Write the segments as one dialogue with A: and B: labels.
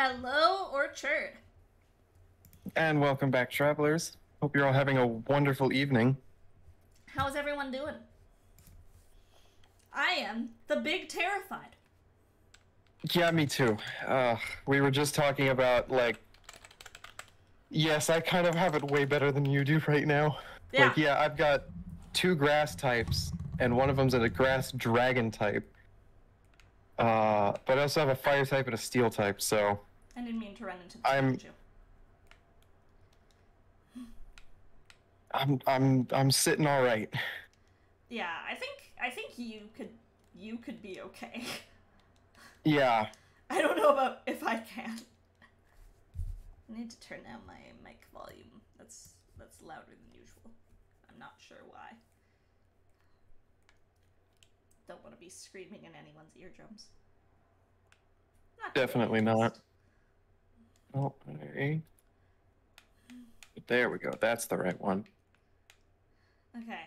A: Hello, Orchard.
B: And welcome back, travelers. Hope you're all having a wonderful evening.
A: How's everyone doing? I am the big terrified.
B: Yeah, me too. We were just talking about, yes, I kind of have it way better than you do right now.
A: Yeah.
B: I've got two grass types, and one of them's a grass dragon type. But I also have a fire type and a steel type, so...
A: I didn't mean to run into the statue.
B: I'm sitting all right.
A: Yeah, I think you could be okay.
B: Yeah.
A: I don't know about if I can. I need to turn down my mic volume. That's louder than usual. I'm not sure why. Don't want to be screaming in anyone's eardrums.
B: Definitely not. Oh, okay. There we go. That's the right one.
A: Okay.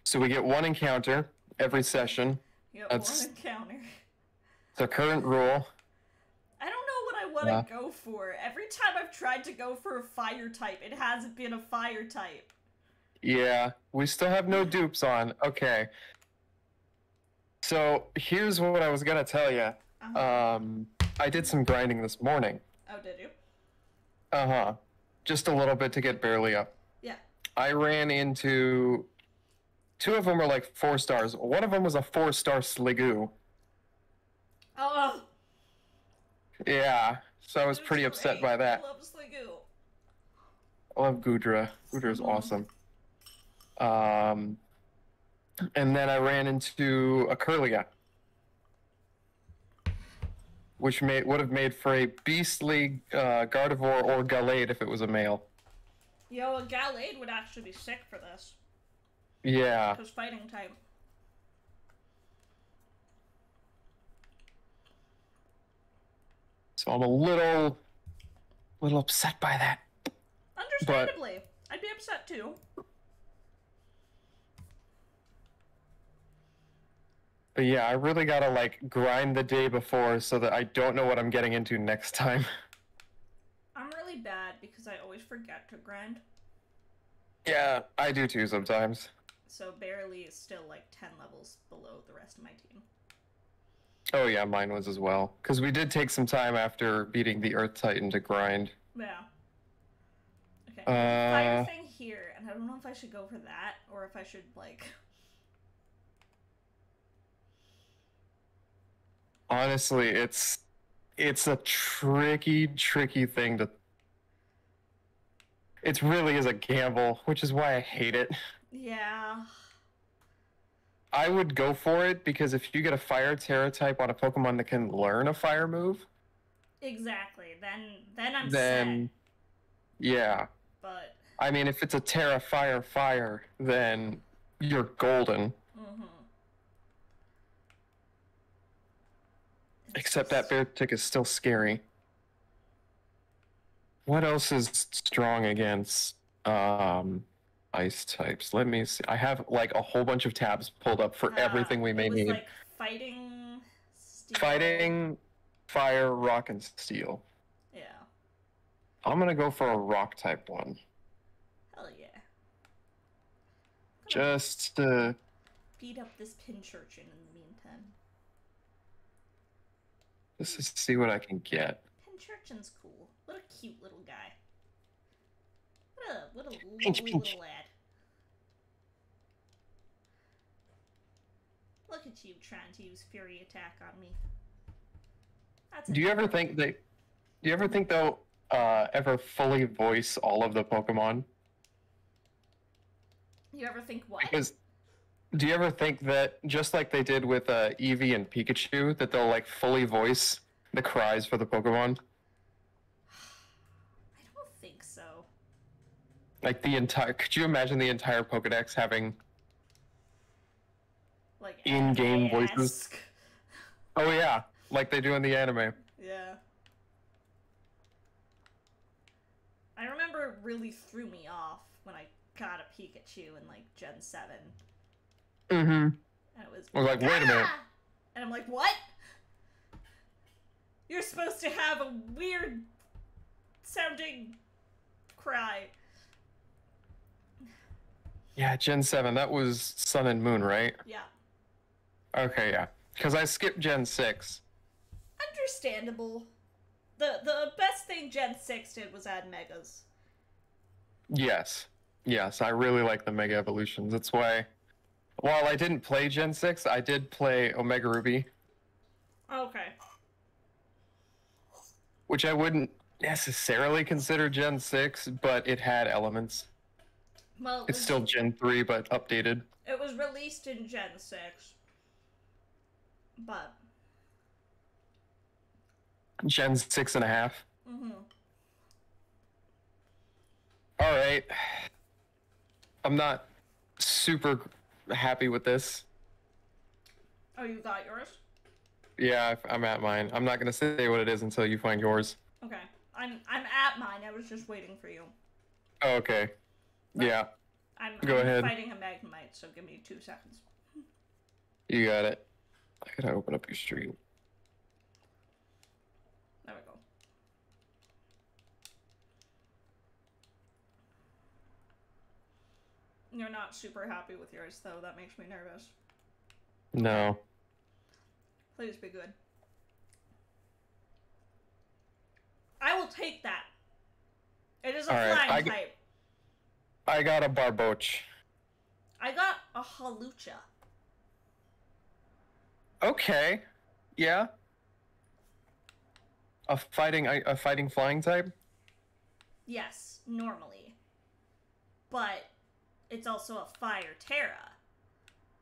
B: So we get one encounter every session.
A: You got one encounter.
B: It's a current rule.
A: I don't know what I want to go for. Every time I've tried to go for a fire type, it hasn't been a fire type.
B: Yeah, we still have no dupes on. Okay. So here's what I was gonna tell you. I did some grinding this morning.
A: Oh, did you?
B: Uh-huh. Just a little bit to get barely up.
A: Yeah.
B: I ran into... Two of them were like 4 stars. One of them was a 4-star Sligoo.
A: Oh.
B: Yeah, so I was pretty upset by that.
A: I love Sligoo.
B: I love Gudra. Gudra's awesome. And then I ran into a Curlia, which would have made for a beastly Gardevoir or Gallade if it was a male.
A: Yo, a Gallade would actually be sick for this.
B: Yeah.
A: Because fighting type.
B: So I'm a little upset by that.
A: Understandably. I'd be upset too.
B: But yeah, I really gotta grind the day before so that I don't know what I'm getting into next time.
A: I'm really bad because I always forget to grind.
B: Yeah, I do too sometimes.
A: So Barely is still like 10 levels below the rest of my team.
B: Oh yeah, mine was as well. Because we did take some time after beating the Earth Titan to grind.
A: Yeah. Okay. Fire thing here, and I don't know if I should go for that, or if I should,
B: Honestly, it's a tricky thing to... It really is a gamble, which is why I hate it.
A: Yeah.
B: I would go for it, because if you get a Fire Terra type on a Pokemon that can learn a Fire move...
A: Exactly. Then I'm set.
B: Yeah.
A: But...
B: I mean, if it's a Terra Fire, then you're golden.
A: Mm-hmm.
B: Except that Beartic is still scary. What else is strong against ice types? Let me see. I have a whole bunch of tabs pulled up for everything we may need.
A: Fighting, steel.
B: Fighting, fire, rock, and steel.
A: Yeah.
B: I'm gonna go for a rock type one.
A: Hell yeah.
B: Just to
A: beat up this Pincurchin in the meantime.
B: Just to see what I can get.
A: Pincurchin's cool. What a cute little guy. What a
B: Pinch.
A: little lad. Look at you trying to use Fury Attack on me.
B: Do you ever think they'll ever fully voice all of the Pokemon?
A: You ever think what?
B: Because do you ever think that, just like they did with Eevee and Pikachu, that they'll fully voice the cries for the Pokemon?
A: I don't think so.
B: Could you imagine the entire Pokedex having in-game voices? Oh yeah, like they do in the anime.
A: Yeah. I remember it really threw me off when I got a Pikachu in Gen 7.
B: Mm-hmm.
A: And it was
B: I was like, wait a minute.
A: And I'm like, what? You're supposed to have a weird sounding cry.
B: Yeah, Gen 7, that was Sun and Moon, right?
A: Yeah.
B: Okay, yeah. Because I skipped Gen 6.
A: Understandable. The best thing Gen 6 did was add megas.
B: Yes. Yes, I really like the Mega Evolutions. That's why, while I didn't play Gen 6, I did play Omega Ruby.
A: Okay.
B: Which I wouldn't necessarily consider Gen 6, but it had elements.
A: Well,
B: It's still Gen 3, but updated.
A: It was released in Gen 6. But...
B: Gen 6.5.
A: Mm-hmm.
B: Alright. I'm not super happy with this.
A: Oh, you got yours?
B: Yeah, I'm at mine. I'm not gonna say what it is until you find yours.
A: Okay. I'm at mine. I was just waiting for you.
B: Oh, okay.
A: But
B: Yeah.
A: I'm
B: Go ahead.
A: fighting a Magnemite, so give me 2 seconds.
B: You got it. I gotta open up your stream.
A: There we go. You're not super happy with yours, though. That makes me nervous.
B: No.
A: Please be good. I will take that. It is a flying type.
B: I got a Barboach.
A: I got a Halucha.
B: Okay. Yeah. A fighting flying type?
A: Yes, normally. But it's also a fire Terra.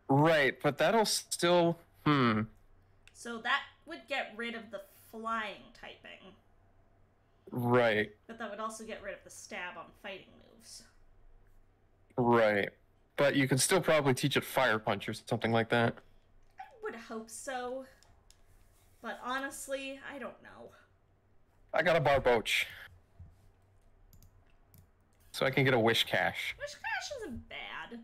B: Right, but that'll still
A: So that would get rid of the flying typing.
B: Right.
A: But that would also get rid of the stab on fighting moves.
B: Right. But you could still probably teach it Fire Punch or something like that.
A: I would hope so. But honestly, I don't know.
B: I got a Barboach. So I can get a Wish Cache.
A: Wish Cache isn't bad.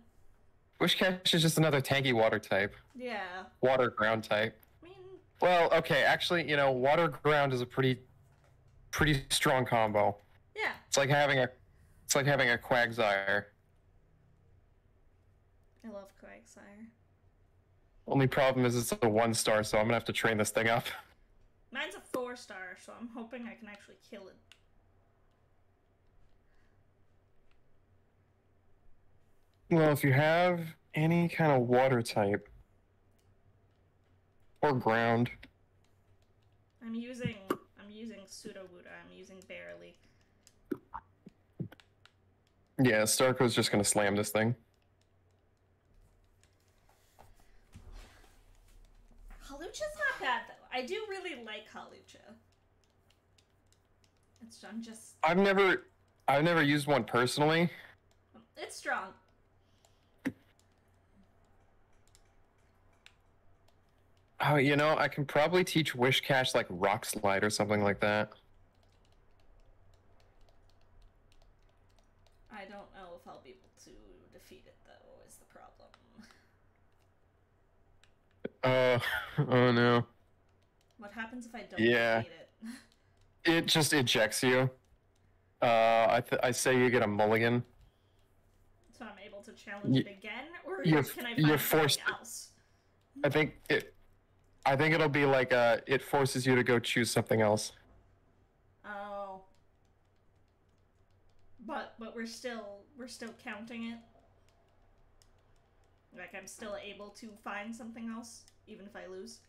B: Wish Cache is just another tanky water type.
A: Yeah.
B: Water ground type.
A: I mean...
B: Well, okay, actually, you know, water ground is a pretty strong combo.
A: Yeah.
B: It's like having a Quagsire.
A: I love Quagsire.
B: Only problem is it's a 1-star, so I'm gonna have to train this thing up.
A: Mine's a 4-star, so I'm hoping I can actually kill it.
B: Well, if you have any kind of water type or ground.
A: I'm using Sudowoodo. I'm using Barely.
B: Yeah, Starco's just gonna slam this thing.
A: Halucha's not bad though. I do really like Halucha. I'm just...
B: I've never used one personally.
A: It's strong.
B: Oh, you know, I can probably teach Wish Cache like Rock Slide or something like that.
A: I don't know if I'll be able to defeat it though, is the problem.
B: Oh no.
A: What happens if I don't defeat it?
B: It just ejects you. I say you get a mulligan.
A: So I'm able to challenge it again, or
B: you're
A: can I find
B: forced
A: something else?
B: I think it'll be like it forces you to go choose something else.
A: Oh. But we're still counting it. Like I'm still able to find something else, even if I lose.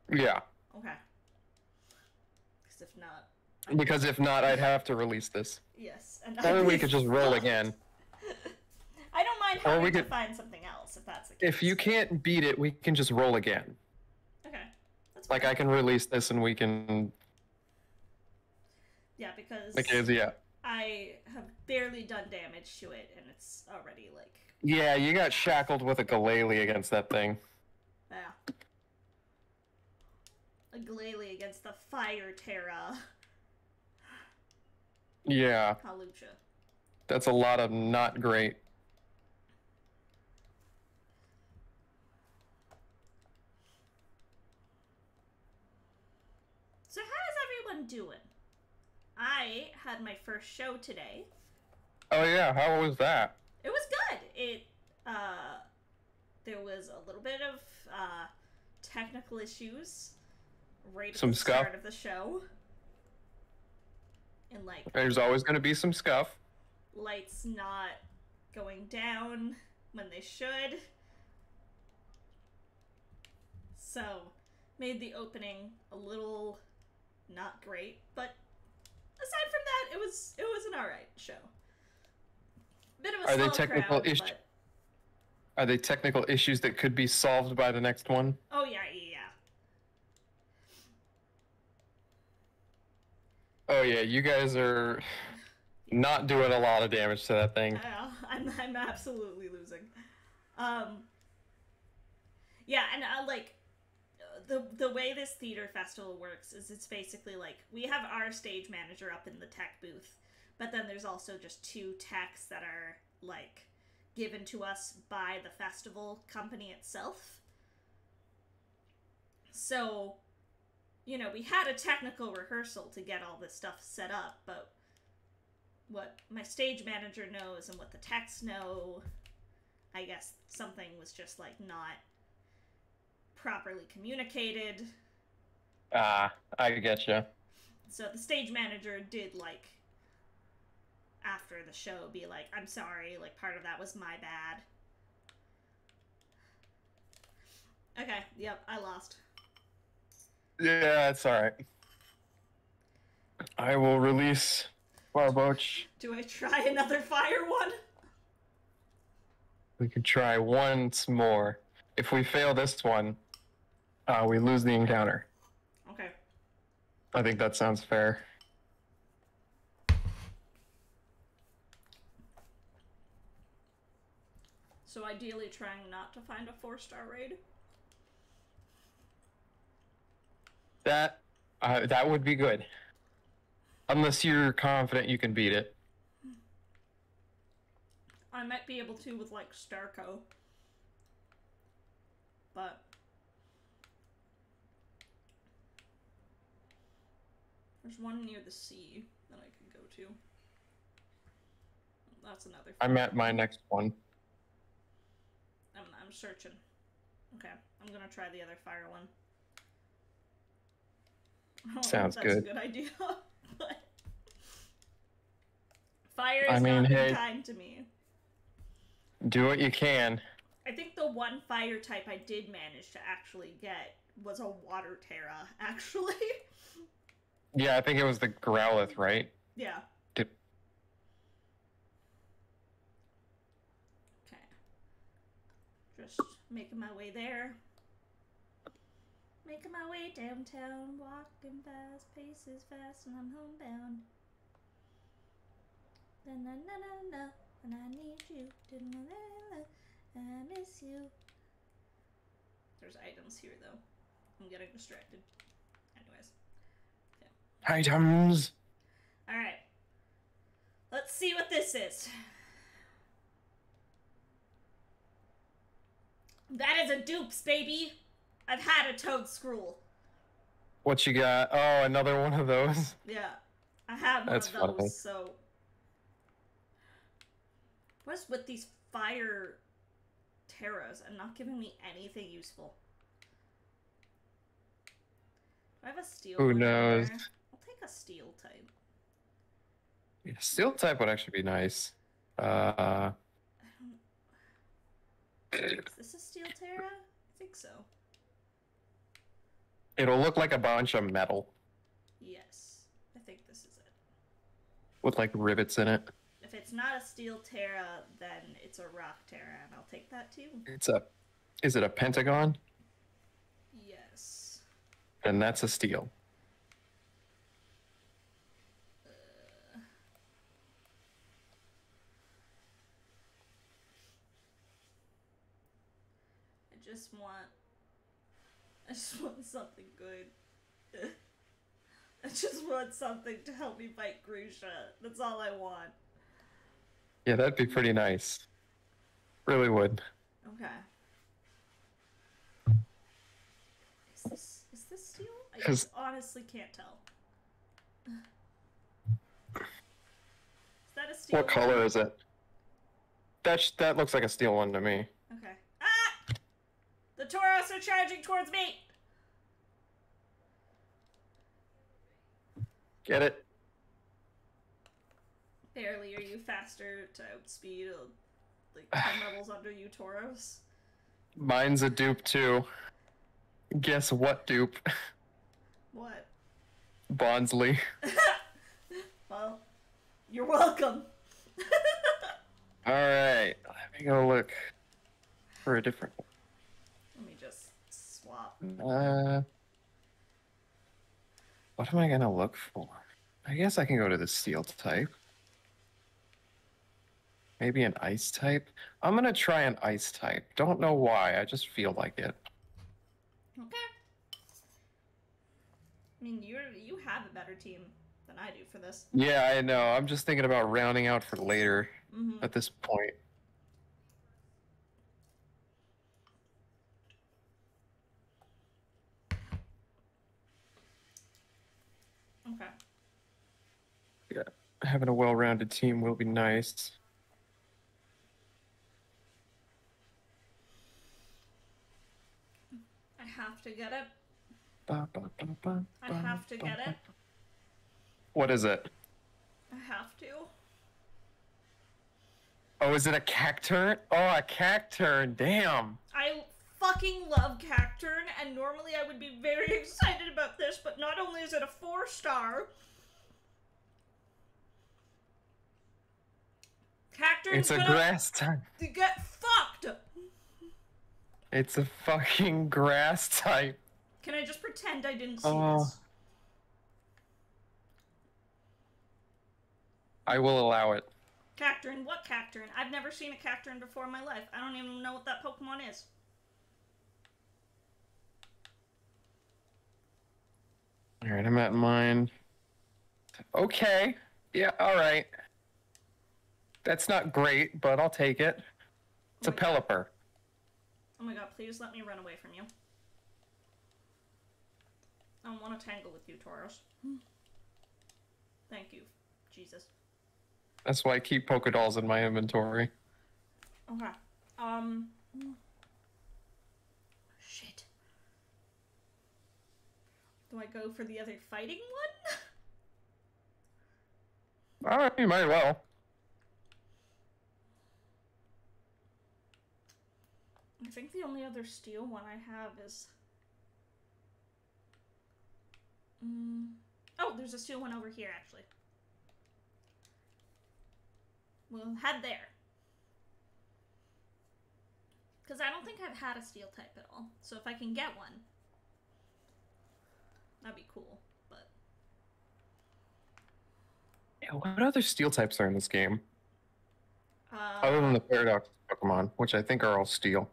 B: Yeah.
A: Okay. Because if not,
B: I'd have to release this.
A: yes, and
B: or we could just roll again.
A: I don't mind having to find something else if that's the case.
B: If you can't beat it, we can just roll again.
A: Okay, that's
B: like
A: fine.
B: I can release this and we can.
A: Yeah, because
B: yeah.
A: I have barely done damage to it, and it's already like.
B: Yeah, you got shackled with a Glalie against that thing.
A: Yeah. A Glalie against the Fire Terra.
B: Yeah.
A: Halucha.
B: That's a lot of not great.
A: everyone doing? I had my first show today.
B: Oh yeah, how was that?
A: It was good. There was a little bit of technical issues right at
B: Some
A: the
B: scuff?
A: start of the show. And like
B: There's always going to be some scuff.
A: lights not going down when they should. So, made the opening a little not great, but aside from that, it was an alright show. Bit of a
B: Are they
A: slow
B: technical
A: crowd,
B: issues?
A: but...
B: Are they technical issues that could be solved by the next one?
A: Oh yeah.
B: Oh yeah, you guys are not doing a lot of damage to that thing.
A: I'm absolutely losing. Yeah, and like the way this theater festival works is it's basically like we have our stage manager up in the tech booth, but then there's also just 2 techs that are like given to us by the festival company itself. So, you know, we had a technical rehearsal to get all this stuff set up, but what my stage manager knows and what the techs know, I guess something was just like not properly communicated.
B: I getcha.
A: So the stage manager did like after the show be like, I'm sorry, like part of that was my bad. Okay, yep, I lost.
B: Yeah, it's alright. I will release Barboach.
A: Do I try another fire one?
B: We could try once more. If we fail this one, we lose the encounter.
A: Okay.
B: I think that sounds fair.
A: So ideally trying not to find a 4-star raid?
B: That would be good. Unless you're confident you can beat it.
A: I might be able to with like Starco. But there's one near the sea that I can go to. That's another.
B: I'm at my next one.
A: I'm searching. Okay, I'm gonna try the other fire one.
B: Sounds
A: that's
B: good.
A: A good idea. But fire
B: I
A: is
B: mean,
A: not
B: hey,
A: been kind to me.
B: Do what you can.
A: I think the one fire type I did manage to actually get was a water Terra, actually.
B: Yeah, I think it was the Growlithe, right?
A: Yeah.
B: Did...
A: Okay. Just making my way there. Making my way downtown, walking fast, paces fast, and I'm homebound. Na-na-na-na-na, and I need you. I miss you. There's items here, though. I'm getting distracted. Anyways. Okay.
B: Items!
A: Alright. Let's see what this is. That is a dupes, baby! I've had a Toad Scroll.
B: What you got? Oh, another one of those?
A: Yeah. I have one
B: That's
A: of those,
B: funny.
A: so... What's with these fire Terras and not giving me anything useful? Do I have a steel
B: Who
A: one
B: knows?
A: anywhere? I'll take a steel type.
B: Yeah, Steel type would actually be nice.
A: Is this a steel Terra? I think so.
B: It'll look like a bunch of metal
A: Yes. I think this is it.
B: with like rivets in it.
A: If it's not a steel Terra, then it's a rock Terra, and I'll take that too.
B: Is it a pentagon?
A: Yes.
B: Then that's a steel.
A: I just want something good. I just want something to help me fight Grusha. That's all I want.
B: Yeah, that'd be pretty nice. Really would.
A: Okay. Is this steel? I
B: 'Cause-
A: honestly can't tell. Is that a steel
B: What
A: one?
B: color is it? That looks like a steel one to me.
A: Okay. Ah! The Tauros are charging towards me!
B: Get it?
A: Barely are you faster to outspeed like 10 levels under you, Tauros.
B: Mine's a dupe too. Guess what dupe?
A: What?
B: Bondsley.
A: Well, you're welcome.
B: Alright, let me go look for a different one.
A: Let me just swap.
B: What am I gonna look for? I guess I can go to the steel type. Maybe an ice type? I'm gonna try an ice type. Don't know why, I just feel like it.
A: Okay. I mean, you have a better team than I do for this.
B: Yeah, I know. I'm just thinking about rounding out for later at this point.
A: Okay.
B: Yeah, having a well-rounded team will be nice.
A: I have to get it.
B: Ba, ba, ba, ba,
A: I have to get it.
B: What is it?
A: I have to.
B: Oh, is it a cacturn? Oh, a cacturn. Damn.
A: I fucking love Cacturn, and normally I would be very excited about this, but not only is it a 4-star, Cacturn's
B: It's a grass type.
A: get fucked!
B: It's a fucking grass type.
A: Can I just pretend I didn't see this?
B: I will allow it.
A: Cacturn? What Cacturn? I've never seen a Cacturn before in my life. I don't even know what that Pokemon is.
B: Alright, I'm at mine. Okay. Yeah, alright. That's not great, but I'll take it. It's a Pelipper.
A: Oh my god, please let me run away from you. I don't want to tangle with you, Tauros. Thank you, Jesus.
B: That's why I keep Pokedolls in my inventory.
A: Okay. Shit. Do I go for the other fighting one?
B: Alright, you might well.
A: I think the only other steel one I have is... Oh, there's a steel one over here, actually. We'll head there. Because I don't think I've had a steel type at all. So if I can get one, that'd be cool, but...
B: Yeah, what other steel types are in this game? Other than the Paradox Pokemon, which I think are all steel.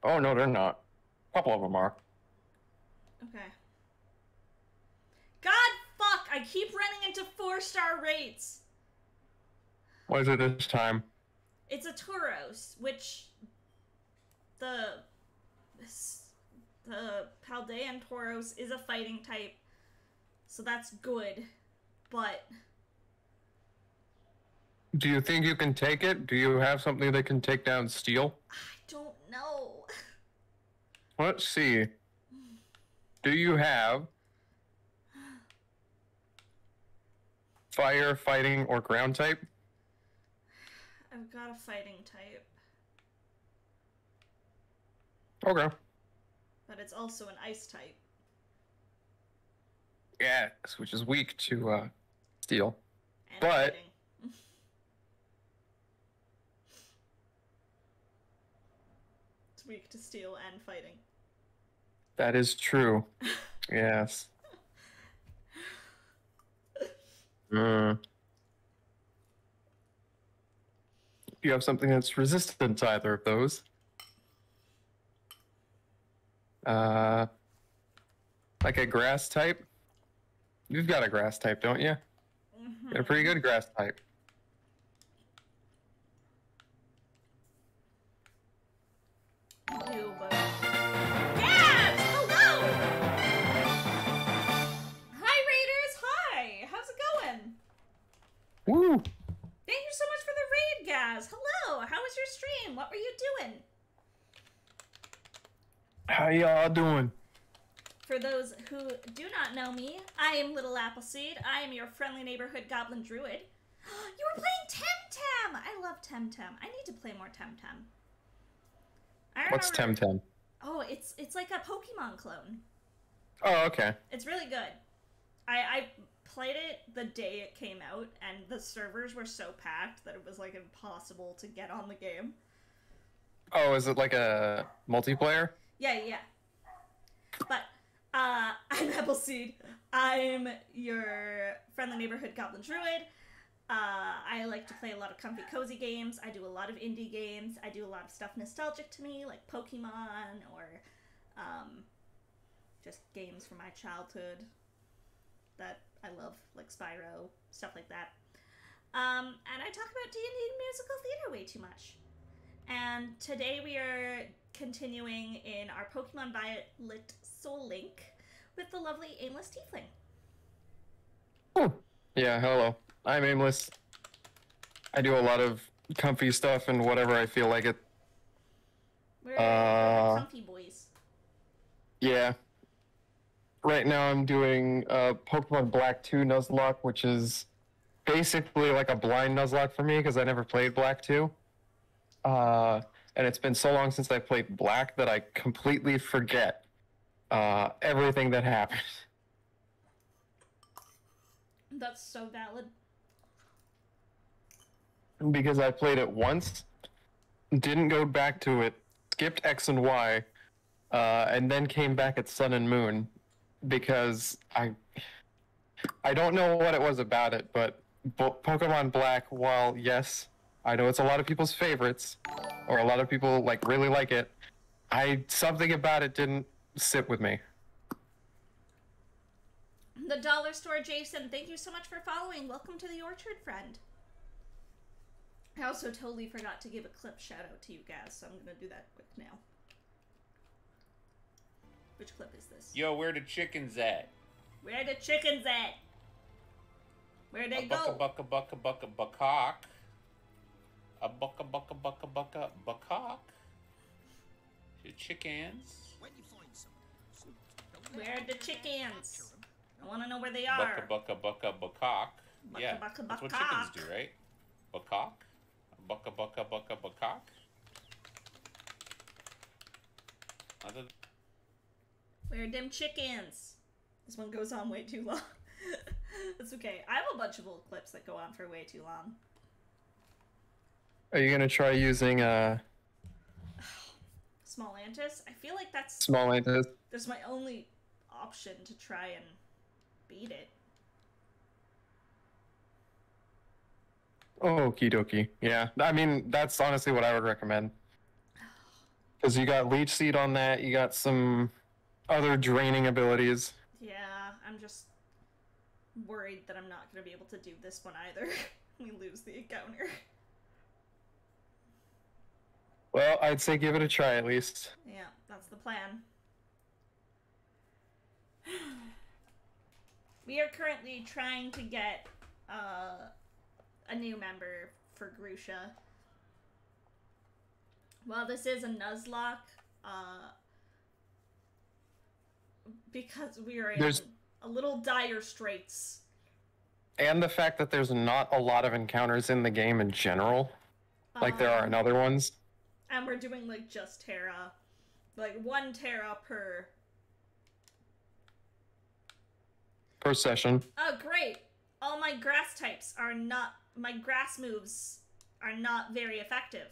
B: Oh, no, they're not. A couple of them are.
A: Okay. God, fuck! I keep running into 4-star rates!
B: What is it this time?
A: It's a Tauros, which the Paldean Tauros is a fighting type, so that's good, but...
B: Do you think you can take it? Do you have something that can take down steel?
A: I don't know.
B: Let's see. Do you have fire, fighting, or ground type?
A: I've got a fighting type.
B: Okay.
A: But it's also an ice type.
B: Yes, which is weak to steel.
A: And
B: But-
A: fighting. It's weak to steel and fighting.
B: That is true. Yes. You have something that's resistant to either of those. Like a grass type? You've got a grass type, don't you?
A: Mm-hmm.
B: Got a pretty good grass type.
A: You, but... Yes! Hello! Hi, Raiders! your stream. What were you doing?
B: How y'all doing?
A: For those who do not know me, I am Little Appleseed. I am your friendly neighborhood goblin druid. You were playing Temtem! I love Temtem. I need to play more Temtem.
B: What's Temtem?
A: Oh, it's like a Pokemon clone.
B: Oh, okay.
A: It's really good. I played it the day it came out, and the servers were so packed that it was like impossible to get on the game.
B: Oh, is it like a multiplayer?
A: Yeah. But I'm Appleseed. I'm your friendly neighborhood goblin druid. I like to play a lot of comfy cozy games. I do a lot of indie games. I do a lot of stuff nostalgic to me, like Pokemon or just games from my childhood that I love, like Spyro, stuff like that. And I talk about D&D musical theater way too much. And today we are continuing in our Pokemon Violet Soul Link with the lovely Aimless Tiefling.
B: Oh, yeah, hello. I'm Aimless. I do a lot of comfy stuff and whatever I feel like it.
A: We're the comfy boys.
B: Yeah. Right now I'm doing Pokemon Black 2 Nuzlocke, which is basically like a blind Nuzlocke for me because I never played Black 2. And it's been so long since I played Black that I completely forget everything that happened.
A: That's so valid.
B: Because I played it once, didn't go back to it, skipped X and Y, and then came back at Sun and Moon because I don't know what it was about it, but Pokemon Black, while yes, I know it's a lot of people's favorites, or a lot of people like really like it, something about it didn't sit with me.
A: The Dollar Store Jason, thank you so much for following. Welcome to the Orchard, friend. I also totally forgot to give a clip shout out to you guys, so I'm gonna do that quick now. Which clip is this?
C: Yo, where the chickens at?
A: Where the chickens at? Where'd they go?
C: Bucka bucka a bucka bucka bucka. The chickens.
A: Where are the chickens? I want to know where they are.
C: Bucka bucka. Yeah, that's what chickens do, right? Bucka. Bucka bucka.
A: Where are them chickens? This one goes on way too long. That's okay. I have a bunch of old clips that go on for way too long.
B: Are you gonna try using
A: Small Antis? I feel like that's
B: Small Antis?
A: That's my only option to try and beat it.
B: Okie dokie. Yeah, I mean, that's honestly what I would recommend. Because you got Leech Seed on that, you got some other draining abilities.
A: Yeah, I'm just worried that I'm not going to be able to do this one either. We lose the encounter.
B: Well, I'd say give it a try at least.
A: Yeah, that's the plan. We are currently trying to get a new member for Grusha. Well, this is a Nuzlocke, because we are in a little dire straits.
B: And the fact that there's not a lot of encounters in the game in general, like there are in other ones.
A: And we're doing, like, just Terra. Like, 1 Terra per
B: session.
A: Oh, great! All my grass types are not... My grass moves are not very effective.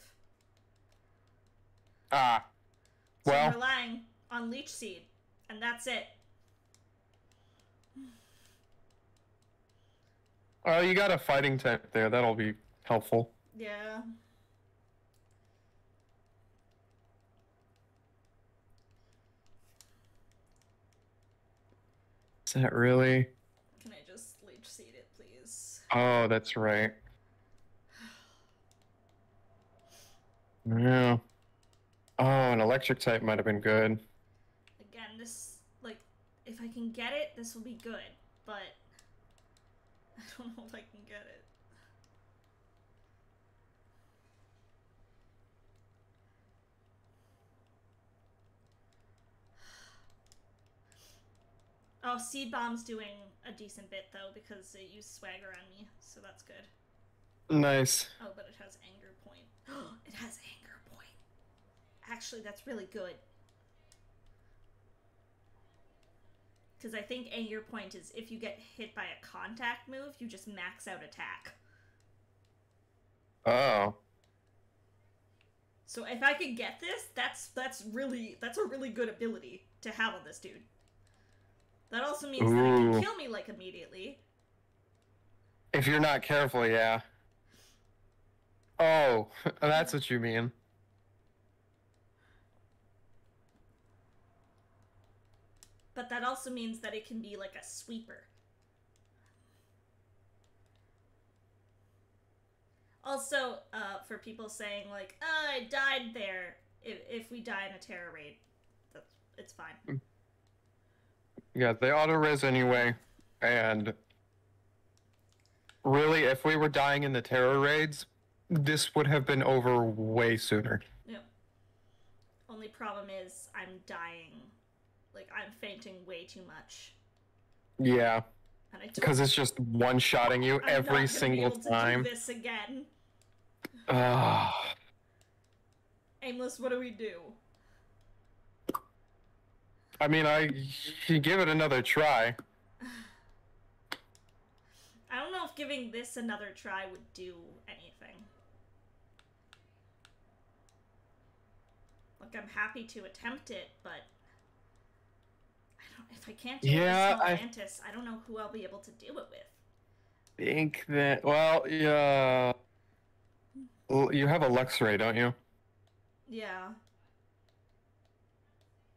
B: Ah.
A: So
B: Well.
A: I'm relying on Leech Seed, and that's it.
B: Oh, you got a fighting type there. That'll be helpful.
A: Yeah.
B: Is that really?
A: Can I just Leech Seed it, please?
B: Oh, that's right. Yeah. Oh, an electric type might have been good.
A: Again, this, like, if I can get it, this will be good, but I don't know if I can get it. Oh, Seed Bomb's doing a decent bit, though, because it used Swagger on me, so that's good.
B: Nice.
A: Oh, but it has Anger Point. It has Anger Point. Actually, that's really good. Because I think Anger Point is if you get hit by a contact move, you just max out attack.
B: Oh.
A: So if I could get this, that's a really good ability to have on this dude. That also means that it can kill me, like, immediately.
B: If you're not careful, yeah. Oh, that's what you mean.
A: But that also means that it can be like a sweeper. Also, for people saying, like, oh, I died there. If we die in a terror raid, it's fine.
B: Yeah, they auto-res anyway, and really, if we were dying in the terror raids, this would have been over way sooner.
A: Yeah. Only problem is I'm dying. Like, I'm fainting way too much.
B: Yeah. Because it's just one-shotting you every single time.
A: I'm not gonna be able to do this again. Aimless, what do we do?
B: I mean, you give it another try.
A: I don't know if giving this another try would do anything. Like, I'm happy to attempt it, but if I can't do it with Small Mantis, I don't know who I'll be able to do it with.
B: Think that, well, yeah. You have a Luxray, don't you?
A: Yeah.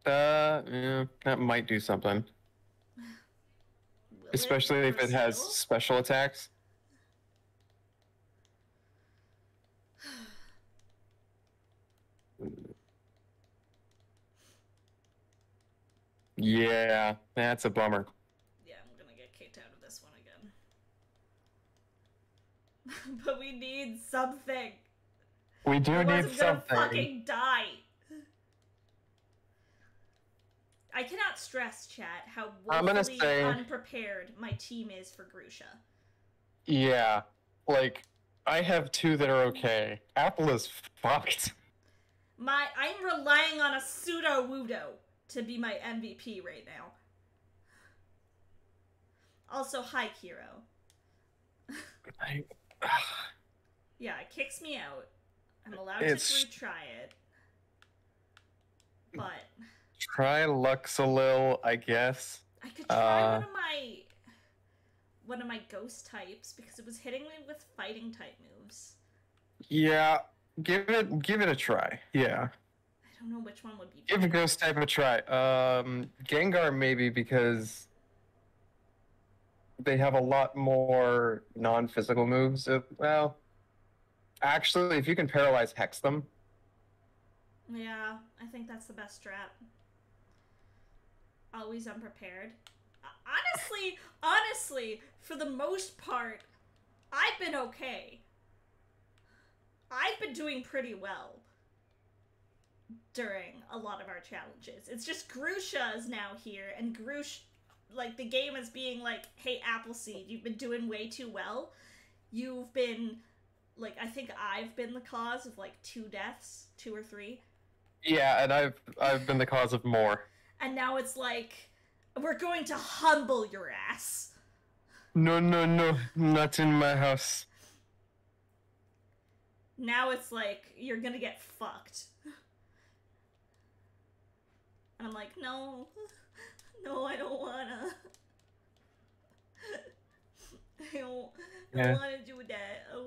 B: Yeah, that might do something. Especially if it has special attacks. Yeah, that's a bummer.
A: Yeah, I'm gonna get kicked out of this one again. But we need something.
B: We do need something.
A: I'm gonna fucking die. I cannot stress, chat, how woefully unprepared my team is for Grusha.
B: Yeah, like, I have two that are okay. Apple is fucked.
A: I'm relying on a pseudo-Wudo to be my MVP right now. Also, hi, Kiro. Yeah, it kicks me out. I'm allowed to retry it. But
B: try Luxalil, I guess.
A: I could try one of my ghost types because it was hitting me with fighting type moves.
B: Yeah, give it a try. Yeah.
A: I don't know which one would be
B: better. Give a ghost type a try. Gengar maybe because they have a lot more non-physical moves. Well, actually, if you can paralyze Hex them.
A: Yeah, I think that's the best strat. Always unprepared. Honestly, for the most part, I've been okay. I've been doing pretty well during a lot of our challenges. It's just Grusha is now here, and Grusha, like, the game is being like, hey, Appleseed, you've been doing way too well. You've been, like, I think I've been the cause of, like, 2 deaths, 2 or 3.
B: Yeah, and I've been the cause of more.
A: And now it's like, we're going to humble your ass.
B: No, not in my house.
A: Now it's like, you're gonna get fucked. And I'm like, no, I don't wanna. I don't wanna do that. I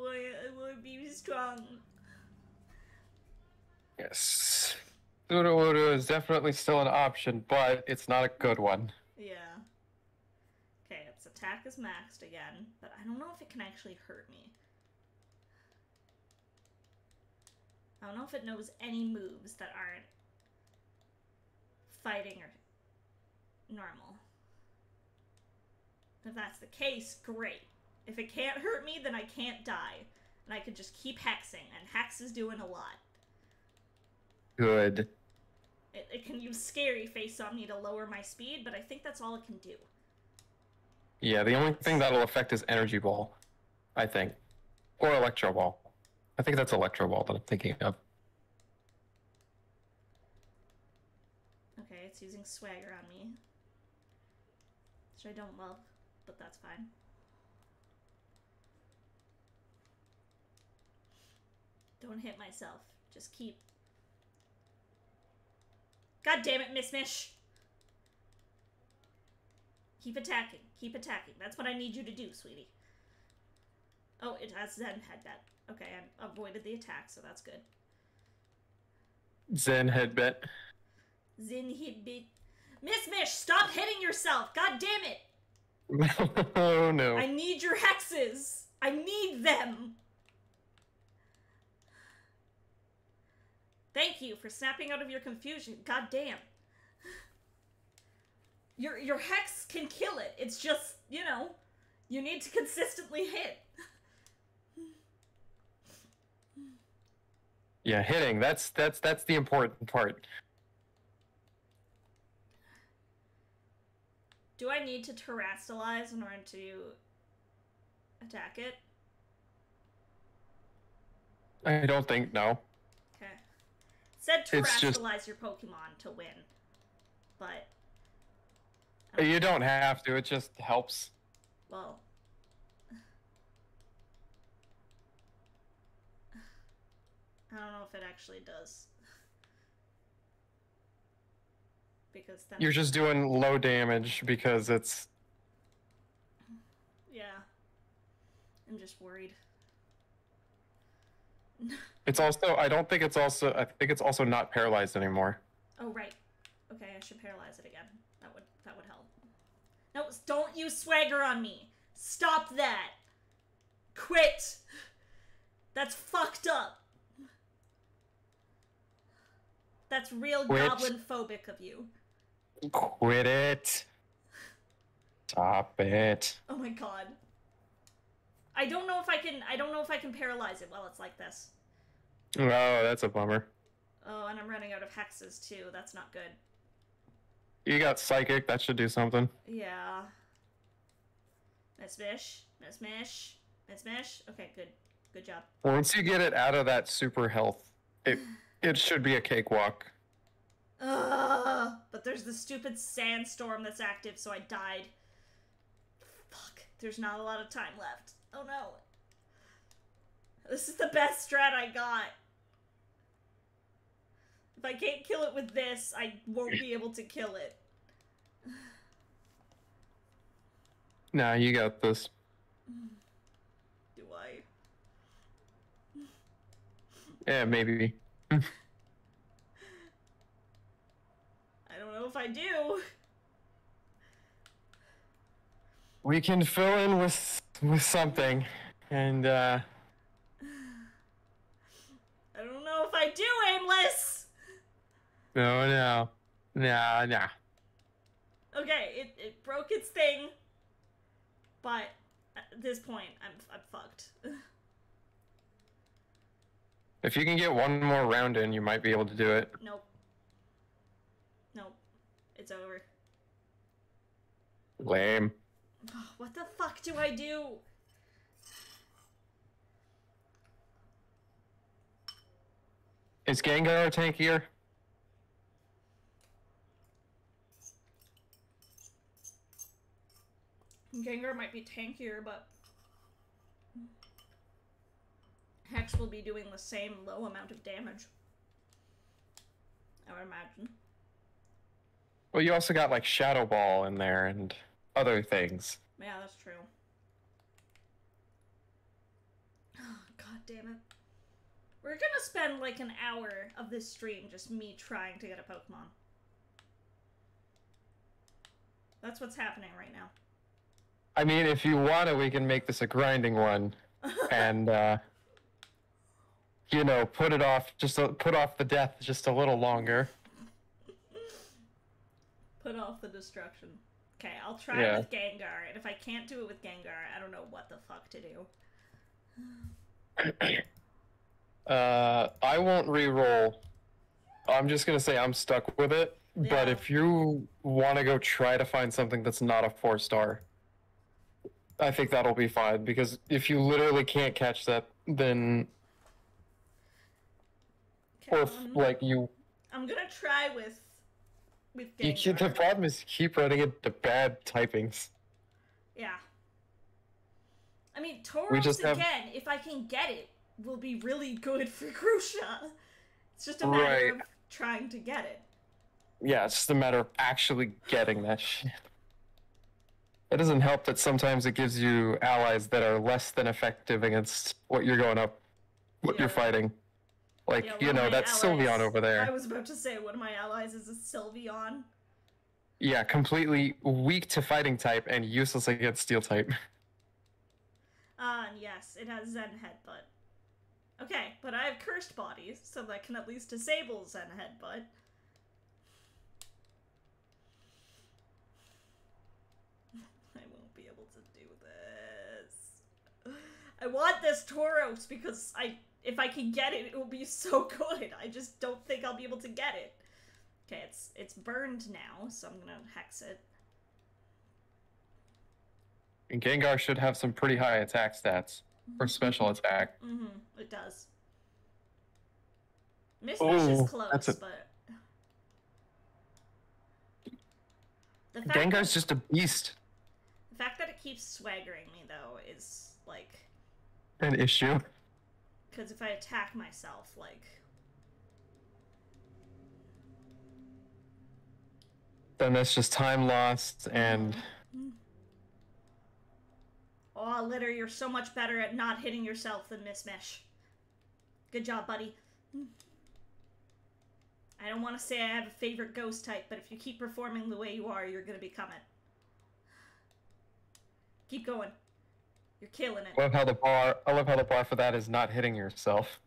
A: wanna be strong.
B: Yes. Sudowoodo is definitely still an option, but it's not a good one.
A: Yeah. Okay, its attack is maxed again, but I don't know if it can actually hurt me. I don't know if it knows any moves that aren't fighting or normal. If that's the case, great. If it can't hurt me, then I can't die. And I can just keep hexing, and Hex is doing a lot.
B: Good.
A: It can use Scary Face on me to lower my speed, but I think that's all it can do.
B: Yeah, the only thing that'll affect is Energy Ball, I think. Or Electro Ball. I think that's Electro Ball that I'm thinking of.
A: Okay, it's using Swagger on me. Which I don't love, but that's fine. Don't hit myself. Just keep... God damn it, Miss Mish! Keep attacking. Keep attacking. That's what I need you to do, sweetie. Oh, it has Zen Headbutt. Okay, I avoided the attack, so that's good.
B: Zen Headbutt.
A: Zen Headbutt. Miss Mish, stop hitting yourself! God damn it!
B: Oh no.
A: I need your hexes! I need them! Thank you for snapping out of your confusion. God damn. Your hex can kill it. It's just, you know, you need to consistently hit.
B: Yeah, hitting. That's the important part.
A: Do I need to terrestrialize in order to attack it?
B: I don't think no.
A: Okay. It said terrestrialize your Pokemon to win, but
B: you don't have to. It just helps.
A: Well, I don't know if it actually does. Because then
B: you're just doing low damage because it's...
A: Yeah. I'm just worried.
B: It's also... I think it's also not paralyzed anymore.
A: Oh, right. Okay, I should paralyze it again. That would help. No, don't use Swagger on me. Stop that. Quit. That's fucked up. That's real goblin phobic of you.
B: Quit it. Stop it.
A: Oh my god. I don't know if I can paralyze it while it's like this.
B: Oh, that's a bummer.
A: Oh, and I'm running out of hexes too. That's not good.
B: You got Psychic. That should do something.
A: Yeah. Miss Mish. Miss Mish. Miss Mish. Okay, good. Good job.
B: Once you get it out of that super health, it should be a cakewalk.
A: But there's the stupid sandstorm that's active, so I died. Fuck. There's not a lot of time left. Oh no. This is the best strat I got. If I can't kill it with this, I won't be able to kill it.
B: Nah, you got this.
A: Do I?
B: Yeah, maybe.
A: I don't know if I do.
B: We can fill in with something, and
A: I don't know if I do, Aimless.
B: No.
A: Okay, it broke its thing, but at this point, I'm fucked.
B: If you can get one more round in, you might be able to do it.
A: Nope. It's over.
B: Lame.
A: What the fuck do I do?
B: Is Gengar tankier?
A: Gengar might be tankier, but Hex will be doing the same low amount of damage. I would imagine.
B: Well, you also got like Shadow Ball in there and other things.
A: Yeah, that's true. God damn it. We're gonna spend like an hour of this stream just me trying to get a Pokemon. That's what's happening right now.
B: I mean, if you want it, we can make this a grinding one, and you know, put off the death just a little longer.
A: Put off the destruction. Okay, I'll try it with Gengar, and if I can't do it with Gengar, I don't know what the fuck to do.
B: I won't re-roll. I'm just gonna say I'm stuck with it. Yeah. But if you want to go try to find something that's not a 4-star. I think that'll be fine, because if you literally can't catch that, then... Or, like, you...
A: I'm gonna try with
B: Gengar. The problem is you keep running into bad typings.
A: Yeah. I mean, Tauros, again, if I can get it, will be really good for Grusha. It's just a matter of trying to get it.
B: Yeah, it's just a matter of actually getting that shit. It doesn't help that sometimes it gives you allies that are less than effective against what you're going up, what you're fighting. Like, you know, that's Sylveon over there.
A: I was about to say, one of my allies is a Sylveon.
B: Yeah, completely weak to fighting type and useless against steel type.
A: And yes, it has Zen Headbutt. Okay, but I have Cursed Bodies, so that can at least disable Zen Headbutt. I won't be able to do this. I want this Tauros because if I can get it, it will be so good. I just don't think I'll be able to get it. Okay, it's burned now, so I'm gonna hex it.
B: And Gengar should have some pretty high attack stats for special attack.
A: It does. Mismatch is close, but the fact
B: Gengar's just a beast.
A: The fact that it keeps swaggering me though is like
B: an issue.
A: Because if I attack myself, like,
B: then that's just time lost and.
A: Oh, Litter, you're so much better at not hitting yourself than Mismatch. Good job, buddy. I don't want to say I have a favorite ghost type, but if you keep performing the way you are, you're going to become it. Keep going. You're killing it.
B: I love how the bar for that is not hitting yourself.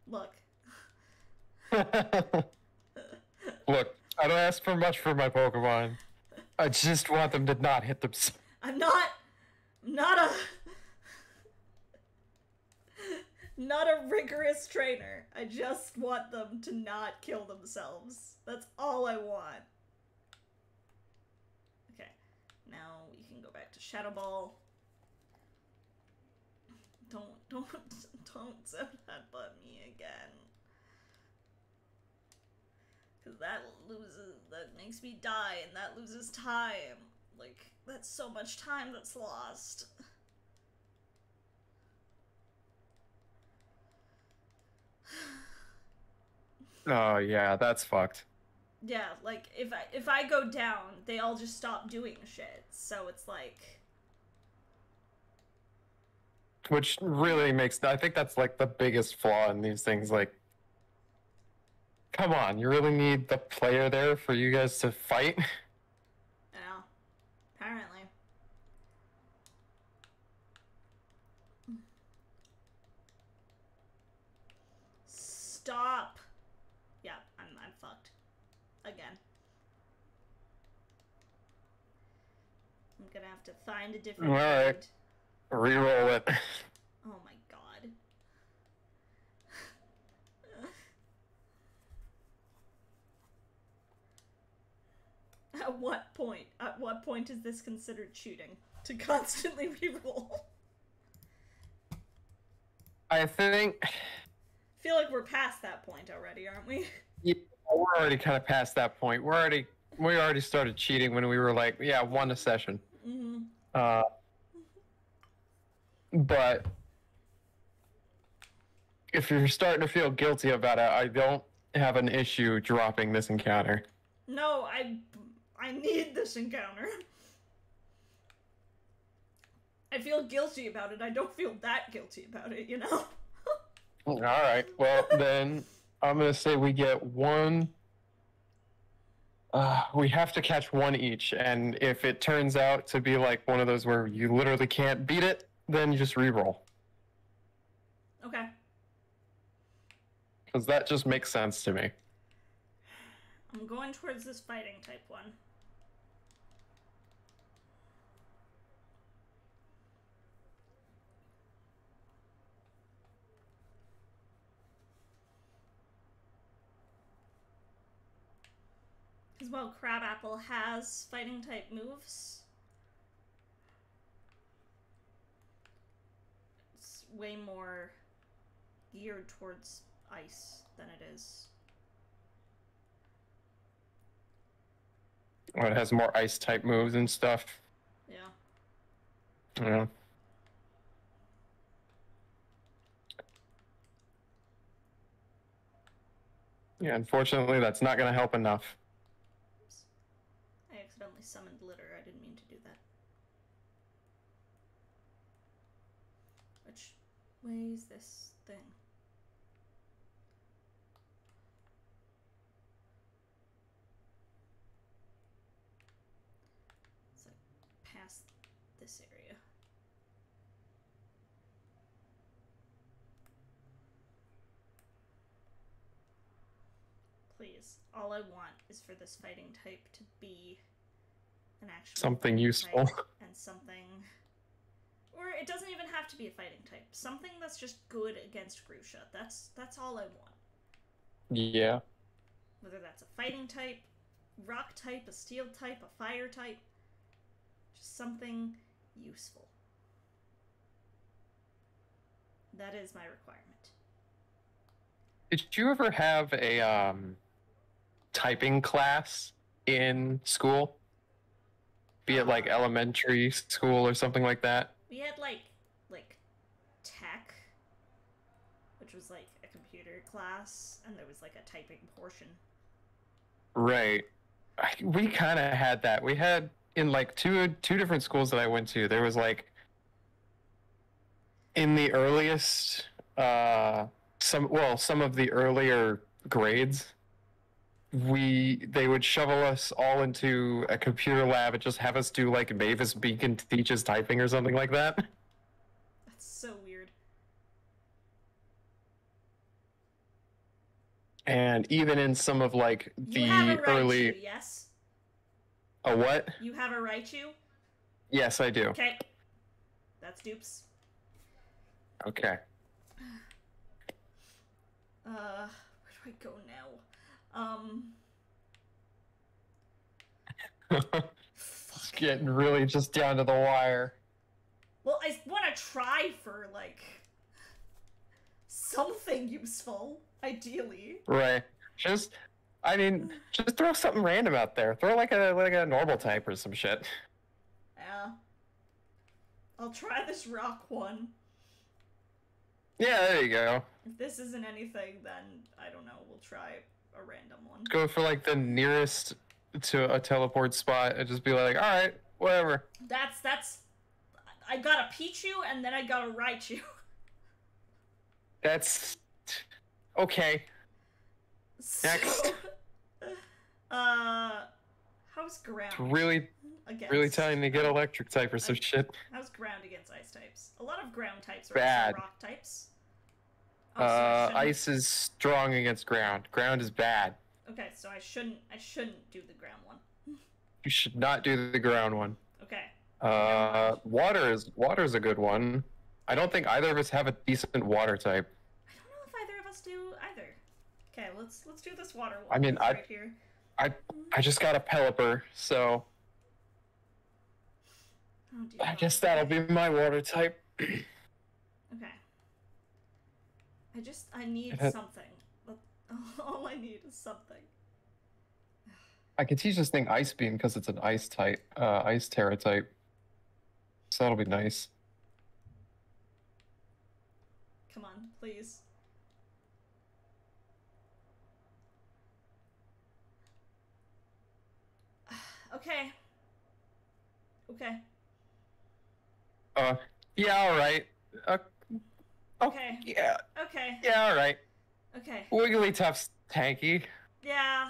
A: Look.
B: Look, I don't ask for much for my Pokemon. I just want them to not hit themselves.
A: I'm not a rigorous trainer. I just want them to not kill themselves. That's all I want. Okay, now we can go back to Shadow Ball. Don't headbutt me again. Cause that makes me die, and that loses time. Like, that's so much time that's lost.
B: Oh yeah, that's fucked.
A: Yeah, like if I go down, they all just stop doing shit. So it's like,
B: which really makes, I think that's like the biggest flaw in these things. Like, come on, you really need the player there for you guys to fight?
A: Yeah, apparently. Stop. Yeah, I'm fucked. Again. I'm gonna have to find a different
B: Alright. Reroll it.
A: Oh my god. At what point is this considered cheating? To constantly reroll?
B: I think...
A: I feel like we're past that point already, aren't we?
B: Yeah, we're already kind of past that point. We already started cheating when we were like, yeah, 1 a session. But if you're starting to feel guilty about it, I don't have an issue dropping this encounter.
A: No, I need this encounter. I feel guilty about it. I don't feel that guilty about it, you know?
B: Alright, well then, I'm gonna say we get 1... we have to catch 1 each, and if it turns out to be like one of those where you literally can't beat it, then you just reroll.
A: Okay.
B: Because that just makes sense to me.
A: I'm going towards this fighting type one. As well, Crabapple has fighting type moves. way more geared towards ice than it is.
B: Oh, it has more ice type moves and stuff.
A: Yeah.
B: Yeah. Yeah, unfortunately, that's not going to help enough.
A: Oops. I accidentally summoned litter. I didn't mean to do that. Which way is this thing? It's like past this area. Please. All I want is for this fighting type to be an actual
B: something useful.
A: And something... Or it doesn't even have to be a fighting type. Something that's just good against Grusha. That's all I want.
B: Yeah.
A: Whether that's a fighting type, rock type, a steel type, a fire type. Just something useful. That is my requirement.
B: Did you ever have a typing class in school? Be it like elementary school or something like that?
A: We had like tech, which was like a computer class, and there was like a typing portion.
B: Right. We kind of had that. We had in like two different schools that I went to. There was like in the earliest some of the earlier grades, they would shovel us all into a computer lab and just have us do like Mavis Beacon teaches typing or something like that.
A: That's so weird.
B: And even in some of like
A: you have a
B: early
A: Raichu, yes?
B: A what?
A: You have a Raichu?
B: Yes, I do.
A: Okay. That's dupes.
B: Okay.
A: Where do I go now?
B: It's getting really just down to the wire.
A: Well, I want to try for, like, something useful, ideally.
B: Right. Just throw something random out there. Throw like a normal type or some shit.
A: Yeah. I'll try this rock one.
B: Yeah, there you go.
A: If this isn't anything, then, I don't know, we'll try a random one.
B: Go for, like, the nearest to a teleport spot and just be like, alright, whatever.
A: That's... I got a Pichu, and then I got a Raichu.
B: That's... okay. Next.
A: How's ground?
B: It's really time to get electric type or some shit.
A: How's ground against ice types? A lot of ground types are
B: bad.
A: Also rock types.
B: Ice is strong against ground. Ground is bad.
A: Okay, so I shouldn't do the ground one.
B: You should not do the ground one.
A: Okay.
B: Water is a good one. I don't think either of us have a decent water type.
A: I don't know if either of us do either. Okay, let's do this water one.
B: I mean,
A: right here.
B: I just got a Pelipper, so I guess that'll be my water type.
A: Okay. I need something. All I need is something.
B: I can teach this thing Ice Beam because it's an ice type, ice Terra type. So that'll be nice.
A: Come on, please. Okay. Okay.
B: Yeah, alright.
A: Okay.
B: Yeah.
A: Okay.
B: Yeah, alright.
A: Okay.
B: Wigglytuff's tanky.
A: Yeah.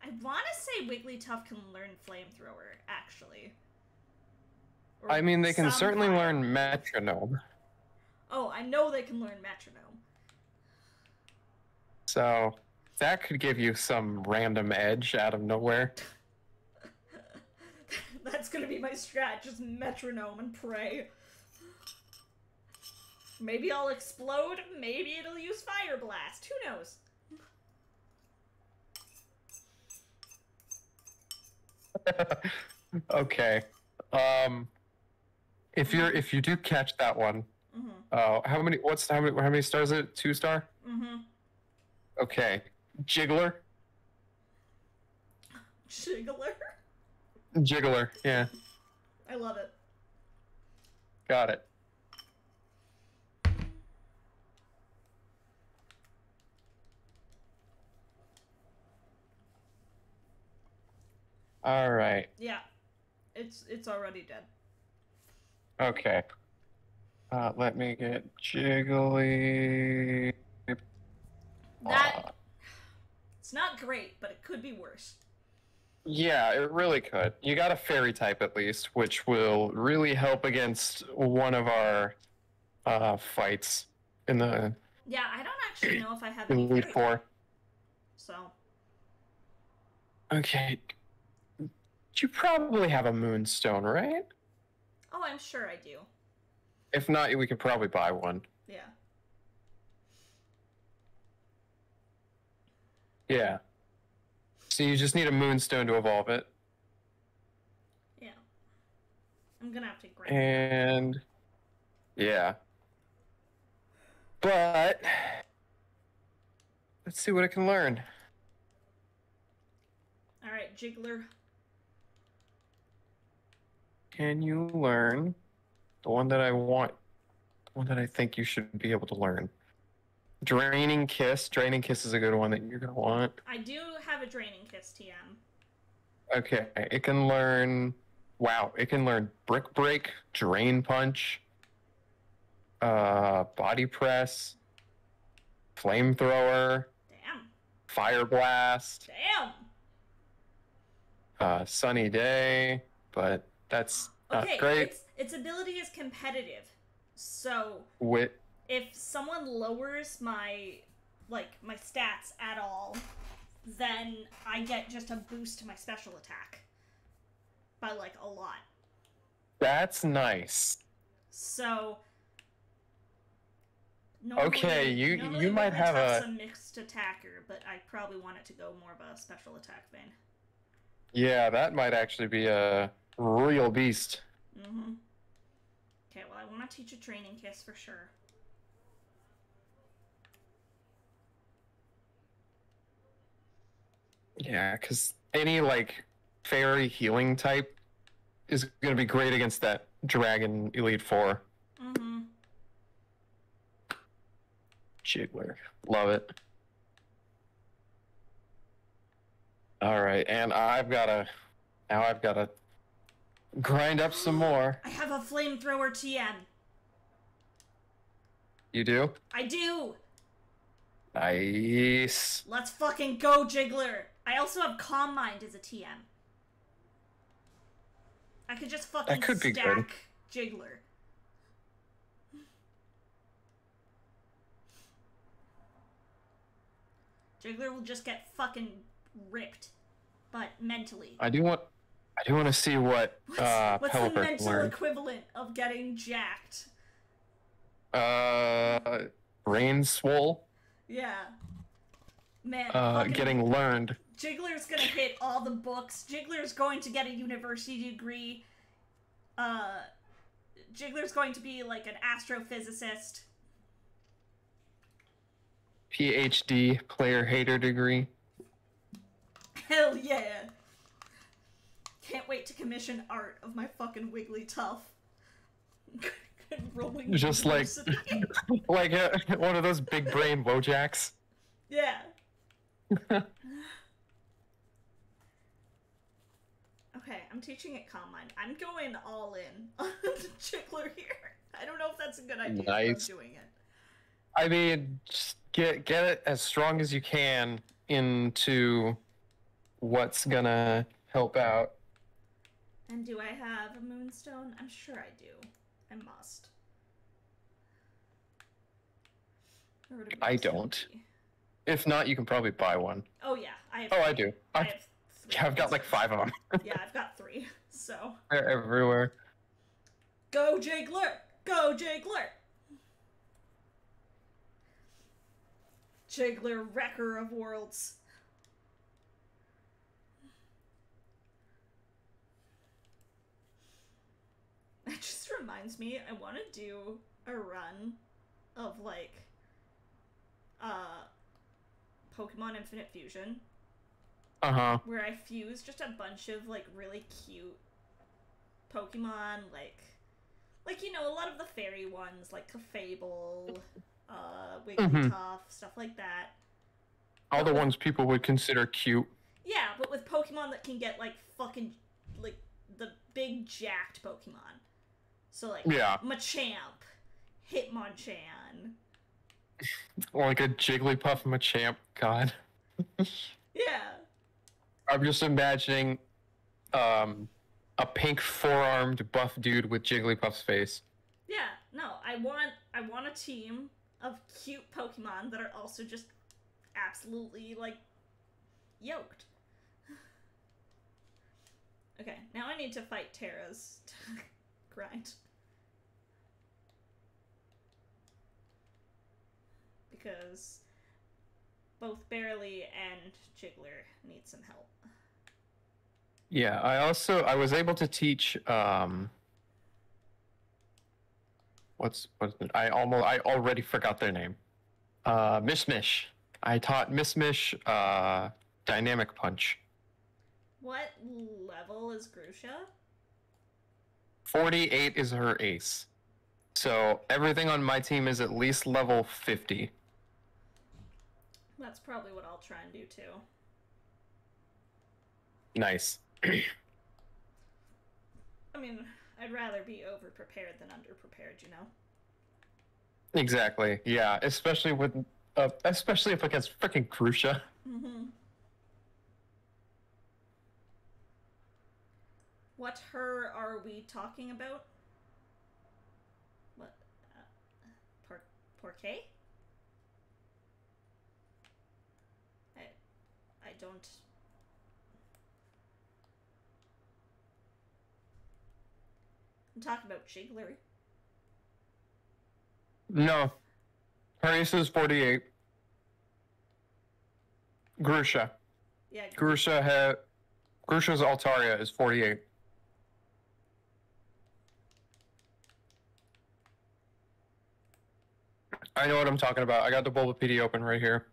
A: I want to say Wigglytuff can learn Flamethrower, actually. Or
B: I mean, they can certainly learn Metronome.
A: Oh, I know they can learn Metronome.
B: So, that could give you some random edge out of nowhere.
A: That's gonna be my strat, just Metronome and pray. Maybe I'll explode, maybe it'll use Fire Blast, who knows?
B: Okay. If you do catch that one, How many? How many stars is it? 2-star.
A: Mm-hmm.
B: Okay. Jiggler.
A: Jiggler.
B: Jiggler. Yeah.
A: I love it.
B: Got it. All right.
A: Yeah, it's already dead.
B: Okay. Let me get Jiggly.
A: That it's not great, but it could be worse.
B: Yeah, it really could. You got a fairy type at least, which will really help against one of our fights in the
A: Yeah, I don't actually know if I have any
B: Elite
A: fairy
B: Four.
A: type, so.
B: Okay. You probably have a moonstone, right?
A: Oh, I'm sure I do.
B: If not, we could probably buy one.
A: Yeah.
B: Yeah. So you just need a moonstone to evolve it.
A: Yeah. I'm gonna have to grind.
B: And yeah. But let's see what it can learn.
A: Alright, Jiggler.
B: Can you learn the one that I want? The one that I think you should be able to learn. Draining Kiss. Draining Kiss is a good one that you're gonna want.
A: I do have a Draining Kiss TM.
B: Okay, it can learn. Wow, it can learn Brick Break, Drain Punch, Body Press, Flamethrower,
A: Damn.
B: Fire Blast, Sunny Day, but that's not great.
A: Its ability is competitive, so
B: Wit.
A: if someone lowers my stats at all, then I get just a boost to my special attack by like a lot.
B: That's nice.
A: So normally,
B: Okay, you might have
A: some mixed attacker, but I probably want it to go more of a special attack vein.
B: Yeah, that might actually be a real beast.
A: Mm-hmm. Okay, well, I want to teach a Training Kiss for sure.
B: Yeah, because any like fairy healing type is going to be great against that Dragon Elite Four.
A: Mm-hmm.
B: Jiggler, love it. All right, and I've got to grind up some more.
A: I have a Flamethrower TM.
B: You do?
A: I do.
B: Nice.
A: Let's fucking go, Jiggler. I also have Calm Mind as a TM. I could just fucking
B: That could be
A: stack
B: good.
A: Jiggler. Jiggler will just get fucking ripped, but mentally.
B: I do want to see what
A: What's the
B: Pelipper can
A: mental
B: learn.
A: equivalent of getting jacked?
B: Rain Swole.
A: Yeah. Man,
B: getting learned.
A: Jiggler's gonna hit all the books. Jiggler's going to get a university degree. Jiggler's going to be like an astrophysicist.
B: PhD, player hater degree.
A: Hell yeah! Can't wait to commission art of my fucking Wigglytuff. Rolling
B: Just like one of those big brain Wojaks.
A: Yeah. Okay, I'm teaching it Calm Mind. I'm going all in on Jiggler here. I don't know if that's a good idea.
B: Nice.
A: I'm doing it.
B: I mean, just get it as strong as you can into what's gonna help out.
A: And do I have a Moonstone? I'm sure I do. I must.
B: I don't. If not, you can probably buy one.
A: Oh yeah, I have.
B: Oh, I do.
A: I have 3.
B: Yeah, I've got like 5 of them.
A: Yeah, I've got 3. So.
B: They're everywhere.
A: Go Jiggler! Go Jiggler! Jiggler, wrecker of worlds. I just reminds me, I want to do a run of, like, Pokemon Infinite Fusion.
B: Uh-huh.
A: Where I fuse just a bunch of, like, really cute Pokemon, like, you know, a lot of the fairy ones, like Clefable, Wigglytuff, stuff like that.
B: All the ones people would consider cute.
A: Yeah, but with Pokemon that can get, like, fucking, like, the big jacked Pokemon. So, like,
B: yeah.
A: Machamp, Hitmonchan.
B: Or like a Jigglypuff Machamp, god.
A: Yeah.
B: I'm just imagining a pink four-armed buff dude with Jigglypuff's face.
A: Yeah, no, I want a team of cute Pokemon that are also just absolutely, like, yoked. Okay, now I need to fight Terra's grind. Because both Barely and Jiggler need some help.
B: Yeah, I was able to teach I already forgot their name. Mish. I taught Mish Dynamic Punch.
A: What level is Grusha?
B: 48 is her ace. So everything on my team is at least level 50.
A: That's probably what I'll try and do too.
B: Nice.
A: I mean, I'd rather be over-prepared than under-prepared, you know?
B: Exactly, yeah. Especially if against freaking Grusha.
A: Mm-hmm. What her are we talking about? What? Porquet? I don't... I'm talking about Jiggler.
B: No. Her ace is 48. Grusha.
A: Yeah.
B: Grusha's Altaria is 48. I know what I'm talking about. I got the Bulbapedia open right here.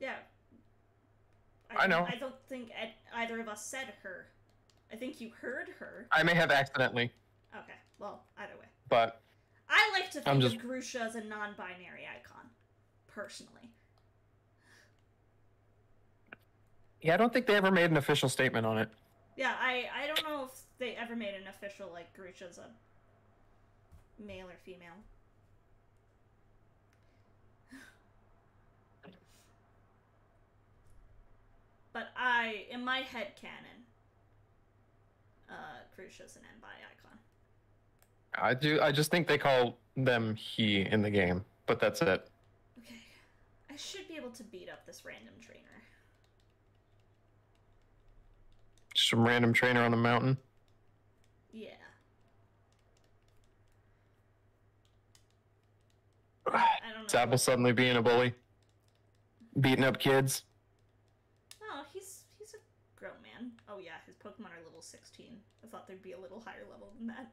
A: Yeah.
B: I know.
A: I don't think either of us said her. I think you heard her.
B: I may have accidentally.
A: Okay, well, either way.
B: But
A: I like to think of Grusha as a non-binary icon, personally.
B: Yeah, I don't think they ever made an official statement on it.
A: Yeah, I don't know if they ever made an official, like, Grusha's a male or female. But in my head canon, Grusha's an NBI icon.
B: I just think they call them he in the game, but that's it.
A: Okay. I should be able to beat up this random trainer.
B: Some random trainer on the mountain?
A: Yeah. I don't know.
B: Zapple suddenly being a bully? Beating up kids?
A: Oh, he's a grown man. Oh yeah, his Pokemon are level 16. I thought there'd be a little higher level than that.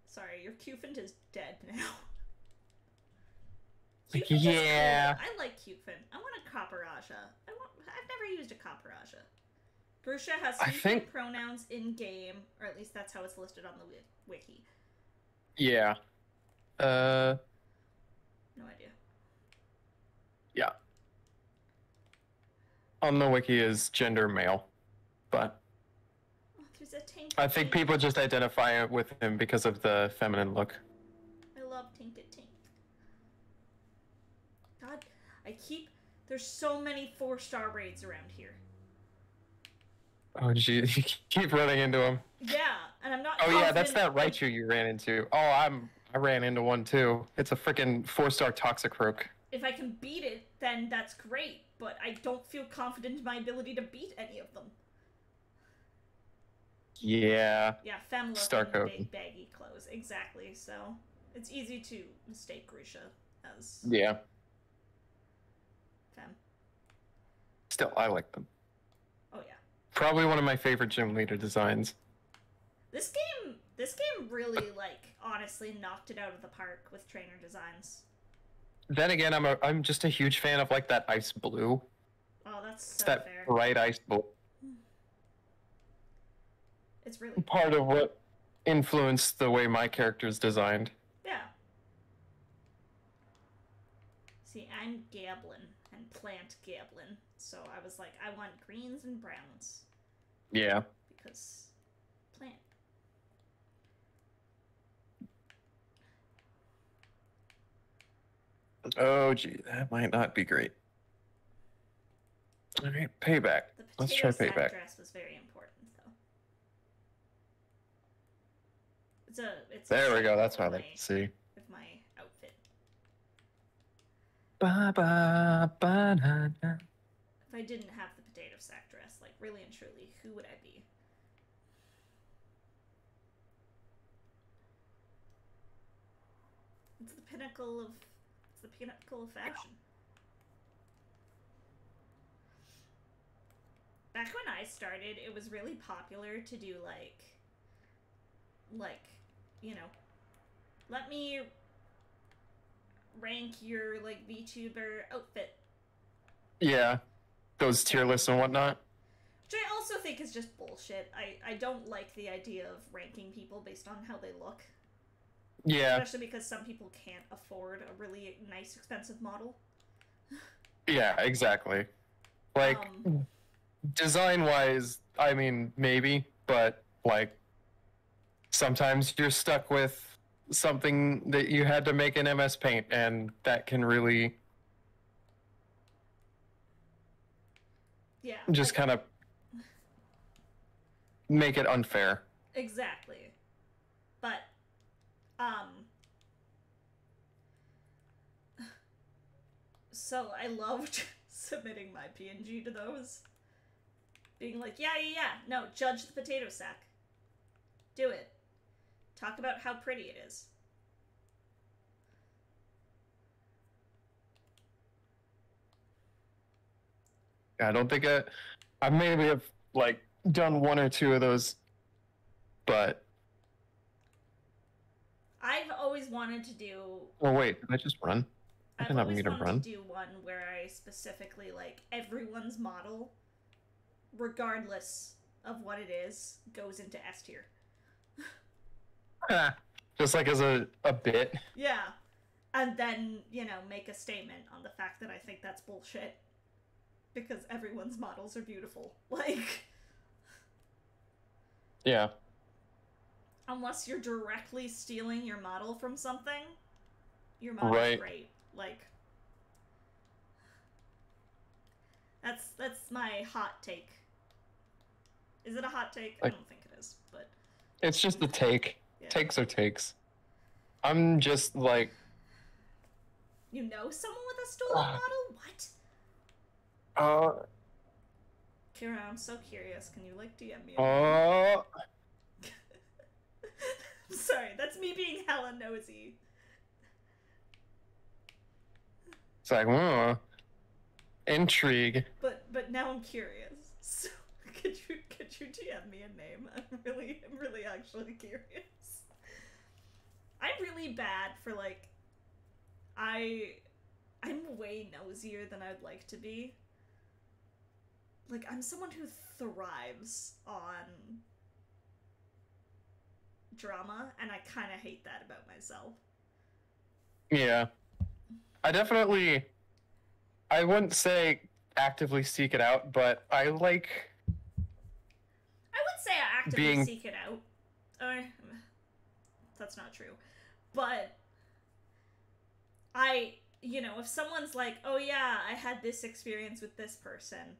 A: Sorry, your Cufant is dead now.
B: Yeah.
A: Cool. I like Cufant. I want a Copperaja. I've never used a Copperaja. Grusha has some pronouns in game, or at least that's how it's listed on the wiki.
B: Yeah.
A: No idea.
B: Yeah. On the wiki is gender male, but
A: there's a Tinket.
B: I think people just identify it with him because of the feminine look.
A: I love Tinket Tink. God, there's so many 4-star raids around here.
B: Oh, geez, you keep running into him.
A: Yeah, and I'm not.
B: Oh yeah, that's that Raichu you ran into. Oh, I ran into one too. It's a freaking 4-star Toxicroak.
A: If I can beat it, then that's great. But I don't feel confident in my ability to beat any of them.
B: Yeah.
A: Yeah, Femlook and big baggy clothes, exactly. So it's easy to mistake Grusha as.
B: Yeah.
A: Fem.
B: Still, I like them.
A: Oh yeah.
B: Probably one of my favorite gym leader designs.
A: This game Some really, like, honestly knocked it out of the park with trainer designs.
B: Then again, I'm just a huge fan of like that ice blue.
A: Oh, that's so
B: It's that
A: fair.
B: bright ice blue.
A: It's really
B: part of what influenced the way my character's designed.
A: Yeah. See, I'm Gablin and Plant Gablin, so I was like, I want greens and browns.
B: Yeah.
A: Because plant.
B: Oh, gee, that might not be great. All right, payback. Let's try
A: The potato
B: payback.
A: sack dress was very important, though. It's
B: there we go. That's what I like to see.
A: With my outfit.
B: Ba ba ba na na.
A: If I didn't have the potato sack dress, like really and truly, who would I be? It's the pinnacle of fashion. Back when I started, it was really popular to do like, you know, let me rank your like VTuber outfit.
B: Yeah, those tier lists and whatnot.
A: Which I also think is just bullshit. I don't like the idea of ranking people based on how they look.
B: Yeah.
A: Especially because some people can't afford a really nice, expensive model.
B: Yeah, exactly. Like, design-wise, I mean, maybe, but, like, sometimes you're stuck with something that you had to make in MS Paint, and that can really...
A: Yeah.
B: Just kind of make it unfair.
A: Exactly. But, so I loved submitting my PNG to those. Being like, yeah, no, judge the potato sack. Do it. Talk about how pretty it is.
B: I don't think I maybe have, like, done one or two of those, but...
A: I've always wanted to do...
B: Oh, wait, did I just run?
A: I've always wanted to do one where I specifically, like, everyone's model, regardless of what it is, goes into S tier.
B: Just like as a bit.
A: Yeah. And then, you know, make a statement on the fact that I think that's bullshit. Because everyone's models are beautiful. Like...
B: Yeah.
A: Unless you're directly stealing your model from something, your model's great. Like... That's my hot take. Is it a hot take? Like, I don't think it is, but...
B: It's just a take. Yeah. Takes are takes. I'm just like...
A: You know someone with a stolen model? What? Kira, I'm so curious. Can you, like, DM me? I'm sorry, that's me being hella nosy.
B: It's like, intrigue.
A: But now I'm curious. So could you DM me a name? I'm really actually curious. I'm really bad for like I'm way nosier than I'd like to be. Like, I'm someone who thrives on drama, and I kind of hate that about myself.
B: Yeah. I wouldn't say actively seek it out, but I like...
A: I would say I actively seek it out. That's not true. But if someone's like, oh yeah, I had this experience with this person,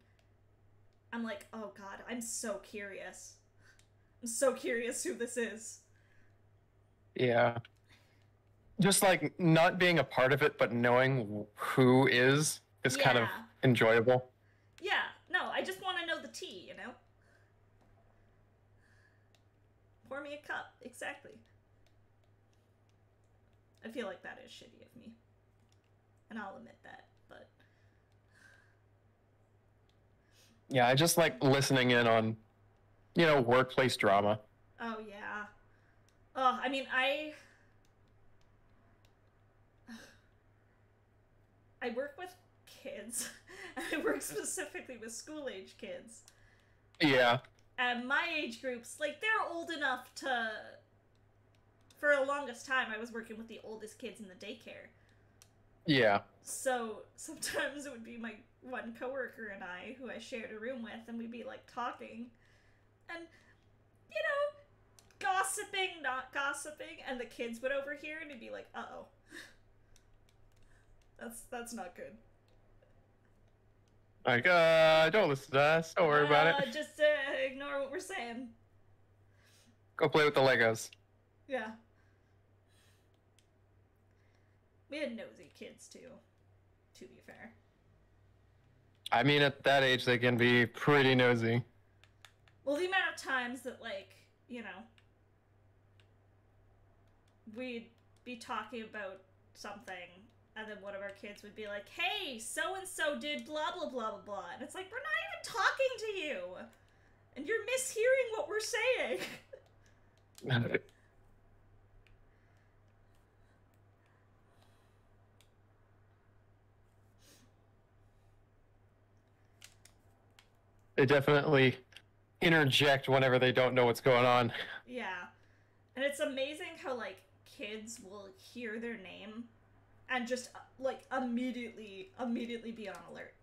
A: I'm like, oh god, I'm so curious. I'm so curious who this is.
B: Yeah. Just like not being a part of it, but knowing who is kind of enjoyable.
A: Yeah, no, I just want to know the tea, you know? Pour me a cup, exactly. I feel like that is shitty of me. And I'll admit that, but...
B: Yeah, I just like listening in on, workplace drama.
A: Oh, yeah. Oh, I mean, I work with kids. I work specifically with school-age kids.
B: Yeah.
A: And my age groups, like, they're old enough to... For the longest time, I was working with the oldest kids in the daycare.
B: Yeah.
A: So, sometimes it would be my one coworker and I, who I shared a room with, and we'd be, like, talking. And, you know, gossiping, not gossiping, and the kids would overhear, and it'd be like, uh-oh. That's not good.
B: Like, don't listen to us. Don't worry about it.
A: Just ignore what we're saying.
B: Go play with the Legos.
A: Yeah. We had nosy kids, too, to be fair.
B: I mean, at that age, they can be pretty nosy.
A: Well, the amount of times that, like, you know, we'd be talking about something, and then one of our kids would be like, hey, so-and-so did blah, blah, blah, blah, blah. And it's like, we're not even talking to you. And you're mishearing what we're saying.
B: They definitely interject whenever they don't know what's going on.
A: Yeah. And it's amazing how, like, kids will hear their name and just, like, immediately be on alert.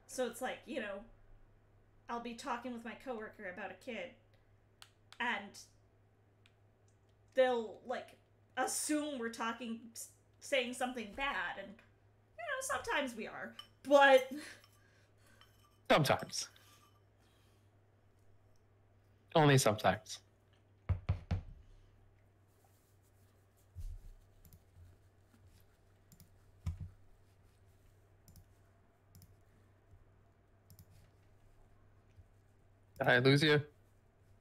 A: So it's like, you know, I'll be talking with my coworker about a kid, and they'll, like, assume we're saying something bad, and, you know, sometimes we are, but...
B: Sometimes. Only sometimes. Did I lose you?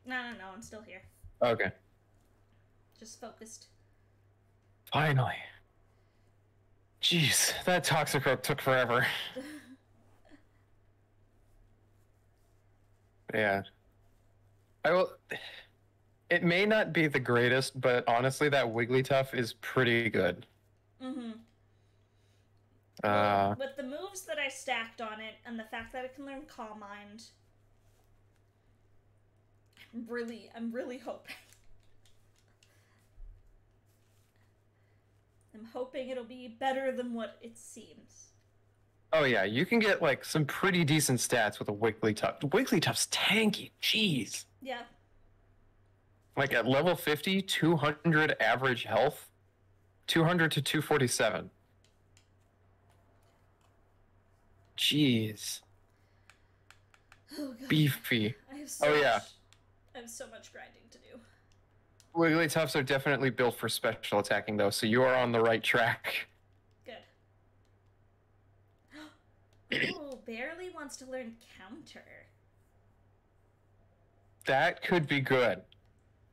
A: No, I'm still here.
B: Okay.
A: Just focused.
B: Finally. Jeez, that Toxicroak took forever. Yeah. It may not be the greatest, but honestly, that Wigglytuff is pretty good.
A: Mm-hmm. Well, with the moves that I stacked on it, and the fact that it can learn Calm Mind, I'm really hoping. I'm hoping it'll be better than what it seems.
B: Oh yeah, you can get like some pretty decent stats with a Wigglytuff. Wigglytuff's tanky, jeez.
A: Yeah.
B: Like at level 50, 200 average health, 200 to 247. Jeez.
A: Oh, God.
B: Beefy.
A: I have so much grinding to do.
B: Wigglytuffs are definitely built for special attacking though, so you are on the right track.
A: Good. Oh, Barely wants to learn Counter.
B: That could be good.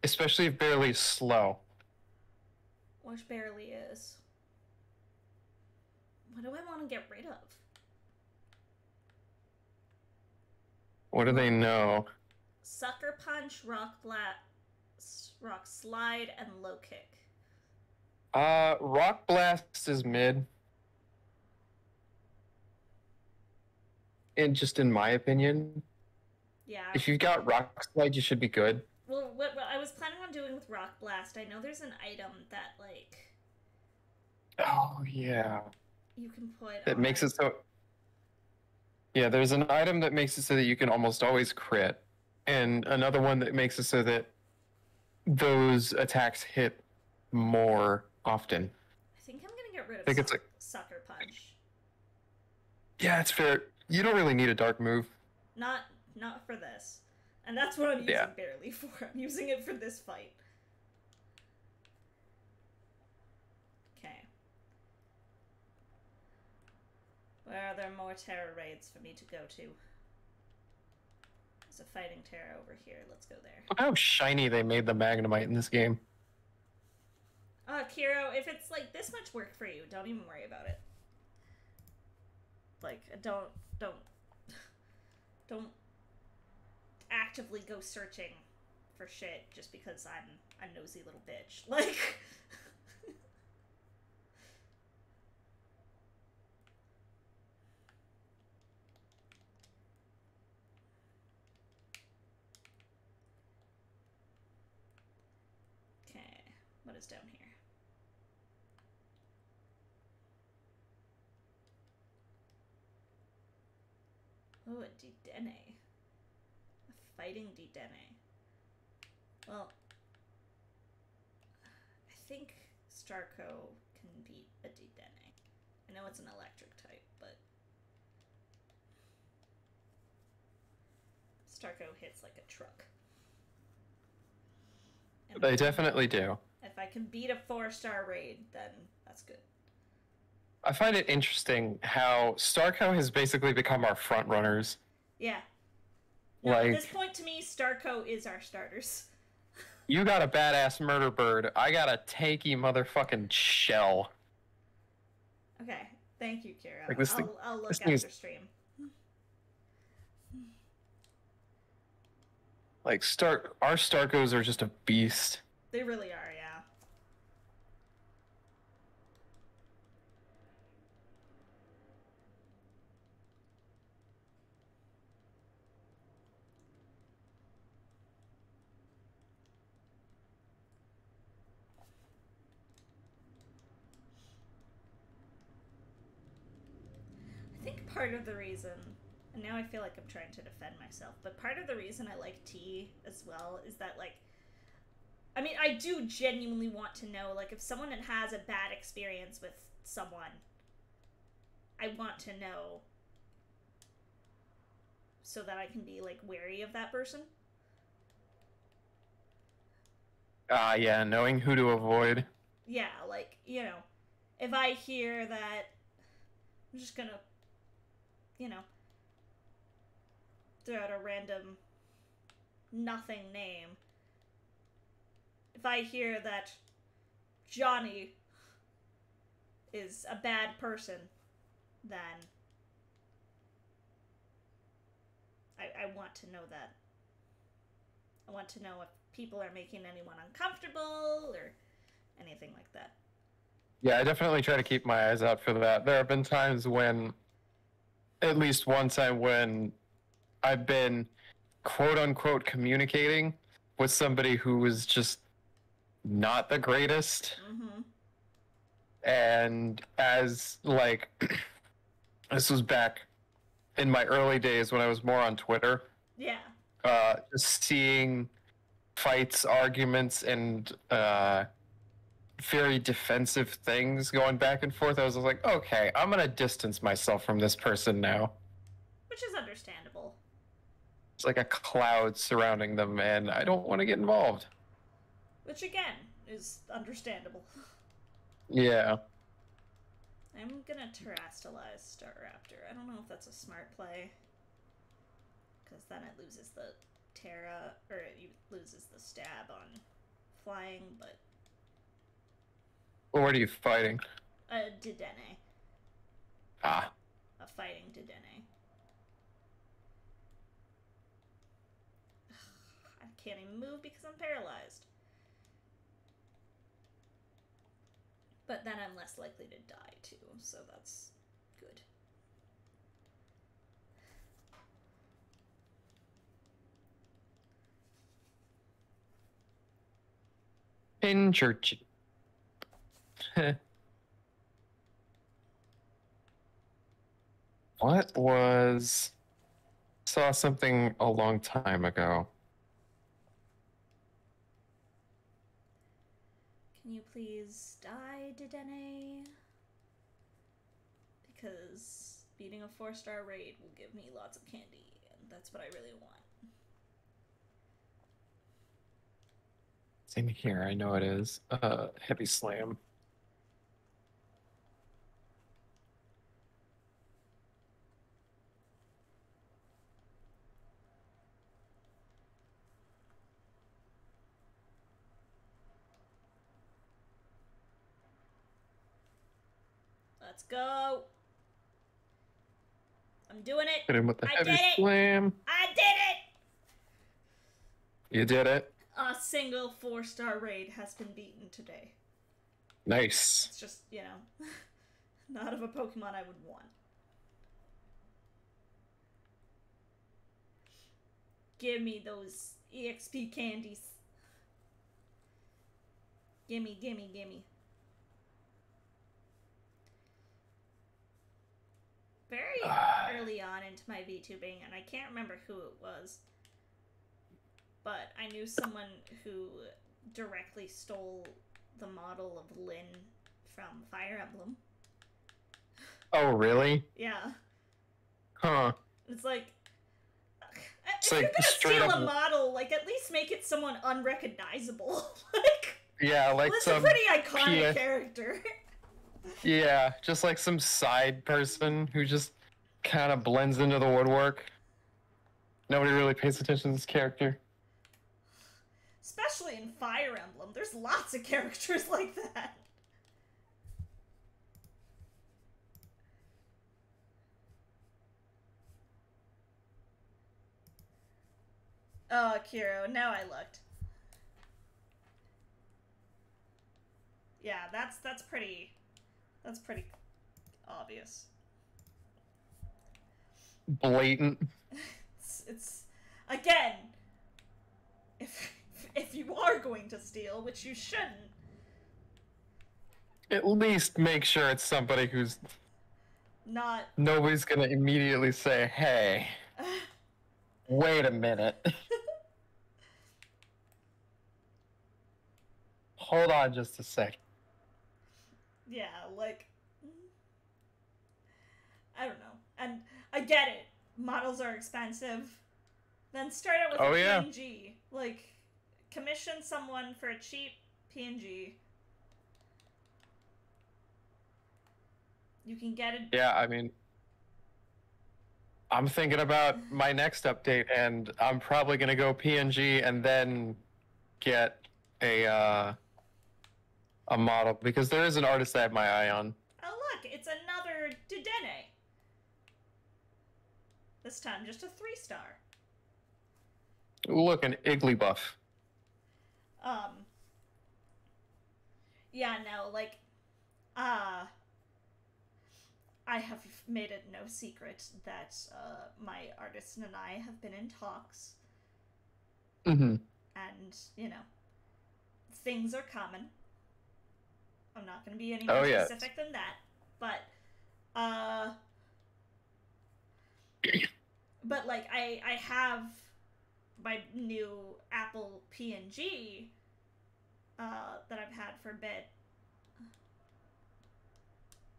B: Especially if Barely is slow.
A: Which Barely is. What do I want to get rid of?
B: What do they know?
A: Sucker Punch, Rock Blast, Rock Slide, and Low Kick.
B: Rock Blast is mid. And just in my opinion.
A: Yeah.
B: If you've got Rock Slide, you should be good.
A: Well, what I was planning on doing with Rock Blast, I know there's an item that, like...
B: Oh, yeah.
A: You can put
B: That makes it so... Yeah, there's an item that makes it so that you can almost always crit. And another one that makes it so that those attacks hit more often.
A: I think I'm gonna get rid of
B: it's like...
A: Sucker Punch.
B: Yeah, it's fair. You don't really need a dark move.
A: Not for this. And that's what I'm using Barely for. I'm using it for this fight. Okay. Where are there more terror raids for me to go to? There's a fighting terror over here. Let's go there.
B: Look how shiny they made the Magnemite in this game.
A: Kiro, if it's like this much work for you, don't even worry about it. Like, don't actively go searching for shit just because I'm a nosy little bitch. Like... Okay, what is down here? Oh, a Dedenne. A fighting Dedenne. Well, I think Starco can beat a Dedenne. I know it's an electric type, but Starco hits like a truck. And
B: They definitely do.
A: if I can beat a 4-star raid, then that's good.
B: I find it interesting how Starco has basically become our front runners.
A: Yeah. No, at this point, to me, Starco is our starters.
B: You got a badass murder bird. I got a tanky motherfucking shell.
A: Okay. Thank you, Kira.
B: Like
A: I'll look after stream.
B: Like, our Starcos are just a beast.
A: They really are, yeah. I think part of the reason, and now I feel like I'm trying to defend myself, but part of the reason I like T as well is that, like, I mean, I do genuinely want to know, like, if someone has a bad experience with someone, I want to know so that I can be, like, wary of that person.
B: Yeah, knowing who to avoid.
A: Yeah, like, you know, if I hear that, I'm just gonna, you know, throw out a random nothing name. If I hear that Johnny is a bad person, then I want to know that. I want to know if people are making anyone uncomfortable or anything like that.
B: Yeah, I definitely try to keep my eyes out for that. There have been times when, at least one time when I've been quote-unquote communicating with somebody who was just not the greatest.
A: Mm-hmm.
B: And as, like, this was back in my early days when I was more on Twitter.
A: Yeah.
B: Just seeing fights, arguments, and very defensive things going back and forth, I was like, okay, I'm going to distance myself from this person now.
A: Which is understandable.
B: It's like a cloud surrounding them, and I don't want to get involved.
A: Which, again, is understandable.
B: Yeah.
A: I'm gonna terrestrialize Staraptor. I don't know if that's a smart play. Because then it loses the Terra, or it loses the stab on flying, but...
B: Well, what are you fighting?
A: A Dedenne.
B: Ah.
A: A fighting Dedenne. I can't even move because I'm paralyzed. But then I'm less likely to die, too, so that's good.
B: In church. What was... Saw something a long time ago.
A: Can you please die, Dedenne? Because beating a 4-star raid will give me lots of candy, and that's what I really want.
B: Same here, I know it is. Heavy slam.
A: Let's go. I'm doing it.
B: Hit him with the
A: I
B: heavy
A: did it.
B: slam.
A: I did it.
B: You did it.
A: A single 4-star raid has been beaten today.
B: Nice.
A: It's just, you know, not of a Pokemon I would want. Give me those EXP candies. Gimme, gimme, gimme. Very early on into my VTubing, and I can't remember who it was, but I knew someone who directly stole the model of Lynn from Fire Emblem.
B: Oh, really?
A: Yeah.
B: Huh.
A: It's like,
B: it's
A: if
B: like
A: you're gonna steal
B: up...
A: a model, like, at least make it someone unrecognizable. Like,
B: yeah, like
A: well, it's
B: some
A: a pretty iconic character.
B: Yeah, just like some side person who just kind of blends into the woodwork. Nobody really pays attention to this character.
A: Especially in Fire Emblem, there's lots of characters like that. Oh, Kiro, now I looked. Yeah, that's pretty obvious.
B: Blatant.
A: It's again, if you are going to steal, which you shouldn't,
B: at least make sure it's somebody who's
A: not...
B: Nobody's gonna immediately say, hey, wait a minute. Hold on just a sec.
A: Yeah, like, I don't know. And I get it. Models are expensive. Then start out with a PNG. Like, commission someone for a cheap PNG. You can get it.
B: Yeah, I mean, I'm thinking about my next update, and I'm probably gonna go PNG and then get a model, because there is an artist I have my eye on.
A: Oh look, it's another Dudene. This time just a 3-star.
B: Look, an Igglybuff.
A: Yeah, no, like, I have made it no secret that, my artist and I have been in talks.
B: Mm-hmm.
A: And, you know, things are coming. I'm not going to be any more specific than that. But, but, like, I have my new Apple PNG, that I've had for a bit.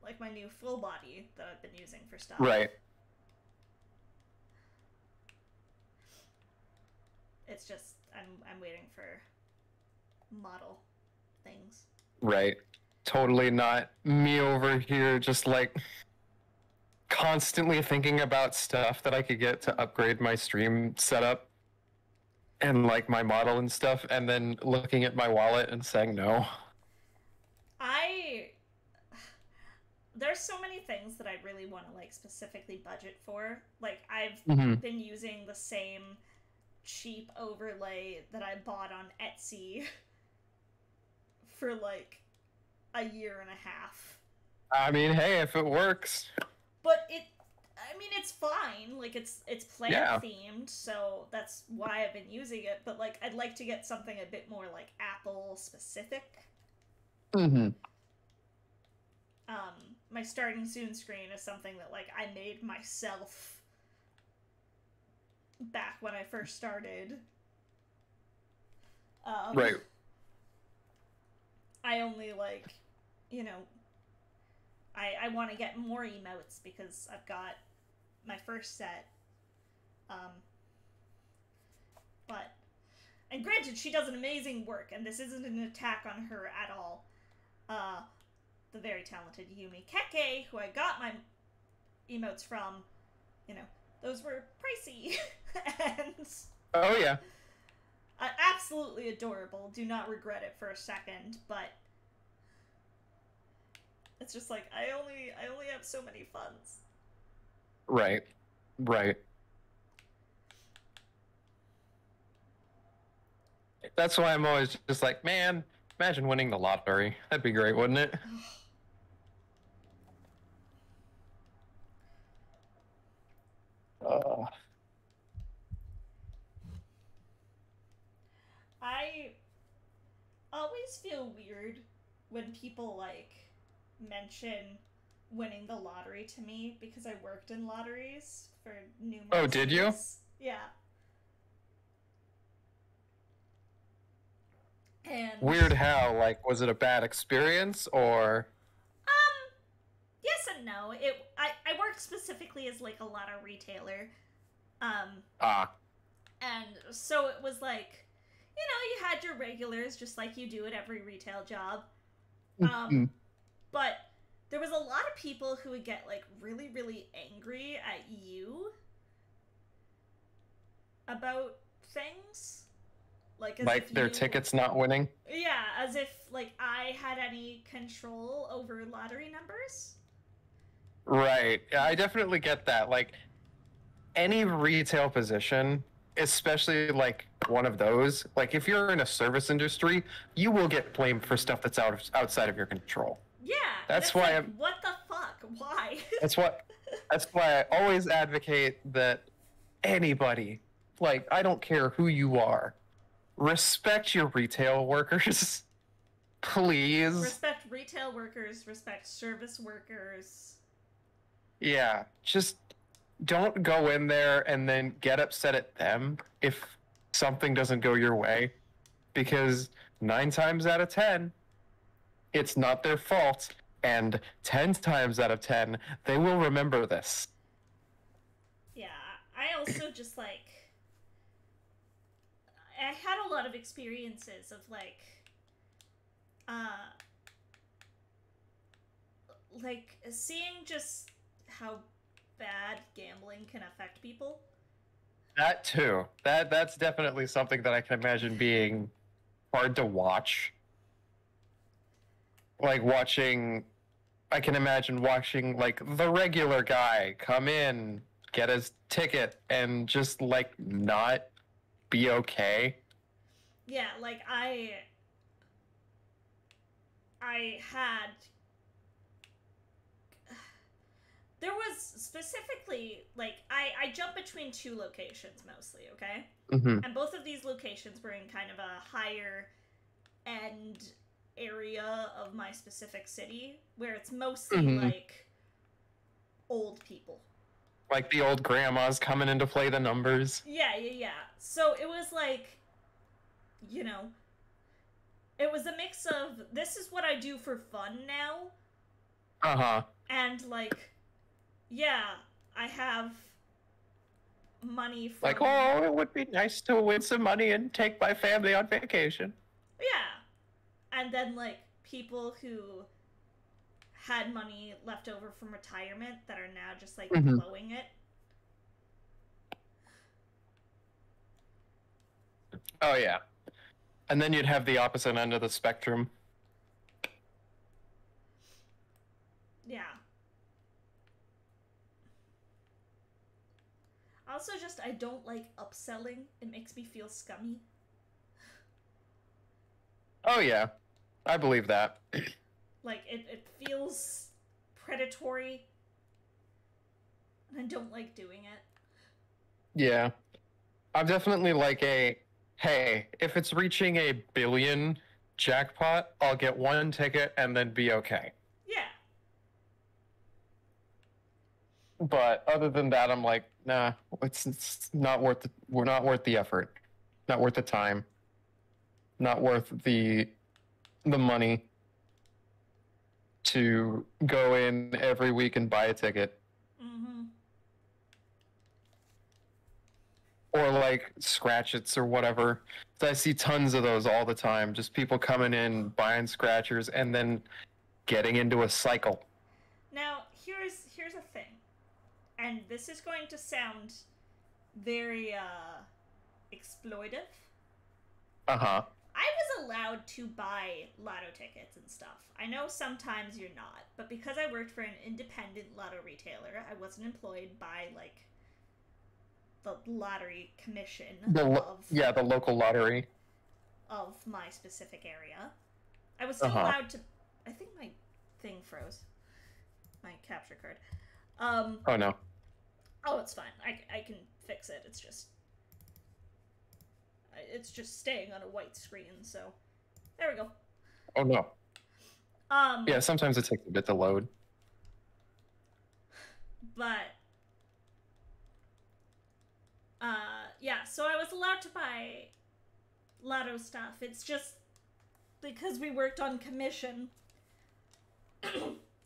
A: Like, my new full body that I've been using for stuff.
B: Right.
A: It's just, I'm waiting for model things.
B: Right. Totally not me over here just, like, constantly thinking about stuff that I could get to upgrade my stream setup and, like, my model and stuff, and then looking at my wallet and saying no.
A: There's so many things that I really want to, like, specifically budget for. Like, I've been using the same cheap overlay that I bought on Etsy for, like, a year and a half.
B: I mean, hey, if it works.
A: But it's fine. Like, it's plant-themed, so that's why I've been using it. But, like, I'd like to get something a bit more, like, Apple-specific.
B: Mm-hmm.
A: My starting soon screen is something that, like, I made myself back when I first started.
B: Right.
A: I only, like, you know, I want to get more emotes because I've got my first set. But, and granted, she does an amazing work, and this isn't an attack on her at all. The very talented Yumi Keke, who I got my emotes from, you know, those were pricey. And
B: oh yeah,
A: absolutely adorable. Do not regret it for a second, but it's just like I only have so many funds.
B: Right. That's why I'm always just like, man, imagine winning the lottery. That'd be great, wouldn't it?
A: I always feel weird when people like mention winning the lottery to me because I worked in lotteries for numerous
B: Oh, did you?
A: years. Yeah. And
B: Weird how? Like, was it a bad experience or?
A: Yes and no. I worked specifically as like a lotto retailer. And so it was like, you know, you had your regulars just like you do at every retail job. But there was a lot of people who would get like really, really angry at you about things. Like
B: their tickets not winning?
A: Yeah, as if like I had any control over lottery numbers.
B: Right. Yeah, I definitely get that. Like, any retail position, especially like one of those, like if you're in a service industry, you will get blamed for stuff that's outside of your control.
A: Yeah.
B: That's why
A: like, what the fuck? Why?
B: That's why I always advocate that anybody, like, I don't care who you are, respect your retail workers. Please.
A: Respect retail workers, respect service workers.
B: Yeah, just don't go in there and then get upset at them if something doesn't go your way, because 9 times out of 10, it's not their fault, and 10 times out of 10, they will remember this.
A: Yeah, I also just I had a lot of experiences of like seeing just how bad gambling can affect people.
B: That too. That's definitely something that I can imagine being hard to watch. Like I can imagine watching like the regular guy come in, get his ticket, and just like not be okay.
A: Yeah, like I had there was specifically like I jumped between 2 locations mostly, okay?
B: Mm-hmm.
A: And both of these locations were in kind of a higher end area of my specific city where it's mostly like old people.
B: Like the old grandmas coming in to play the numbers.
A: Yeah. So it was like, you know, it was a mix of this is what I do for fun now. And like, yeah, I have money from...
B: Like, oh, it would be nice to win some money and take my family on vacation.
A: Yeah. And then, like, people who had money left over from retirement that are now just, like, blowing it.
B: Oh, yeah. And then you'd have the opposite end of the spectrum.
A: Yeah. Also, just, I don't like upselling. It makes me feel scummy.
B: Oh, yeah. I believe that.
A: Like, it feels predatory. And I don't like doing it.
B: Yeah. I'm definitely like hey, if it's reaching a billion jackpot, I'll get 1 ticket and then be okay.
A: Yeah.
B: But other than that, I'm like, nah, it's not worth we're not worth the effort. Not worth the time. Not worth the money to go in every week and buy a ticket. Or like scratchets or whatever. So I see tons of those all the time. Just people coming in, buying scratchers, and then getting into a cycle.
A: Now, here's a thing. And this is going to sound very exploitive.
B: Uh-huh.
A: I was allowed to buy lotto tickets and stuff. I know sometimes you're not, but because I worked for an independent lotto retailer, I wasn't employed by like the lottery commission
B: the local lottery.
A: of my specific area. I was still allowed to... I think my thing froze. My capture card.
B: Oh, no.
A: Oh, it's fine. I can fix it. It's just staying on a white screen, so... There we go.
B: Oh, no. Yeah, sometimes it takes a bit to load.
A: But... yeah, so I was allowed to buy Lotto stuff. It's just because we worked on commission,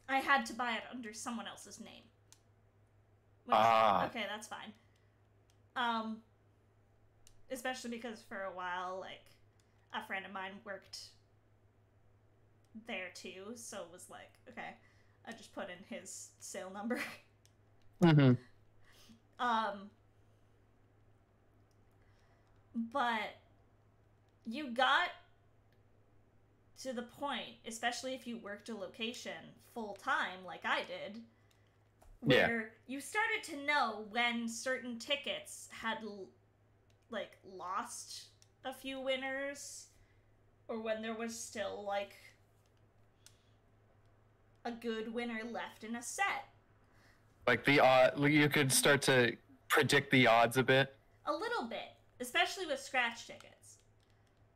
A: I had to buy it under someone else's name. Which, okay, that's fine. Especially because for a while, like, a friend of mine worked there too, so it was like, okay, I just put in his sale number.
B: Mm-hmm.
A: But you got to the point, especially if you worked a location full time like I did, where you started to know when certain tickets had like lost a few winners, or when there was still like a good winner left in a set.
B: Like the you could start to predict the odds a bit.
A: A little bit, especially with scratch tickets.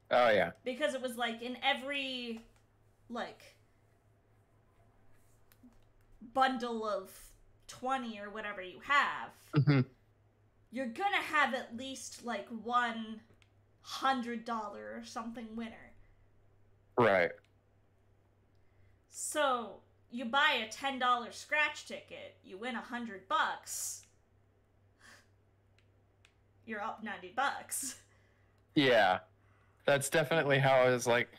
B: Oh yeah.
A: Because it was like in every like bundle of 20 or whatever you have, you're gonna have at least like one $100 or something winner.
B: Right.
A: So you buy a $10 scratch ticket, you win $100, you're up $90.
B: Yeah, that's definitely how I was like,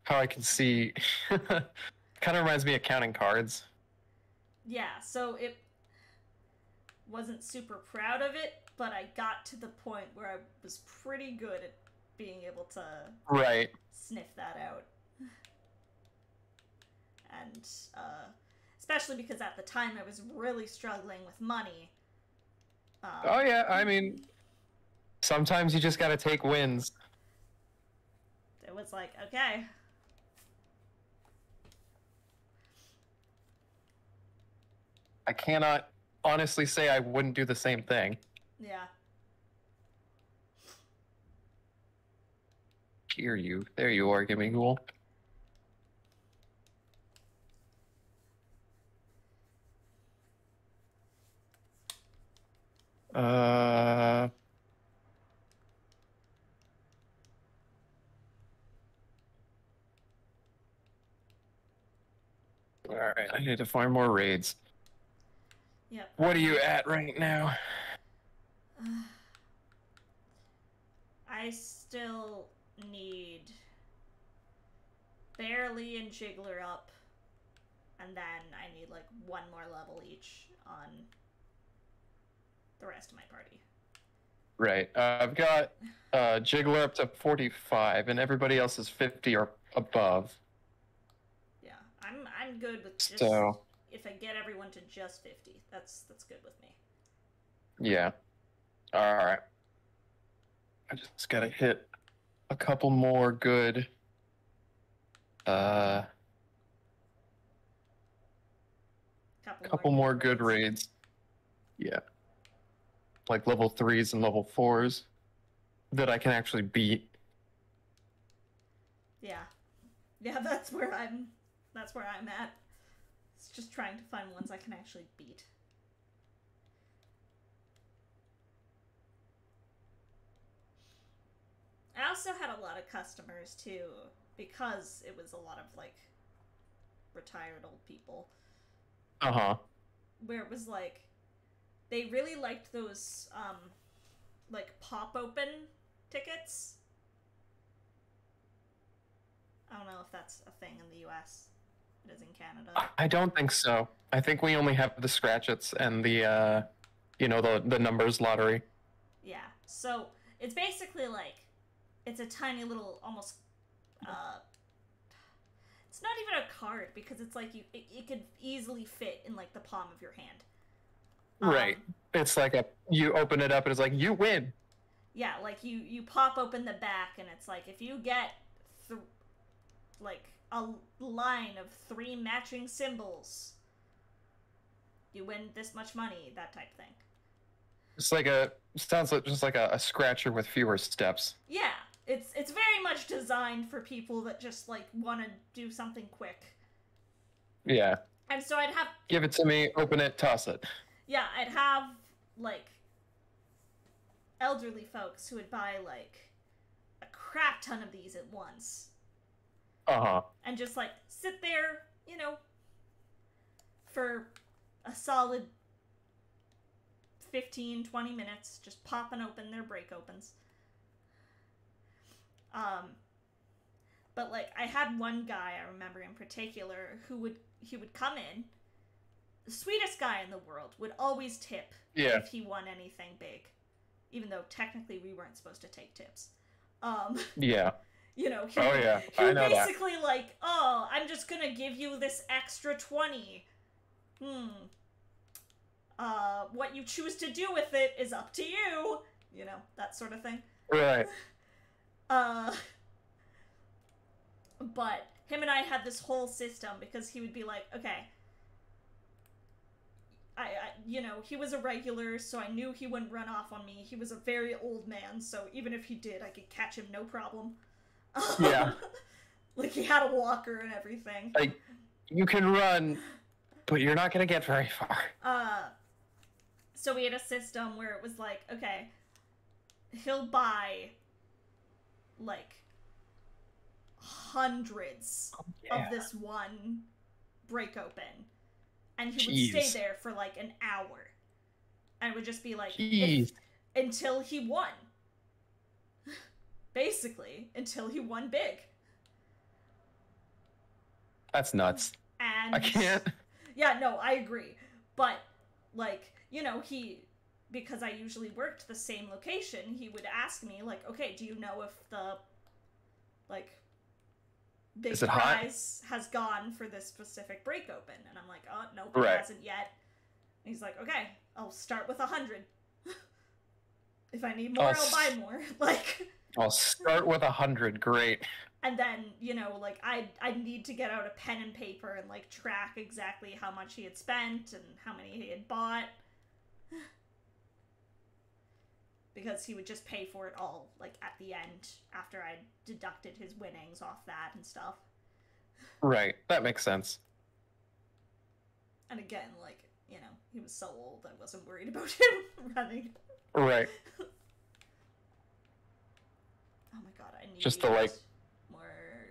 B: how I can see. Kind of reminds me of counting cards.
A: Yeah, so it wasn't super proud of it, but I got to the point where I was pretty good at being able to sniff that out. And especially because at the time I was really struggling with money.
B: Oh yeah, I mean, sometimes you just gotta take wins.
A: It was like, okay.
B: I cannot honestly say I wouldn't do the same thing.
A: Yeah.
B: Hear you. There you are, Gimme Ghoul. Alright, I need to find more raids.
A: Yep.
B: What are you at right now?
A: I still need Barely and Jiggler up, and then I need like one more level each on the rest of my party.
B: Right. I've got Jiggler up to 45, and everybody else is 50 or above.
A: Yeah, I'm good with just
B: So,
A: if I get everyone to just 50, that's good with me.
B: Yeah. All right. I just gotta hit a couple more good. Couple more good raids. Yeah. Like level 3s and level 4s that I can actually beat.
A: Yeah. Yeah, that's where I'm at. It's just trying to find ones I can actually beat. I also had a lot of customers too, because it was a lot of like retired old people.
B: Uh-huh.
A: Where it was like they really liked those like pop open tickets. I don't know if that's a thing in the US. It is in Canada.
B: I don't think so. I think we only have the scratchets and the the numbers lottery.
A: Yeah. So it's basically like it's a tiny little almost it's not even a card because it's like it could easily fit in like the palm of your hand.
B: Right. It's like you open it up and it's like you win.
A: Yeah, like you pop open the back and it's like if you get like a line of 3 matching symbols, you win this much money, that type thing.
B: It's like sounds like just like a scratcher with fewer steps.
A: Yeah, it's very much designed for people that just like want to do something quick.
B: Yeah.
A: And so I'd have...
B: Give it to me, open it, toss it.
A: Yeah, I'd have, like, elderly folks who would buy, like, a crap ton of these at once.
B: Uh-huh.
A: And just, like, sit there, you know, for a solid 15, 20 minutes, just popping open their break opens. But, like, I had one guy I remember in particular who would come in, the sweetest guy in the world, would always tip if he won anything big, even though technically we weren't supposed to take tips.
B: Yeah.
A: You know, he
B: would
A: basically like, oh, I'm just gonna give you this extra 20. What you choose to do with it is up to you. You know, that sort of thing.
B: Right.
A: But him and I had this whole system because he would be like, okay, I you know, he was a regular, so I knew he wouldn't run off on me. He was a very old man, so even if he did, I could catch him no problem.
B: Yeah.
A: Like, he had a walker and everything.
B: Like, you can run, but you're not gonna get very far.
A: So we had a system where it was like, okay, he'll buy, like, hundreds of this one break open, and he would stay there for like an hour, and it would just be like until he won. Basically, until he won big.
B: That's nuts.
A: And
B: I can't.
A: Yeah, no, I agree. But, like, you know, because I usually worked the same location, he would ask me, like, okay, do you know if the, like, big prize has gone for this specific break open? And I'm like, oh, nope, it hasn't yet. And he's like, okay, I'll start with 100. If I need more, I'll buy more. Like,
B: I'll start with 100, great.
A: And then, you know, like, I'd need to get out a pen and paper and, like, track exactly how much he had spent and how many he had bought. Because he would just pay for it all, like, at the end, after I deducted his winnings off that and stuff.
B: Right, that makes sense.
A: And again, like, you know, he was so old, I wasn't worried about him running.
B: Right.
A: Oh my god, I need
B: just a, like,
A: more...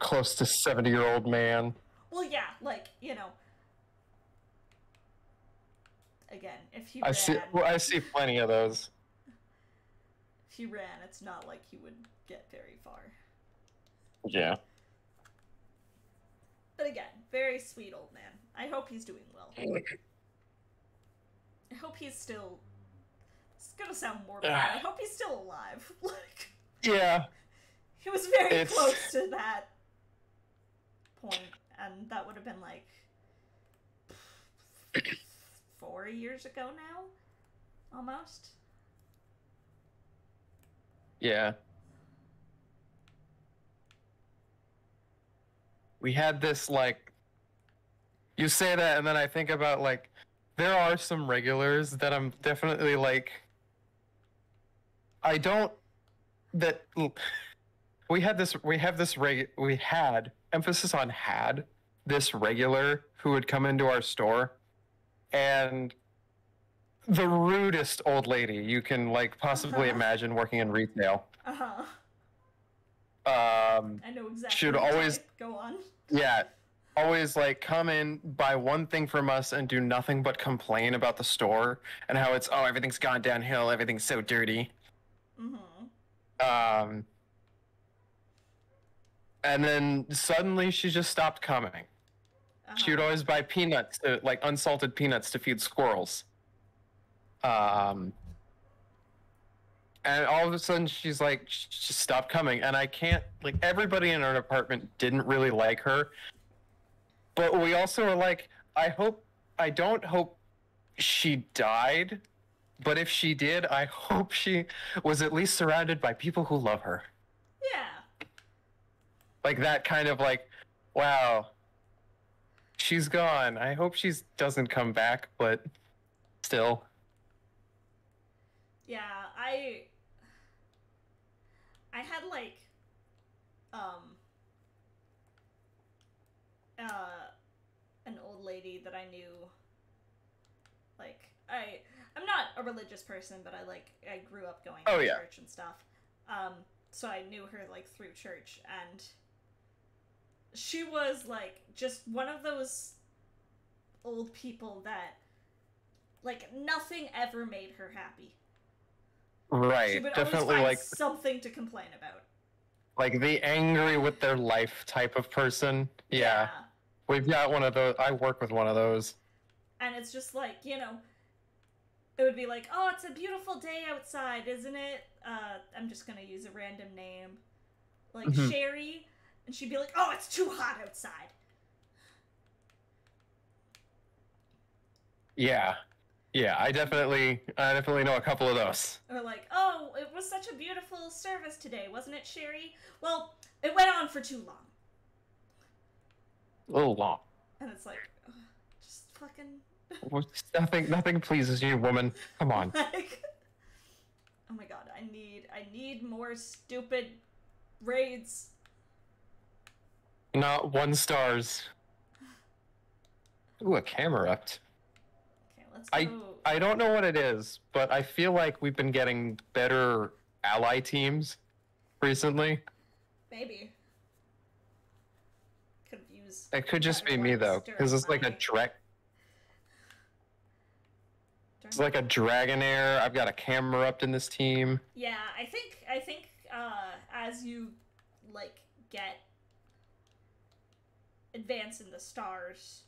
B: close to 70-year-old man.
A: Well, yeah, like, you know... Again, if he
B: ran... I see plenty of those.
A: If he ran, it's not like he would get very far.
B: Yeah.
A: But again, very sweet old man. I hope he's doing well. I hope he's still... It's gonna sound morbid, but I hope he's still alive. Like...
B: Yeah.
A: He was very close to that point, and that would have been like 4 years ago now, almost.
B: Yeah. We had this, like, you say that, and then I think about, like, there are some regulars that I'm definitely, like, we had emphasis on had this regular who would come into our store, and the rudest old lady you can, like, possibly imagine working in retail.
A: I know exactly.
B: She would always
A: go on.
B: Yeah, always, like, come in, buy one thing from us, and do nothing but complain about the store and how it's, oh, everything's gone downhill, everything's so dirty. And then suddenly she just stopped coming. She would always buy peanuts, like unsalted peanuts, to feed squirrels. And all of a sudden she's like, she stopped coming. And I can't, like, everybody in our department didn't really like her. But we also were like, I don't hope she died But if she did, I hope she was at least surrounded by people who love her.
A: Yeah.
B: Like that kind of like, wow, she's gone. I hope she doesn't come back, but still.
A: Yeah, I had like an old lady that I knew, like I'm not a religious person, but I grew up going to church and stuff. So I knew her like through church, and she was like just one of those old people that like nothing ever made her happy.
B: Right.
A: She would
B: definitely
A: always find
B: like
A: something to complain about.
B: Like the angry with their life type of person. Yeah. We've got one of those. I work with one of those.
A: And it's just like, you know, it would be like, oh, it's a beautiful day outside, isn't it? I'm just gonna use a random name. Like Sherry. And she'd be like, oh, it's too hot outside.
B: Yeah. Yeah, I definitely know a couple of those.
A: Or like, oh, it was such a beautiful service today, wasn't it, Sherry? Well, it went on for too long.
B: A little long.
A: And it's like, just fucking...
B: nothing pleases you, woman. Come on.
A: Like, oh my god, I need more stupid raids.
B: Not 1 stars. Ooh, a camera up.
A: Okay, let's go.
B: I don't know what it is, but I feel like we've been getting better ally teams recently.
A: Maybe. Could use.
B: It could just be me though, because it's like a It's like a Dragonair. I've got a camera up in this team.
A: Yeah, I think as you like get advance in the stars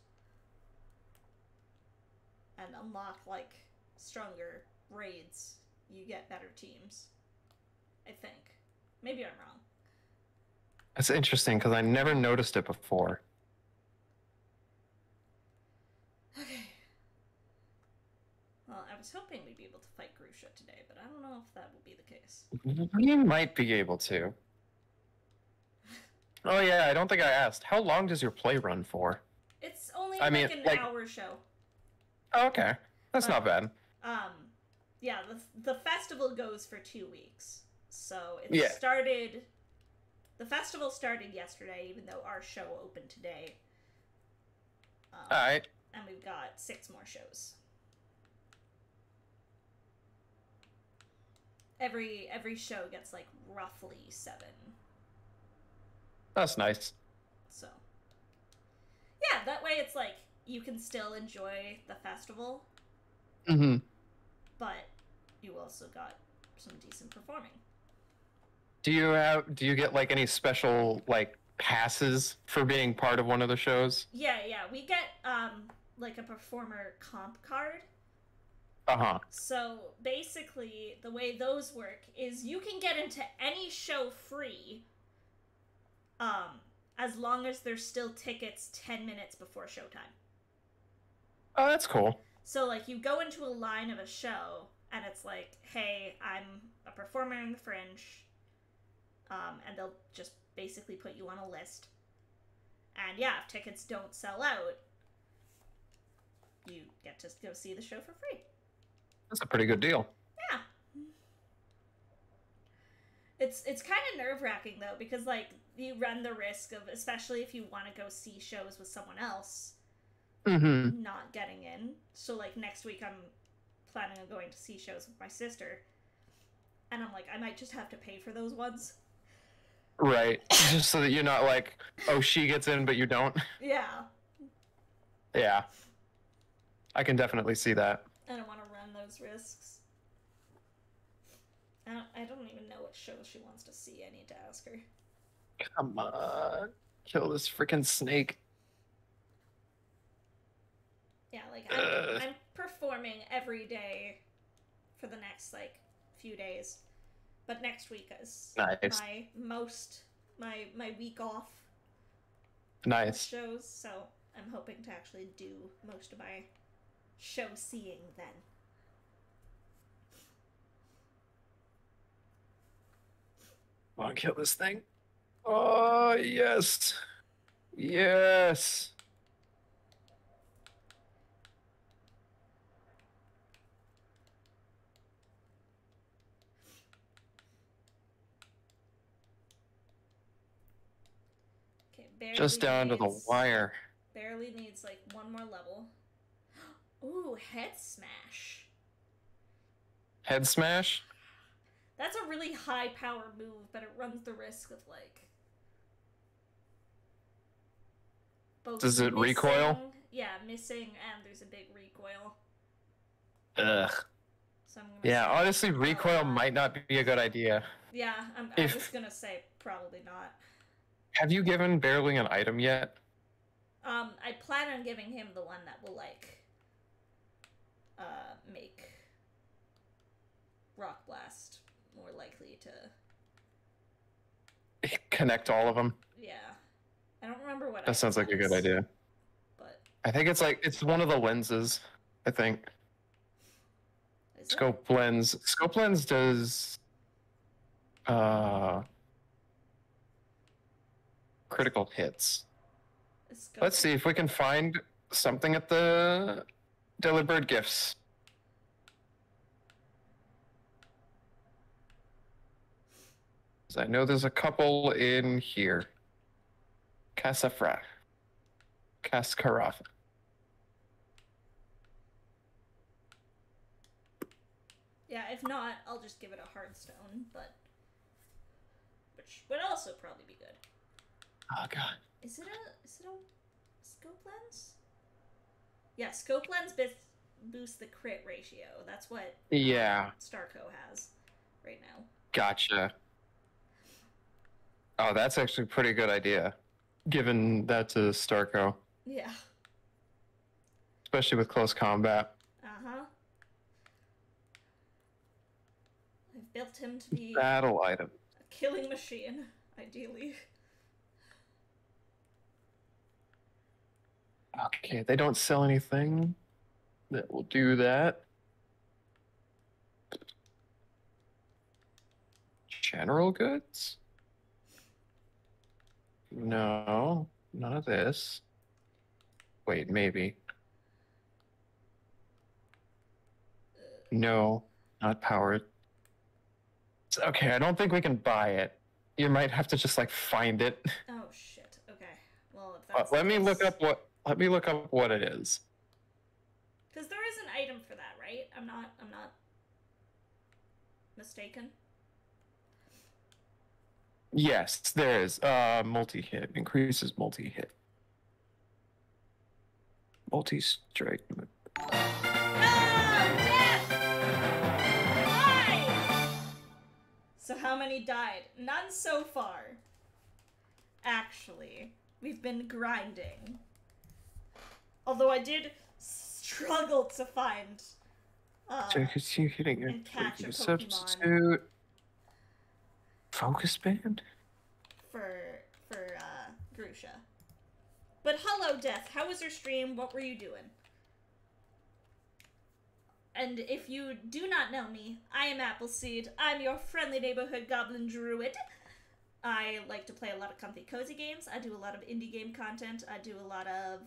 A: and unlock like stronger raids, you get better teams. I think. Maybe I'm wrong.
B: That's interesting because I never noticed it before.
A: Okay. Well, I was hoping we'd be able to fight Grusha today, but I don't know if that will be the case.
B: We might be able to. Oh yeah, I don't think I asked. How long does your play run for?
A: It's only an hour show.
B: Oh, okay. That's not bad.
A: Yeah, the festival goes for 2 weeks. So it started... The festival started yesterday, even though our show opened today.
B: Alright.
A: And we've got 6 more shows. Every show gets like roughly 7.
B: That's nice.
A: So yeah, that way it's like you can still enjoy the festival.
B: Mm-hmm.
A: But you also got some decent performing.
B: Do you get like any special like passes for being part of one of the shows?
A: Yeah, we get like a performer comp card.
B: Uh-huh.
A: So basically the way those work is you can get into any show free as long as there's still tickets 10 minutes before showtime.
B: Oh, that's cool.
A: So like you go into a line of a show and it's like, hey, I'm a performer in the Fringe. And they'll just basically put you on a list. And yeah, if tickets don't sell out, you get to go see the show for free.
B: That's a pretty good deal.
A: Yeah. It's kind of nerve-wracking, though, because, like, you run the risk of, especially if you want to go see shows with someone else, not getting in. So, like, next week I'm planning on going to see shows with my sister. And I'm like, I might just have to pay for those ones.
B: Right. Just so that you're not like, oh, she gets in, but you don't.
A: Yeah.
B: Yeah. I can definitely see that.
A: I don't want to run those risks. I don't even know what show she wants to see. I need to ask her.
B: Come on. Kill this freaking snake.
A: Yeah, like, I'm performing every day for the next, like, few days. But next week is
B: nice.
A: my week off.
B: Nice.
A: Shows, so I'm hoping to actually do most of my show seeing then.
B: Come on, kill this thing. Oh, yes. Yes.
A: Okay,
B: just down to the wire.
A: Barely needs like one more level. Ooh, head smash.
B: Head smash?
A: That's a really high power move, but it runs the risk of like both.
B: Does it recoil?
A: Yeah, missing, and there's a big recoil.
B: Ugh.
A: So
B: yeah, honestly, recoil might not be a good idea.
A: Yeah, I was gonna say probably not.
B: Have you given Barreling an item yet?
A: I plan on giving him the one that will like make Rock Blast more likely to
B: connect all of them.
A: Yeah, I don't remember what.
B: That sounds like a good idea.
A: But
B: I think it's one of the lenses. I think. Scope lens. Scope lens does critical hits. Let's see if we can find something at the Deliberate Gifts. I know there's a couple in here. Casafra. Cascarafa.
A: Yeah, if not, I'll just give it a hard stone, but which would also probably be good.
B: Oh god.
A: Is it a scope lens? Yeah, scope lens boosts the crit ratio. That's what Starco has right now.
B: Gotcha. Oh, that's actually a pretty good idea, given that's a Starco.
A: Yeah.
B: Especially with close combat.
A: Uh-huh. I've built him to be
B: battle item.
A: A killing machine, ideally.
B: Okay, they don't sell anything that will do that. General goods? No, none of this. Wait, maybe. No, not powered. Okay, I don't think we can buy it. You might have to just like find it.
A: Oh shit. Okay. Well, if that's
B: let me look up what it is.
A: Because there is an item for that, right? I'm not mistaken.
B: Yes, there is. Multi-hit. Increases multi-hit. Multi-strike.
A: No! Death! Why? So how many died? None so far. Actually, we've been grinding. Although I did struggle to find and catch a Pokemon.
B: Substitute. Focus band?
A: For Grusha. But hello, Death. How was your stream? What were you doing? And if you do not know me, I am Appleseed. I'm your friendly neighborhood goblin druid. I like to play a lot of comfy cozy games. I do a lot of indie game content. I do a lot of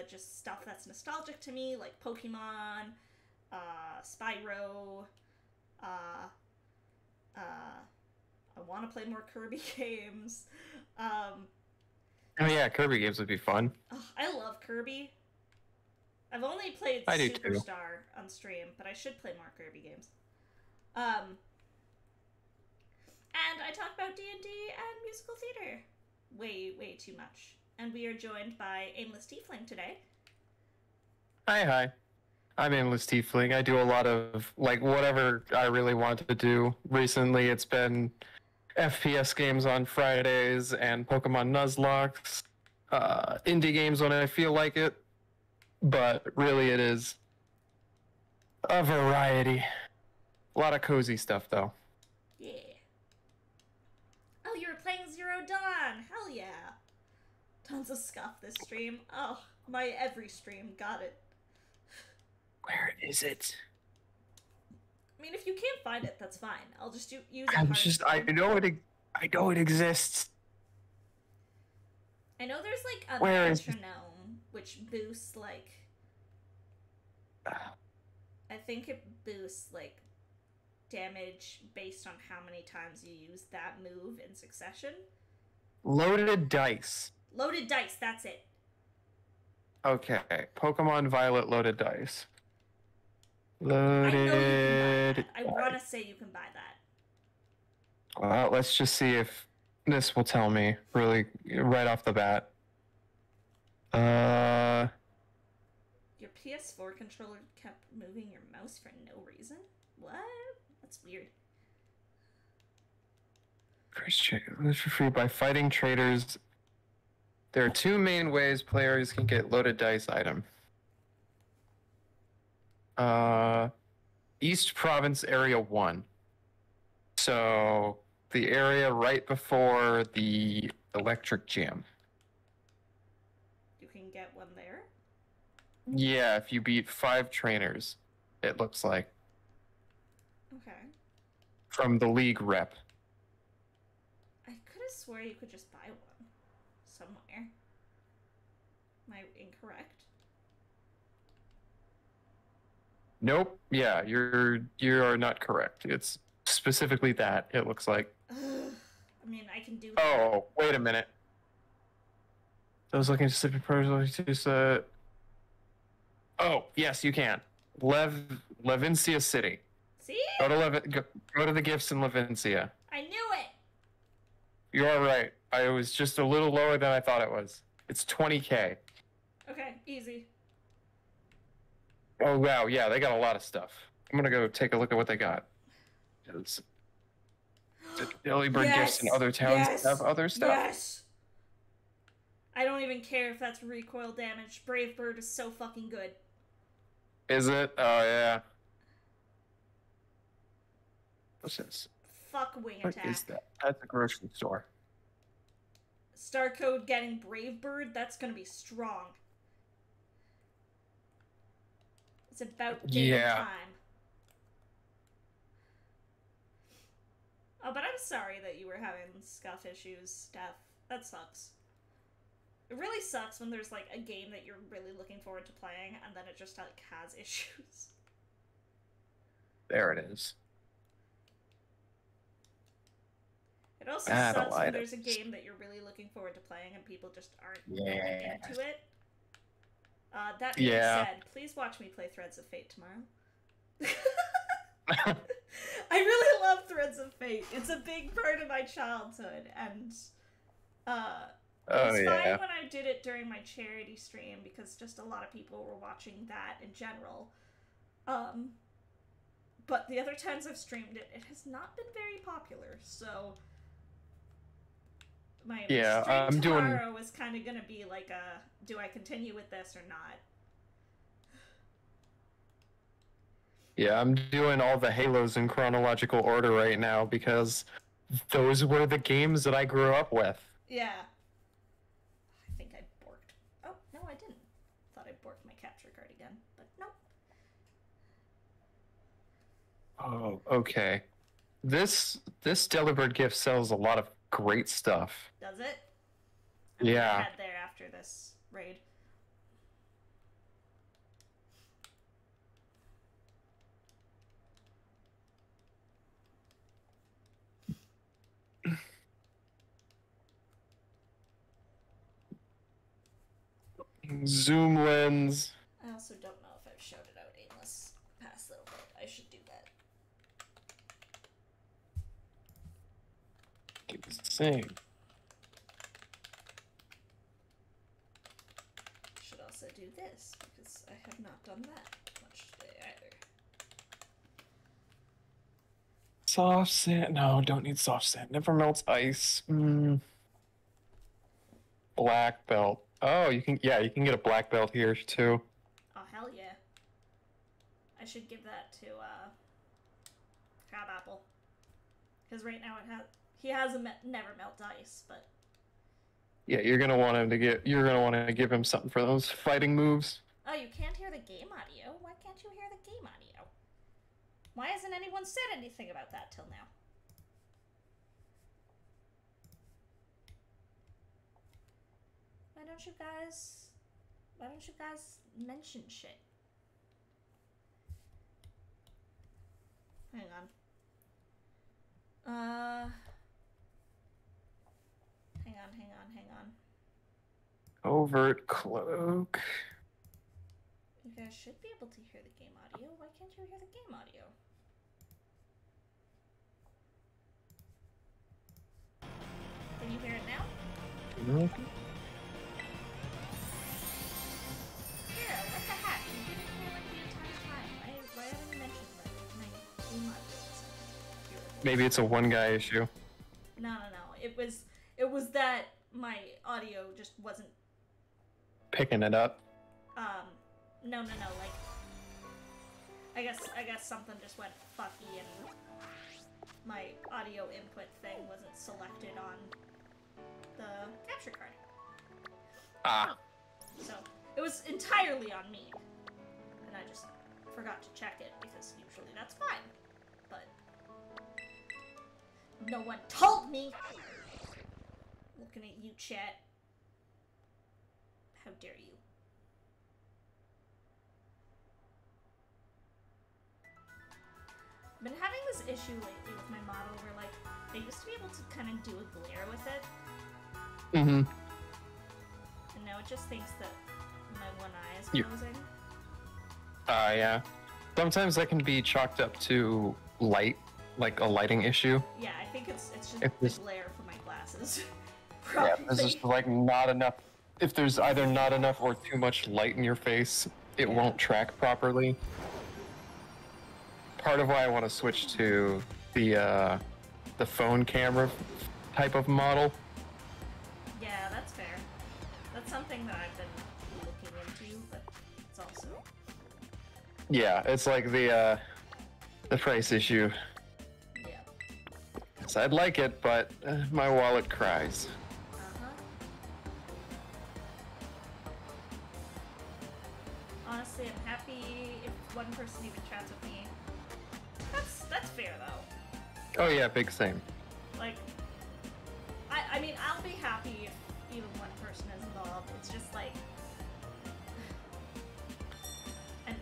A: just stuff that's nostalgic to me, like Pokemon, Spyro, I want to play more Kirby games.
B: Oh yeah, Kirby games would be fun.
A: Oh, I love Kirby. I've only played Superstar on stream, but I should play more Kirby games. And I talk about D&D and musical theater. Way too much. And we are joined by AimlessTiefling today.
B: Hi. I'm AimlessTiefling. I do a lot of, like, whatever I really want to do. Recently, it's been FPS games on Fridays and Pokemon Nuzlocke. Indie games when I feel like it. But really, it is a variety. A lot of cozy stuff, though.
A: Yeah. Oh, you were playing Zero Dawn! Hell yeah! Tons of scuff this stream. Oh, my every stream got it.
B: Where is it?
A: I mean, if you can't find it, that's fine. I'll just use it.
B: I know it exists.
A: I know there's like a
B: Where
A: metronome, which boosts like... I think it boosts like damage based on how many times you use that move in succession.
B: Loaded dice.
A: Loaded dice, that's it.
B: Okay, Pokemon Violet loaded dice. Loaded.
A: I know you can buy that. I want to say you can buy that.
B: Well, let's just see if this will tell me really right off the bat.
A: Your PS4 controller kept moving your mouse for no reason? What? That's weird.
B: For free by fighting traders. There are two main ways players can get loaded dice item. East Province Area 1. So the area right before the electric jam.
A: You can get one there?
B: Yeah, if you beat 5 trainers, it looks like.
A: Okay.
B: From the league rep.
A: I could have swore you could just buy one somewhere. Am I incorrect?
B: Nope. Yeah, you are not correct. It's specifically that, it looks like.
A: I mean, I can do that.
B: Oh, wait a minute. Those looking to slip your personal to Oh, yes, you can. Levincia City.
A: See?
B: Go to the gifts in Levincia.
A: I knew it.
B: You are right. I was just a little lower than I thought it was. It's 20K.
A: Okay, easy.
B: Oh wow, yeah, they got a lot of stuff. I'm gonna go take a look at what they got. It's the Delibird gifts in other towns have other stuff.
A: Yes. I don't even care if that's recoil damage. Brave Bird is so fucking good.
B: Is it? Oh yeah. What's this?
A: Fuck wing
B: What
A: attack.
B: is that? That's a grocery store.
A: Star code getting Brave Bird, that's gonna be strong. It's about damn time. Oh, but I'm sorry that you were having scuff issues, Steph. That sucks. It really sucks when there's like a game that you're really looking forward to playing and then it just like has issues.
B: There it is.
A: It also sucks when there's a game that you're really looking forward to playing and people just aren't really into it. That being said, please watch me play Threads of Fate tomorrow. I really love Threads of Fate. It's a big part of my childhood, and it was fine when I did it during my charity stream because just a lot of people were watching that in general. But the other times I've streamed it, it has not been very popular, so my stream tomorrow is kind of going to be like a, do I continue with this or not?
B: Yeah, I'm doing all the Halos in chronological order right now because those were the games that I grew up with.
A: Yeah. I think I borked. Oh, no, I didn't. Thought I borked my capture card again, but nope.
B: Oh, okay. This Delibird gift sells a lot of great stuff.
A: Does it? I'm gonna head there after this raid.
B: Zoom lens.
A: I also don't know if I've shouted out Aimless past little bit. I should do that.
B: Same.
A: Should also do this because I have not done that much today either.
B: Soft sand. No, don't need soft sand. Never melts ice. Black belt. Oh, you can get a black belt here too.
A: Oh, hell yeah. I should give that to Crabapple. Because right now he has a never melt ice, but
B: yeah, you're gonna want to give him something for those fighting moves.
A: oh, you can't hear the game audio? Why can't you hear the game audio? Why hasn't anyone said anything about that till now? don't you guys mention shit? Hang on. Hang on.
B: Overt cloak.
A: You guys should be able to hear the game audio. Why can't you hear the game audio? Can you hear it now?
B: Mm-hmm.
A: Yeah, what the heck? You didn't hear like the entire time. Why haven't you mentioned my game audio?
B: Maybe it's a one-guy issue.
A: No. It was that my audio just wasn't
B: picking it up.
A: No. Like, I guess something just went fucky and my audio input thing wasn't selected on the capture card.
B: Ah.
A: So it was entirely on me, and I just forgot to check it because usually that's fine. But no one told me. Looking at you, chat. How dare you? I've been having this issue lately with my model where, like, I used to be able to kind of do a glare with it.
B: Mm-hmm.
A: And now it just thinks that my one eye is closing.
B: Yeah. Sometimes that can be chalked up to light, like a lighting issue.
A: Yeah, I think it's just
B: If
A: the
B: this-
A: glare from my glasses.
B: Yeah, there's just like not enough. If there's either not enough or too much light in your face, it won't track properly. Part of why I want to switch to the phone camera type of model.
A: Yeah, that's fair. That's something that I've been looking into, but it's also...
B: Yeah, it's like the price issue.
A: Yeah.
B: So I'd like it, but my wallet cries.
A: Honestly, I'm happy if one person even chats with me. That's fair, though.
B: Oh yeah, big same.
A: Like, I mean, I'll be happy if even one person is involved. It's just like... And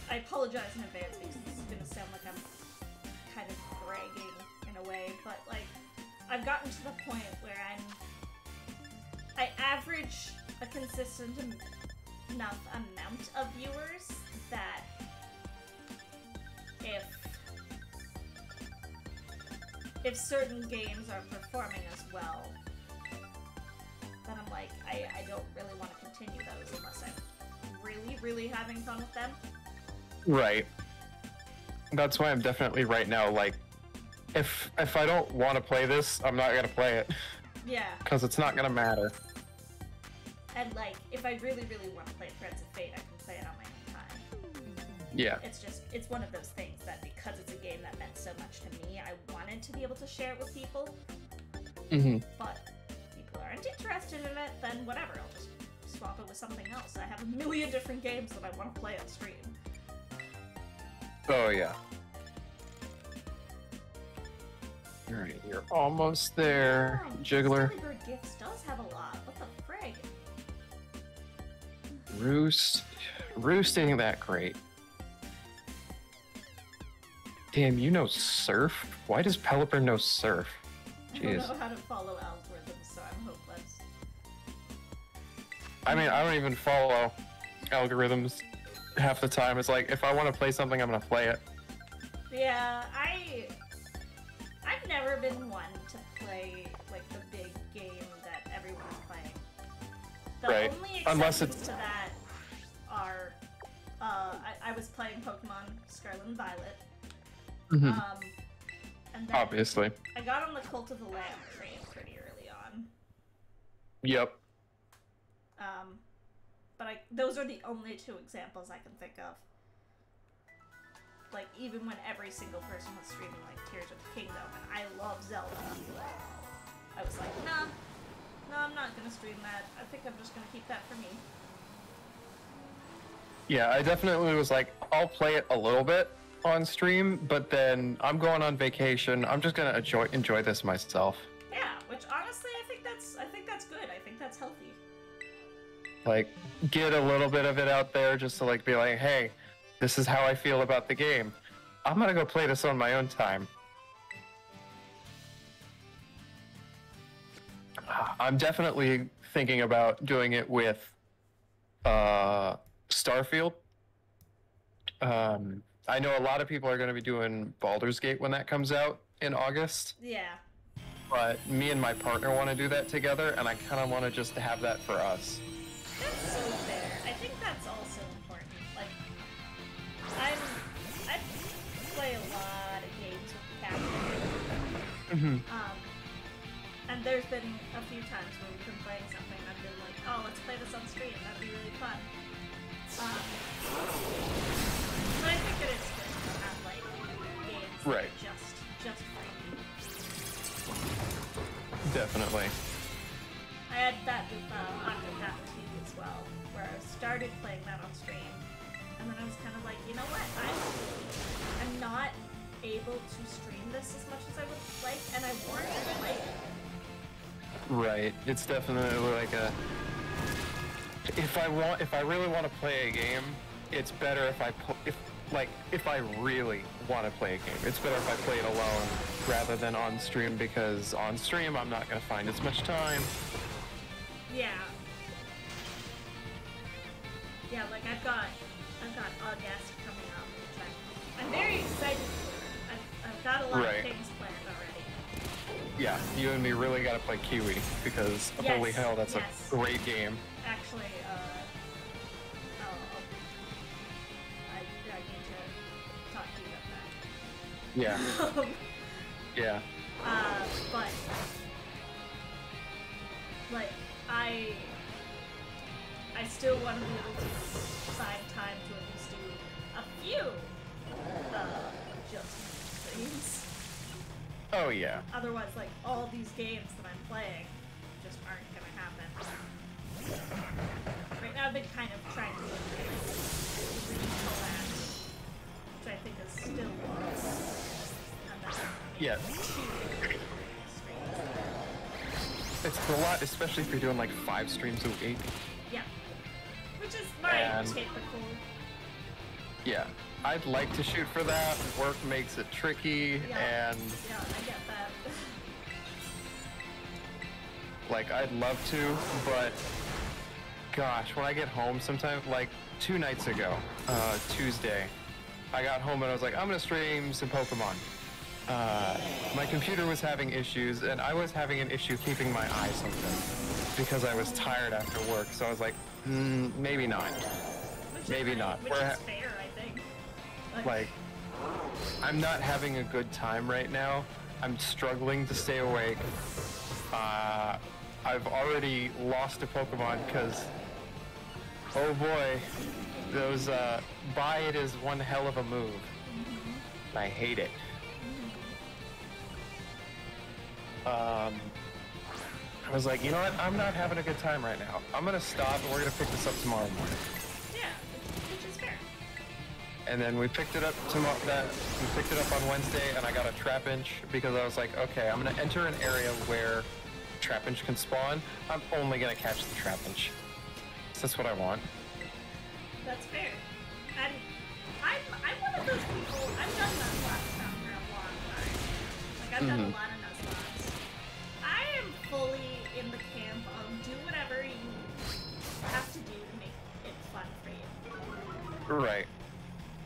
A: I apologize in advance because this is gonna sound like I'm kind of bragging in a way, but like, I've gotten to the point where I average a consistent enough amount of viewers that if certain games are performing as well, then I'm like, I don't really want to continue those unless I'm really having fun with them.
B: Right. That's why I'm definitely right now, like, if I don't want to play this, I'm not gonna play it.
A: Yeah.
B: Because it's not gonna matter.
A: And like, if I really want to play Threads of Fate, I can play it on my own time.
B: Yeah.
A: It's one of those things that because it's a game that meant so much to me, I wanted to be able to share it with people.
B: Mm-hmm.
A: But people aren't interested in it, then whatever, I'll just swap it with something else. I have a million different games that I want to play on stream.
B: Oh yeah. Alright, you're almost there,
A: Oh,
B: Jiggler.
A: Bird Gifts does have a lot. What the frig?
B: Roost ain't that great. Damn, you know Surf? Why does Pelipper know Surf?
A: I
B: Jeez.
A: don't know how to follow algorithms, so I'm hopeless.
B: I mean, I don't even follow algorithms half the time. It's like, if I want to play something, I'm gonna play it.
A: Yeah, I've never been one to play like the big game that everyone's playing. The
B: Right.
A: only
B: Unless
A: exceptions
B: it's-
A: to that are I was playing Pokemon Scarlet and Violet.
B: Mhm.
A: And then
B: Obviously.
A: I got on the Cult of the Lamb train pretty early on.
B: Yep.
A: But those are the only two examples I can think of. Like, even when every single person was streaming, like, Tears of the Kingdom, and I love Zelda, I was like, nah, I'm not gonna stream that. I think I'm just gonna keep that for me.
B: Yeah, I definitely was like, I'll play it a little bit on stream, but then I'm going on vacation. I'm just gonna enjoy this myself.
A: Yeah, which honestly, I think that's good. I think that's healthy.
B: like get a little bit of it out there just to like be like, hey, this is how I feel about the game. I'm gonna go play this on my own time. I'm definitely thinking about doing it with Starfield. I know a lot of people are going to be doing Baldur's Gate when that comes out in August.
A: Yeah.
B: But me and my partner want to do that together, and I kind of want to just have that for us.
A: That's so fair. I think that's also important. Like, I play a lot of games with the captain. And there's been a few times where we've been playing something and I've been like, oh, let's play this on stream. That'd be really fun. But I think that it's good to have like games that are just for you.
B: Definitely.
A: I had that with Octopath 2 as well, where I started playing that on stream, and then I was kind of like, you know what? I'm not able to stream this as much as I would like, and I want to play it.
B: Right. It's definitely like a. If I really want to play a game, it's better if if I really want to play a game, it's better if I play it alone rather than on stream, because on stream I'm not going to find as much time.
A: Yeah. Yeah, like I've got August coming up, which I'm very excited for. I've got a lot of things planned already.
B: Yeah, you and me really got to play Kiwi, because holy hell, that's a great game.
A: Actually, I need to talk to you about that.
B: Yeah. Yeah.
A: But like I still want to be able to find time to at least do a few just streams.
B: Oh yeah.
A: Otherwise, like all these games that I'm playing just aren't gonna happen. Right now, I've been kind of trying to look at that, which I think is still lost.
B: Yeah. It's a lot, especially if you're doing like 5 streams a week.
A: Yeah. Which is my typical.
B: Yeah. I'd like to shoot for that. Work makes it tricky, and...
A: Yeah, I get that.
B: Like, I'd love to, but... Gosh, when I get home sometime, like 2 nights ago, Tuesday, I got home and I was like, I'm gonna stream some Pokemon. My computer was having issues, and I was having an issue keeping my eyes open because I was tired after work, so I was like, maybe not. Maybe not.
A: Which is fair, I think.
B: Like, I'm not having a good time right now. I'm struggling to stay awake. I've already lost a Pokemon because, oh boy, those buy it is one hell of a move. I hate it. I was like, you know what? I'm not having a good time right now. I'm gonna stop, and we're gonna pick this up tomorrow morning.
A: Yeah, which is fair.
B: And then we picked it up we picked it up on Wednesday, and I got a Trapinch because I was like, okay, I'm gonna enter an area where Trapinch can spawn. I'm only gonna catch the Trapinch. So that's what I want.
A: That's fair. And I'm one of those people. I've done Nuzlocke for a long time. Like I've done a lot of Nuzlocke. I am fully in the camp of do whatever you have to do to make it fun for you.
B: Right.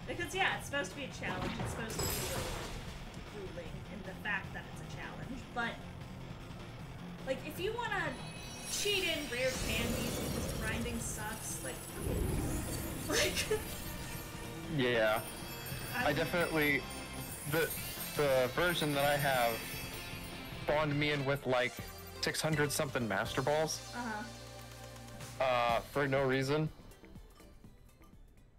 A: Because yeah, it's supposed to be a challenge. It's supposed to be grueling in the fact that it's a challenge. But like, if you want to cheat in rare candies because grinding sucks, like
B: yeah. I definitely the version that I have spawned me in with like 600 something Master Balls. For no reason.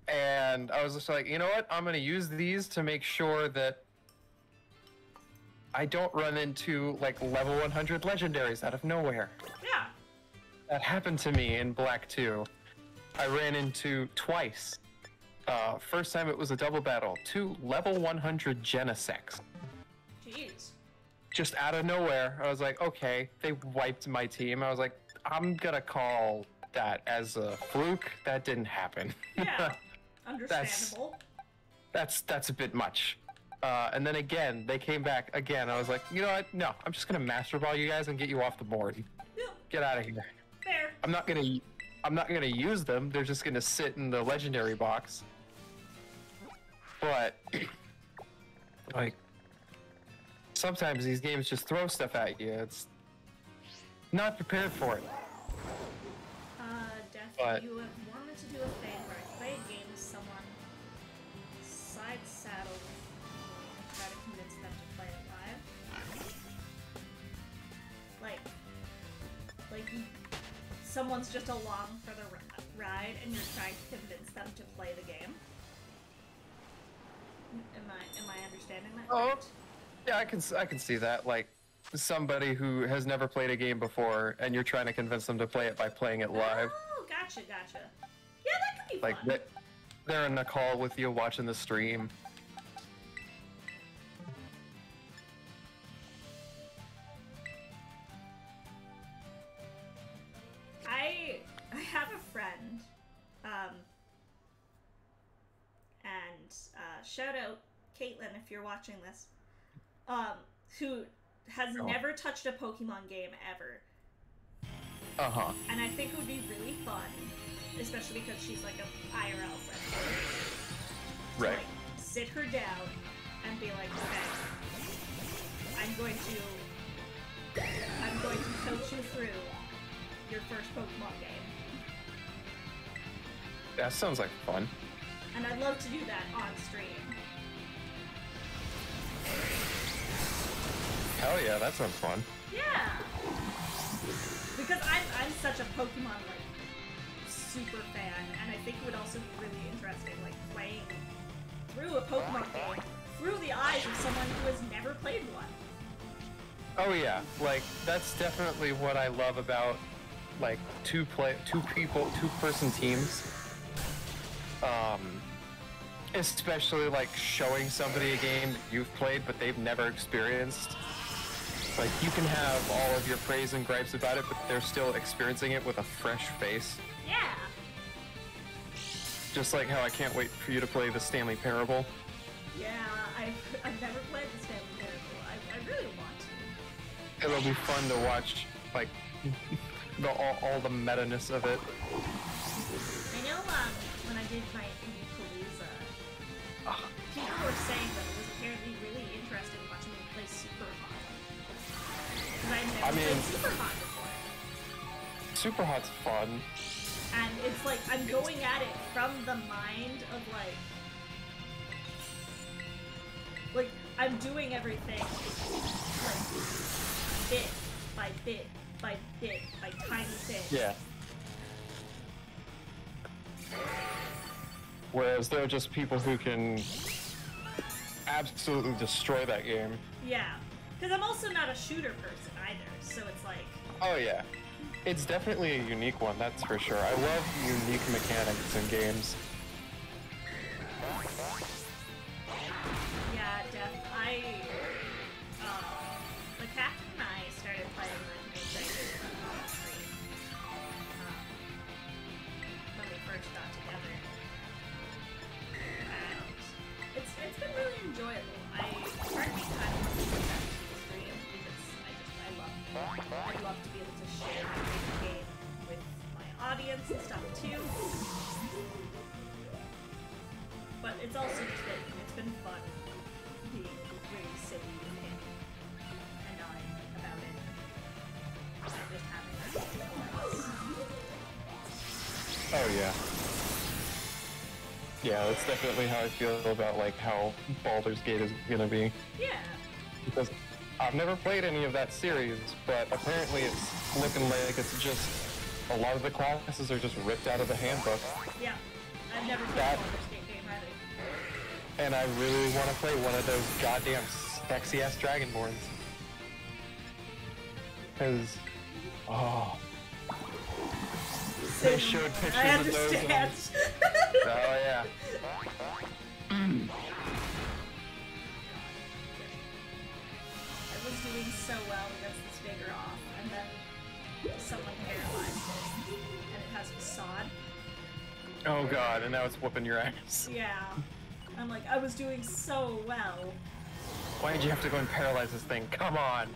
B: And I was just like, you know what? I'm gonna use these to make sure that I don't run into like level 100 legendaries out of nowhere.
A: Yeah.
B: That happened to me in Black 2. I ran into twice. First time it was a double battle. 2 level 100 Genesects.
A: Jeez.
B: Just out of nowhere. I was like, okay, they wiped my team. I was like, I'm gonna call that as a fluke. That didn't happen.
A: Yeah, understandable.
B: That's a bit much. And then again, they came back again. I was like, you know what? No, I'm just gonna Master Ball you guys and get you off the board.
A: Yep.
B: Get out of here.
A: Fair.
B: I'm not gonna use them. They're just gonna sit in the legendary box. But like sometimes these games just throw stuff at you. It's not prepared for it.
A: But you have wanted to do a thing where I play a game with someone, side saddle and try to convince them to play it live. Like someone's just along for the ride and you're trying to convince them to play the game. Am I understanding that correct?
B: Yeah, I can see that. Like somebody who has never played a game before and you're trying to convince them to play it by playing it live.
A: Oh, gotcha. Yeah, that could be
B: like
A: fun.
B: They're in a call with you watching the stream.
A: I have a friend, and shout out Caitlin if you're watching this, who has never touched a Pokemon game ever. And I think it would be really fun, especially because she's like a IRL friend.
B: Right.
A: To, like, sit her down and be like, okay, I'm going to coach you through your first Pokemon game.
B: That sounds like fun.
A: And I'd love to do that on stream.
B: Hell yeah, that sounds fun.
A: Yeah! Because I'm such a Pokemon, like, super fan, and I think it would also be really interesting, like, playing through a Pokemon game through the eyes of someone who has never played one.
B: Oh yeah, like, that's definitely what I love about, like, two-person teams. Especially, like, showing somebody a game that you've played but they've never experienced. Like, you can have all of your praise and gripes about it, but they're still experiencing it with a fresh face.
A: Yeah!
B: Just like how I can't wait for you to play the Stanley Parable.
A: Yeah, I've never played the Stanley Parable. I really want to.
B: It'll be fun to watch, like, all the meta-ness of it.
A: I know, when I did my ENVTuber, people were saying that it was apparently really interesting watching me play Super Hot. Because I'd never played Super Hot before.
B: Super Hot's fun.
A: And it's like, I'm going at it from the mind of like, I'm doing everything, like, bit by bit by bit by tiny bit.
B: Yeah. Whereas there are just people who can absolutely destroy that game.
A: Yeah. Because I'm also not a shooter person either, so it's like...
B: Oh yeah. It's definitely a unique one, that's for sure. I love unique mechanics in games.
A: Yeah, the Captain and I started playing like on stream when we first got together. And it's been really enjoyable. Part of me kind of wants to go back to the stream because I love to be able to share my favorite game with my audience and stuff too. But it's also just it's been fun being really silly with him and I about it. And just having that for us.
B: Oh yeah. Yeah, that's definitely how I feel about like how Baldur's Gate is gonna be.
A: Yeah.
B: Because I've never played any of that series, but apparently it's looking like it's just a lot of the classes are just ripped out of the handbook.
A: Yeah. I've never played a Baldur's Gate game either.
B: And I really want to play one of those goddamn sexy ass Dragonborns. Because, oh. They showed pictures of those. Oh yeah.
A: I was doing so well against this Vigoroth, and then someone paralyzed it, and it has facade.
B: Oh god, and now it's whooping your ass.
A: Yeah. I'm like, I was doing so well.
B: Why did you have to go and paralyze this thing? Come on!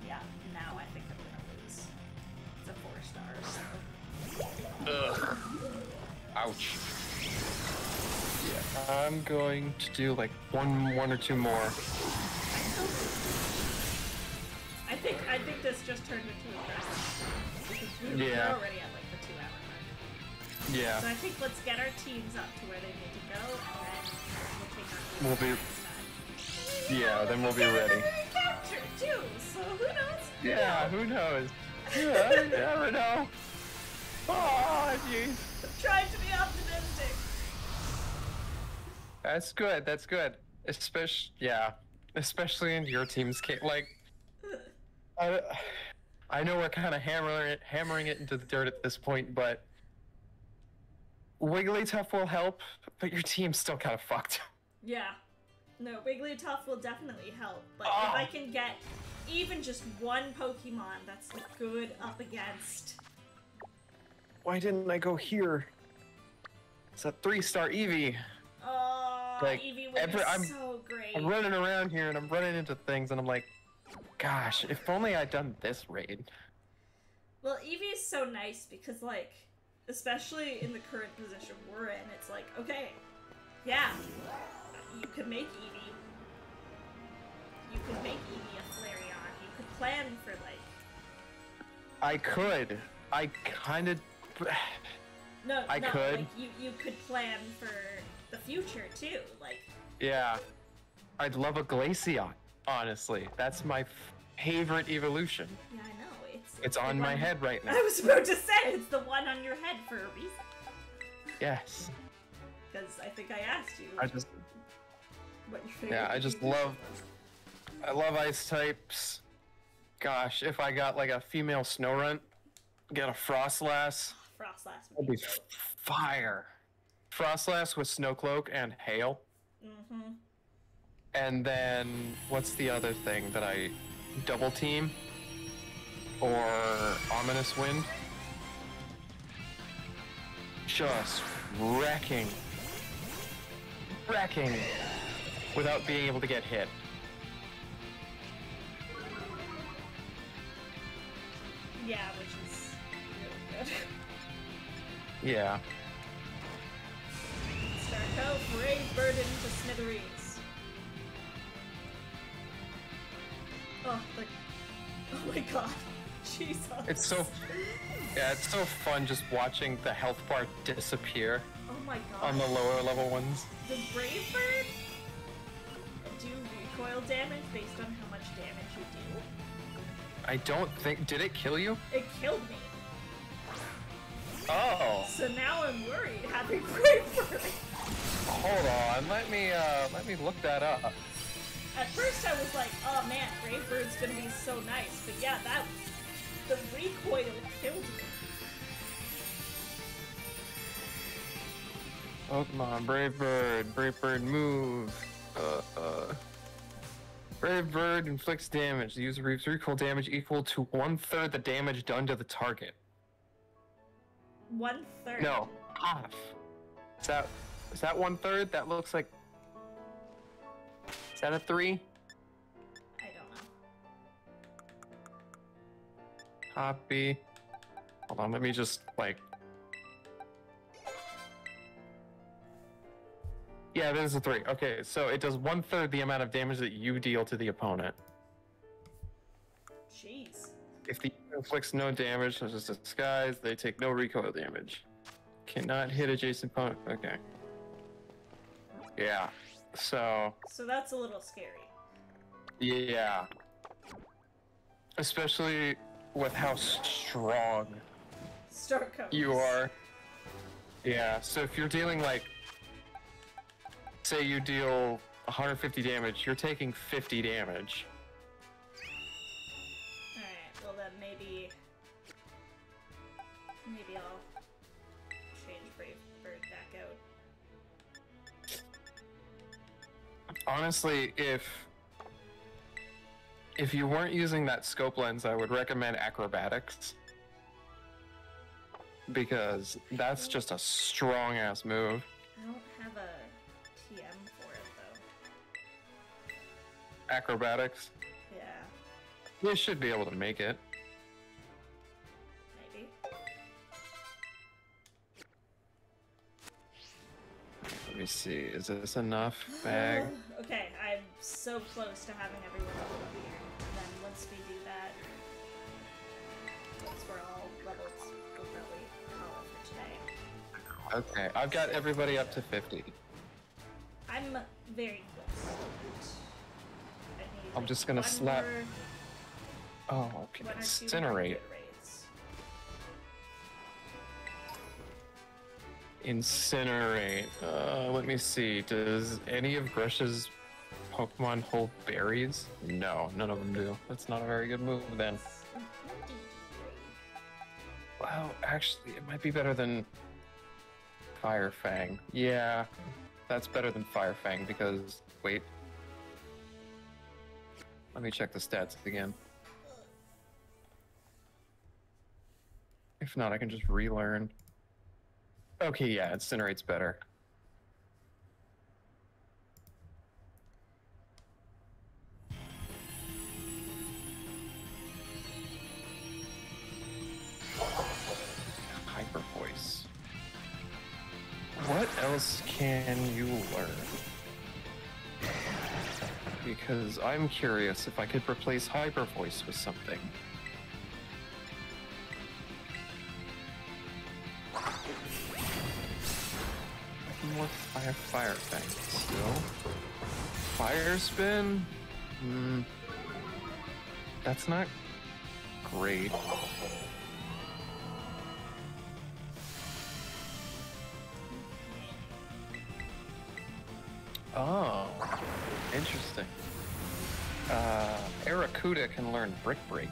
A: Yeah, now I think I'm gonna lose. It's a 4-star, so...
B: Ugh. Ouch. Yeah, I'm going to do like one or two more.
A: I think this just turned into aggressive. Because we're already at like the 2-hour mark.
B: Yeah.
A: So I think let's get our teams up to where they need to go, and then we'll take our
B: We'll be...
A: next time.
B: Yeah, then we'll be ready.
A: Capture too, so who knows?
B: Yeah, who knows? Yeah, you never know. Oh, jeez.
A: I'm trying to be optimistic.
B: That's good. That's good. Especially in your team's case. Like, I know we're kind of hammering it into the dirt at this point, but Wigglytuff will help. But your team's still kind of fucked.
A: Yeah. No, Wigglytuff will definitely help. But if I can get even just one Pokemon that's good up against.
B: Why didn't I go here? It's a 3-star Eevee.
A: Oh,
B: like,
A: Eevee would be so great.
B: I'm running around here and I'm running into things and I'm like, gosh, if only I'd done this raid.
A: Well, Eevee is so nice because, like, especially in the current position we're in, it's like, okay, yeah, you could make Eevee. You could make Eevee a Flareon. You could plan for, like...
B: I could. I kind of... I could.
A: Like, you could plan for the future, too, like...
B: Yeah. I'd love a Glaceon, honestly. That's my favorite evolution.
A: Yeah, I know.
B: It's on my head right now.
A: I was about to say, it's the one on your head for a reason.
B: Yes.
A: Because I think I asked you what your favorite
B: I just love... I love ice types. Gosh, if I got like a female Snorunt, get a Frostlass.
A: Frostlass
B: would be fire. Frostlass with Snowcloak and Hail.
A: Mm-hmm.
B: And then, what's the other thing that I... Double Team? Or Ominous Wind? Just wrecking. Without being able to get hit.
A: Yeah, which is really good.
B: Yeah.
A: Starco, Brave Burden to smithereens. Oh, like, oh my god. Jesus.
B: It's so fun just watching the health bar disappear.
A: Oh my god.
B: On the lower level ones.
A: Does Brave Bird do recoil damage based on how much damage you do?
B: I don't think... Did it kill you?
A: It killed me.
B: Oh.
A: So now I'm worried having Brave Bird.
B: Hold on, let me look that up.
A: At first I was like, oh man, Brave Bird's gonna be so nice, but yeah, the recoil killed me.
B: Pokemon, Brave Bird move. Brave Bird inflicts damage. The user receives recoil damage equal to 1/3 the damage done to the target.
A: 1/3?
B: No, half. Is that 1/3? That looks like... Is that a 3?
A: I don't know.
B: Copy. Hold on, let me just, like... Yeah, it is a 3. Okay, so it does 1/3 the amount of damage that you deal to the opponent.
A: Jeez.
B: If the user inflicts no damage, such as disguise, they take no recoil damage. Cannot hit adjacent opponent. Okay. Yeah. So
A: that's a little scary.
B: Yeah. Especially with how strong
A: Starco
B: you are. Yeah. So if you're dealing like, say you deal 150 damage, you're taking 50 damage.
A: Alright, well then maybe I'll change Brave Bird back out.
B: Honestly, if you weren't using that scope lens, I would recommend acrobatics. Because that's just a strong ass move.
A: I don't have a TM for it though.
B: Acrobatics?
A: Yeah.
B: You should be able to make it.
A: Maybe.
B: Let me see, is this enough? Bag?
A: Okay, I'm so close to having everyone level up here. And then once we do that, once we're all leveled, we'll probably call it for today.
B: Okay, I've got everybody up to 50.
A: I'm very close. I need,
B: I'm just gonna slap. Oh, okay. Incinerate. Incinerate. Let me see. Does any of Grusha's Pokemon hold berries? No, none of them do. That's not a very good move then. Well, actually, it might be better than Fire Fang. Yeah, that's better than Fire Fang because, wait. Let me check the stats again. If not, I can just relearn. Okay, yeah, Incinerate's better. Hyper Voice. What else can you learn? Because I'm curious if I could replace Hyper Voice with something. More fire thing still. Fire spin? That's not great. Oh, interesting. Aracuda can learn Brick Break.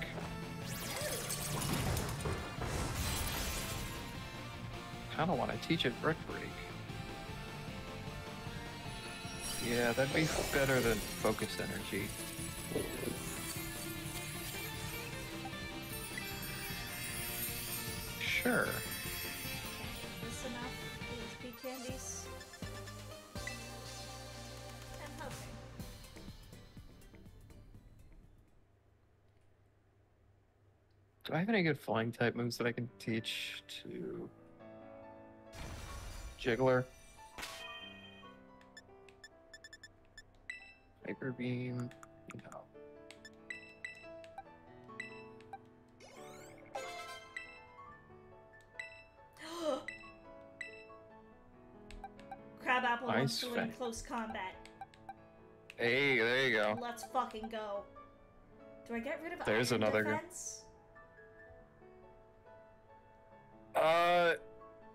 B: Kinda wanna teach it Brick Break. Yeah, that'd be better than Focused Energy. Sure.
A: Is this enough HP candies? I'm hoping.
B: Do I have any good flying type moves that I can teach to Jiggler? Hyper Beam? No.
A: Crabapple wants to win
B: Fang.
A: close combat.
B: Hey, there you go.
A: Let's fucking go. Do I get rid of
B: There's
A: Iron
B: another
A: Defense?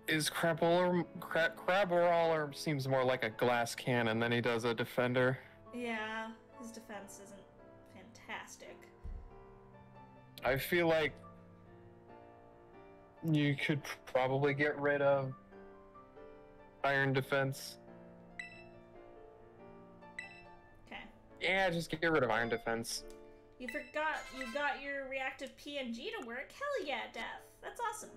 B: Is Craboroller seems more like a glass cannon than he does a defender.
A: Yeah, his defense isn't fantastic.
B: I feel like you could probably get rid of Iron Defense.
A: Okay.
B: Yeah, just get rid of Iron Defense.
A: You forgot you got your reactive PNG to work? Hell yeah, Death. That's awesome.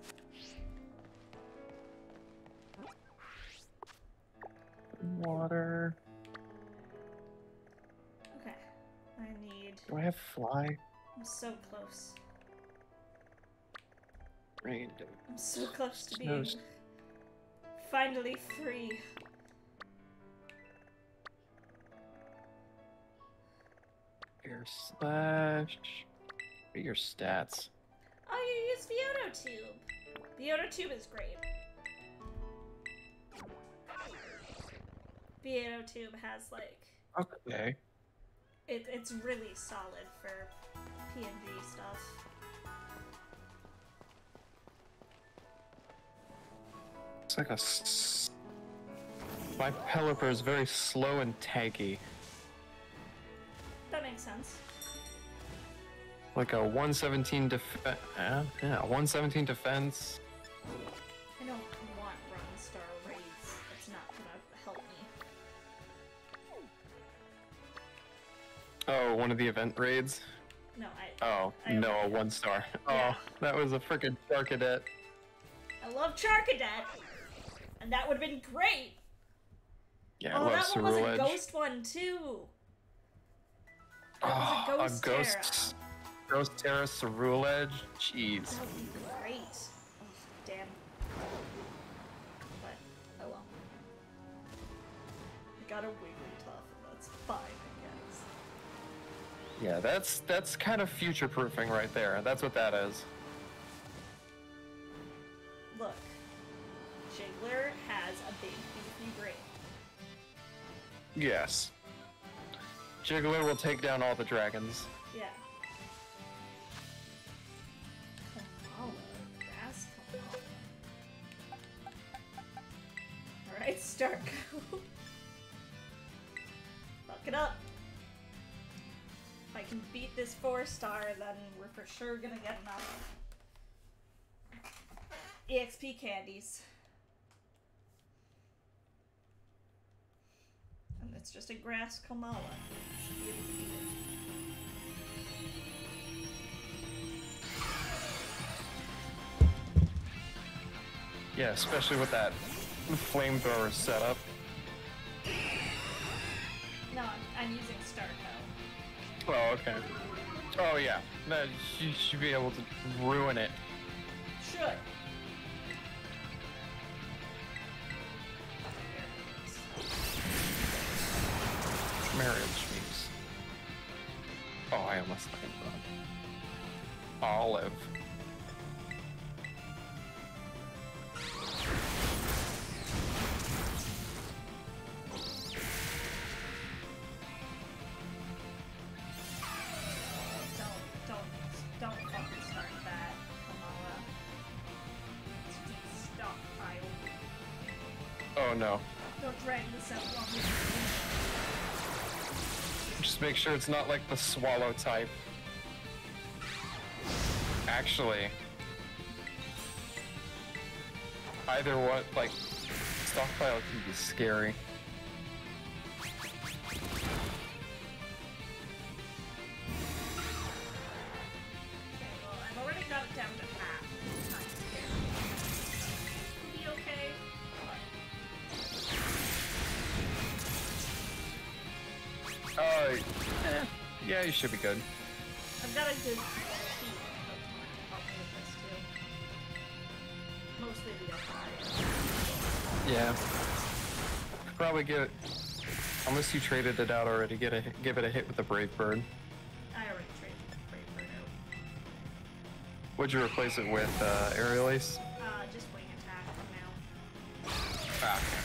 B: Water.
A: Okay. I need...
B: Do I have Fly?
A: I'm so close.
B: Rain.
A: I'm so close to being
B: Snows.
A: finally free.
B: Air Slash. What are your stats?
A: Oh, you use VTuber. VTuber is great. VTuber has like...
B: Okay.
A: It's really solid for PNG stuff.
B: It's like a... My Pelipper is very slow and tanky.
A: That makes sense.
B: Like a 117 defense. Yeah, 117 defense.
A: I don't want Run Star raids. That's not gonna help me.
B: Oh, one of the event raids.
A: No,
B: Oh, no, a 1 star.
A: Yeah.
B: Oh, that was a freaking Charcadet.
A: I love Charcadet, and that would have been great.
B: Yeah,
A: oh,
B: I love
A: that one was
B: Ceruledge.
A: a ghost one too. That was a ghost Terra.
B: Ghost Terra Ceruledge? Jeez.
A: That would be great. Oh, damn. But, oh well. I got a Wigglytuff, and that's fine, I guess.
B: Yeah, that's kind of future-proofing right there. That's what that is.
A: Look. Jiggler has a big beefy brain.
B: Yes. Jiggler will take down all the dragons.
A: Yeah. Kamala. Grass Kamala. Alright, Starko. Fuck it up. If I can beat this 4-star, then we're for sure gonna get enough EXP candies. And it's just a grass Kamala. Should be able to beat it.
B: Yeah, especially with that flamethrower setup.
A: No, I'm using Starko.
B: Oh, okay. Oh, yeah. No, you should be able to ruin it.
A: Should.
B: Marriage means. Oh, I almost think that. Olive.
A: Don't fucking start that, Kamala. It's stockpile.
B: Oh, no.
A: Don't drag this out while
B: Just make sure it's not like the swallow type. Actually, either what, like, stockpile can be scary.
A: I've already got it down to half. It'll be okay.
B: Yeah, you should be good.
A: I've got a good sheet of help me with this too. Mostly the fire.
B: Yeah. Probably give it. Unless you traded it out already, give it a hit with the Brave Bird.
A: I already traded the Brave Bird out.
B: Would you replace it with Aerial Ace?
A: Just wing attack for now.
B: Ah, okay.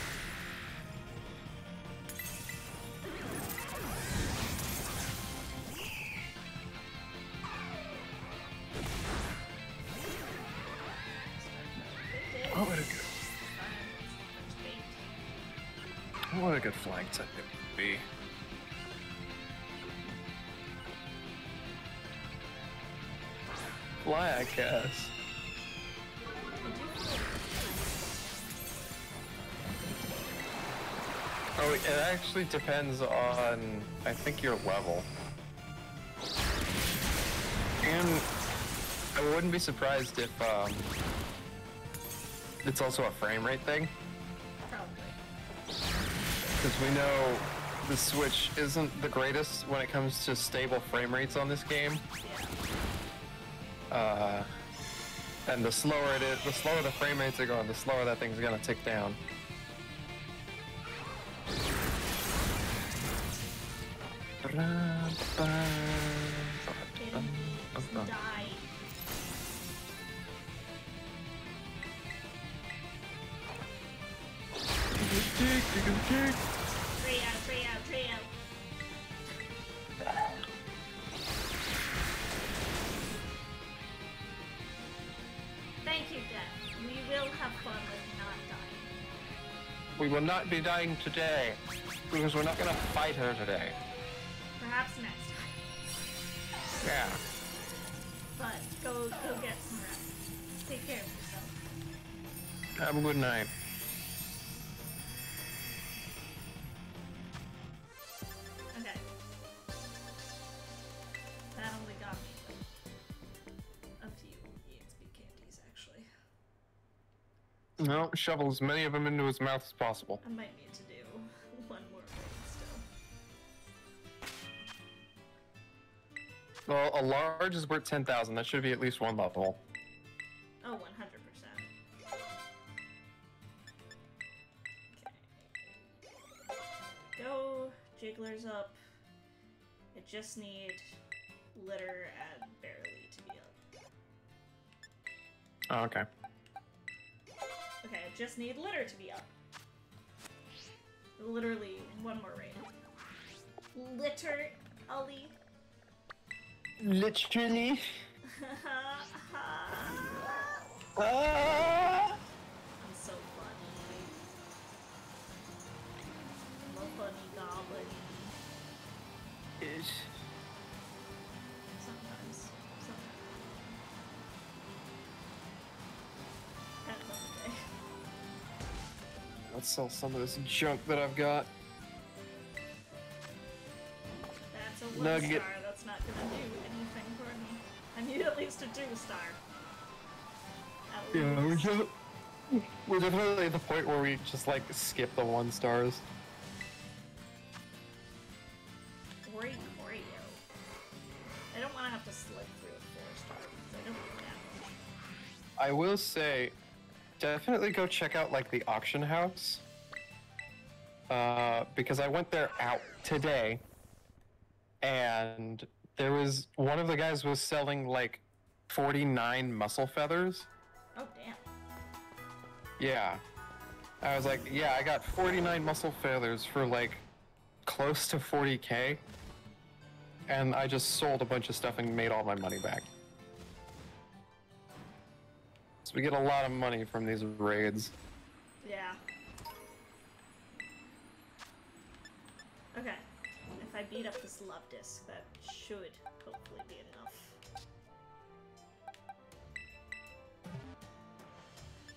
B: What a good flying type it would be. Fly, I guess. Oh, it actually depends on, I think, your level. And I wouldn't be surprised if it's also a frame rate thing. Because we know the Switch isn't the greatest when it comes to stable frame rates on this game. And the slower it is, the slower the frame rates are going, the slower that thing's gonna tick down.
A: Tree out. Thank you, Death. We will have fun with not dying.
B: We will not be dying today, because we're not gonna fight her today.
A: Perhaps next time.
B: Yeah.
A: But go get some rest. Take care of yourself.
B: Have a good night.
A: Okay. That only got
B: No, shovel as many of them into his mouth as possible.
A: I might need to do one more raid still.
B: Well, a large is worth 10,000. That should be at least one level.
A: Oh, 100%. Okay. Go, Jiggler's up. I just need litter and barely to be up.
B: Oh, okay.
A: Okay, I just need litter to be up. Literally, one more raid. Litter, Ali.
B: Literally.
A: I'm so funny. I'm a funny goblin.
B: Ish.
A: Sometimes. Depends on the day.
B: Let's sell some of this junk that I've got.
A: That's a 1
B: Nugget.
A: star. That's not gonna do anything for me. I need at least a 2 star. At
B: Yeah,
A: least.
B: we're definitely at the point where we just like skip the 1 stars.
A: Oreo. I don't want to have to slip through a 4 star because I don't do that much.
B: I will say, definitely go check out like the auction house. Because I went there out today, and there was one of the guys was selling like 49 muscle feathers.
A: Oh damn.
B: Yeah. I was like, yeah, I got 49 muscle feathers for like close to 40k. And I just sold a bunch of stuff and made all my money back. So we get a lot of money from these raids.
A: Yeah. Okay. If I beat up this love disc, that should hopefully be enough.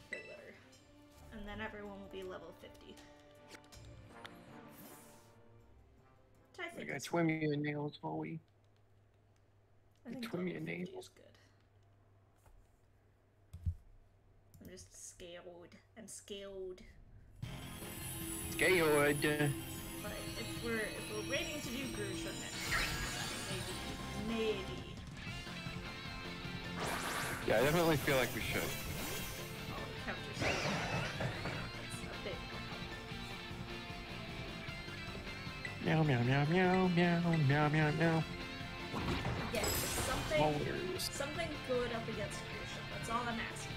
A: For litter. And then everyone will be level 50. Which I think
B: Like, I
A: is
B: twim your nails while we...
A: I think
B: twim your
A: level 50
B: nails.
A: is good. I'm just scared. I'm scared.
B: Scared.
A: But if we're waiting to do Grusha next, maybe.
B: Yeah, I definitely feel like we should.
A: Oh, the counter's so That's a bit.
B: Meow, meow, meow, meow, meow, meow, meow, meow.
A: Again, just
B: Always.
A: something good up against Grusha. That's all I'm asking.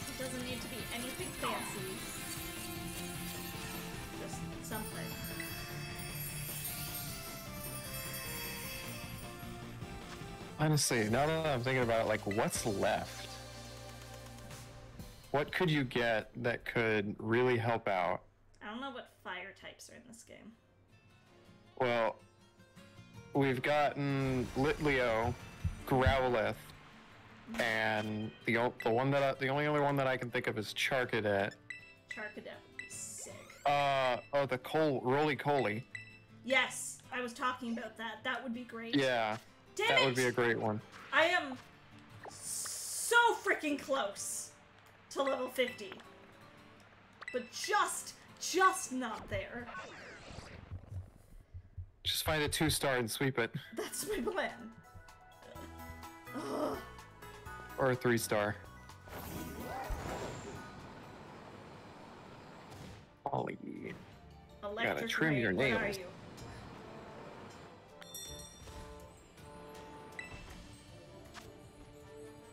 A: It doesn't need to be anything fancy. Just something.
B: Honestly, now that I'm thinking about it, like, what's left? What could you get that could really help out?
A: I don't know what fire types are in this game.
B: Well, we've gotten Litleo, Growlithe, and the only other one that I can think of is Charcadet.
A: Charcadet would be sick.
B: The Roly-Coly.
A: Yes, I was talking about that. That would be great.
B: Yeah,
A: Damn
B: that
A: it!
B: would be a great one.
A: I am so freaking close to level 50. But just not there.
B: Just find a 2-star and sweep it.
A: That's my plan. Ugh.
B: Or a 3-star. Ollie.
A: Electric
B: trim
A: Rain,
B: your
A: what are
B: nails.
A: you?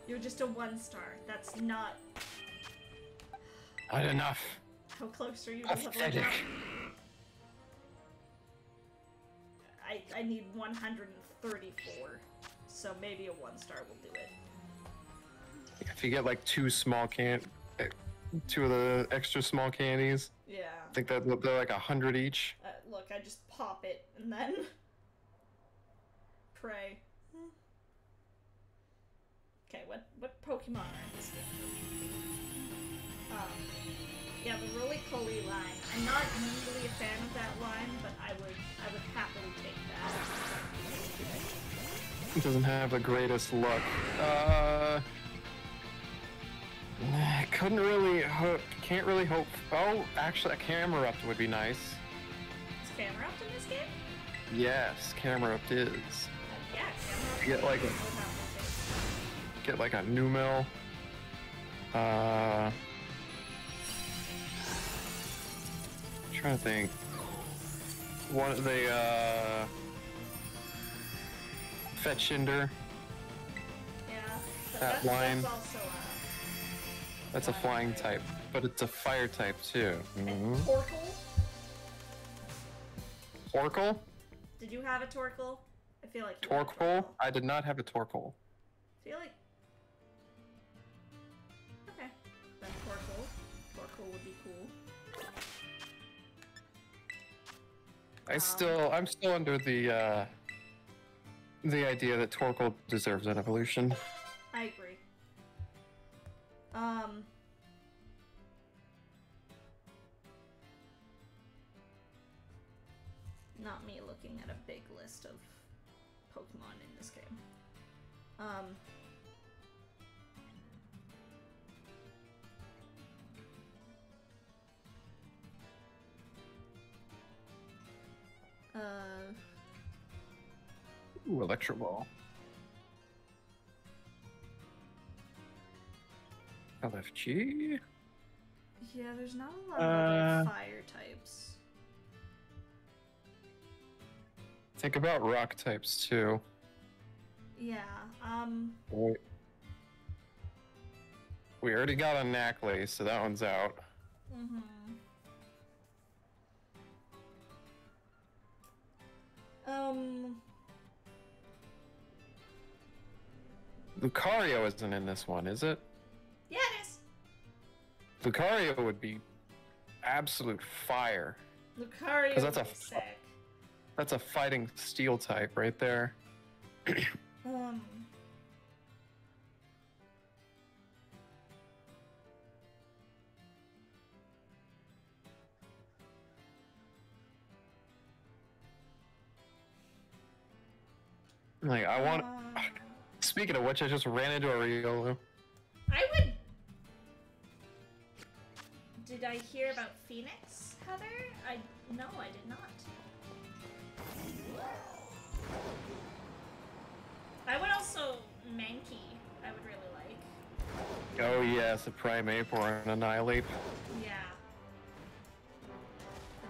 A: You're just a 1-star. That's not...
B: Not enough.
A: How close are you to leveling
B: Pathetic.
A: up? I need 134, so maybe a 1-star will do it.
B: If you get like 2 of the extra small candies,
A: Yeah.
B: I think that they're like 100 each.
A: Look, I just pop it and then pray. Okay, what Pokemon are in this game? Yeah, the Roly-Coly line. I'm not usually a fan of that line, but I would happily take that.
B: It doesn't have the greatest luck. couldn't really hope. Can't really hope. Oh, actually, a Camerupt would be nice.
A: Is Camerupt in this game?
B: Yes, Camerupt is.
A: Yeah, Camerupt.
B: Get like a Numel. I'm trying to think. One of the Fetchinder.
A: Yeah.
B: That line.
A: That's also
B: that's a flying type, but it's a fire type too.
A: And Torkoal?
B: Torkoal?
A: Did you have a Torkoal? I feel like you
B: Torkoal? I did not have a Torkoal.
A: I feel like... Okay. Then Torkoal. Torkoal would be cool.
B: I'm still under the idea that Torkoal deserves an evolution.
A: I agree. Not me looking at a big list of Pokemon in this game.
B: Ooh, Electro Ball. LFG?
A: Yeah, there's not a lot of other fire types.
B: Think about rock types too.
A: Yeah,
B: we already got a Knacklace, so that one's out. Lucario isn't in this one, is it?
A: Yeah, it is.
B: Lucario would be absolute fire.
A: Lucario
B: Because
A: would be sick.
B: That's a fighting steel type right there. Like, I want... Speaking of which, I just ran into a Riolu.
A: I would... Did I hear about Phoenix, Heather? No, I did not. I would also... Mankey, I would really like.
B: Oh yes, a Primeape or an Annihilate.
A: Yeah.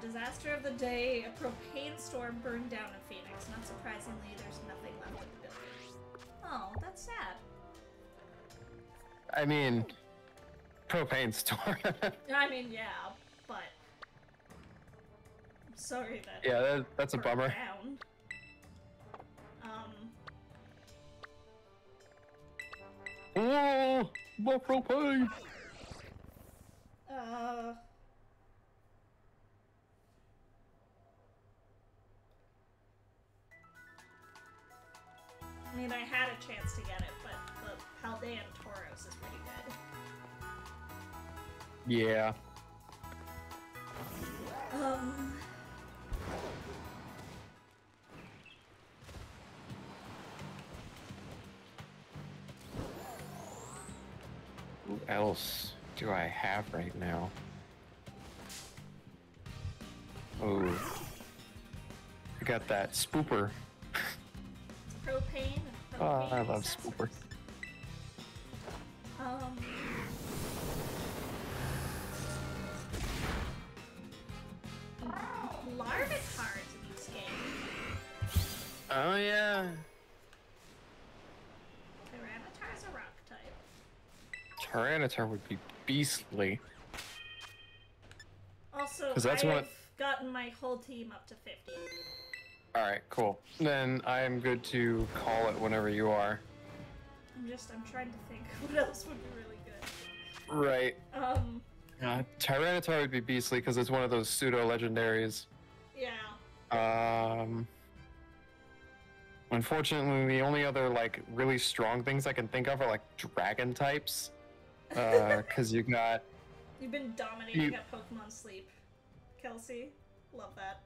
A: The disaster of the day, a propane storm burned down in Phoenix. Not surprisingly, there's nothing left of the building. Oh, that's sad.
B: I mean, propane storm.
A: I mean, yeah, but... I'm sorry that...
B: Yeah, that's a bummer.
A: Down.
B: Oh, more propane!
A: I mean, I had a chance to get it, but the Paldean Tauros is pretty good.
B: Yeah. Who else do I have right now? Oh. I got that Spooper.
A: Propane.
B: Oh, I love Spooper.
A: Larvitar's in this game.
B: Oh yeah.
A: Tyranitar's a rock type.
B: Tyranitar would be beastly.
A: Also,
B: that's
A: I've gotten my whole team up to 50.
B: Alright, cool. Then I am good to call it whenever you are.
A: I'm trying to think what else would be really good.
B: Right. Tyranitar would be beastly because it's one of those pseudo-legendaries.
A: Yeah.
B: Unfortunately, the only other, like, really strong things I can think of are, like, dragon types. Because you've got...
A: You've been dominating at Pokemon Sleep, Kelsey. Love that.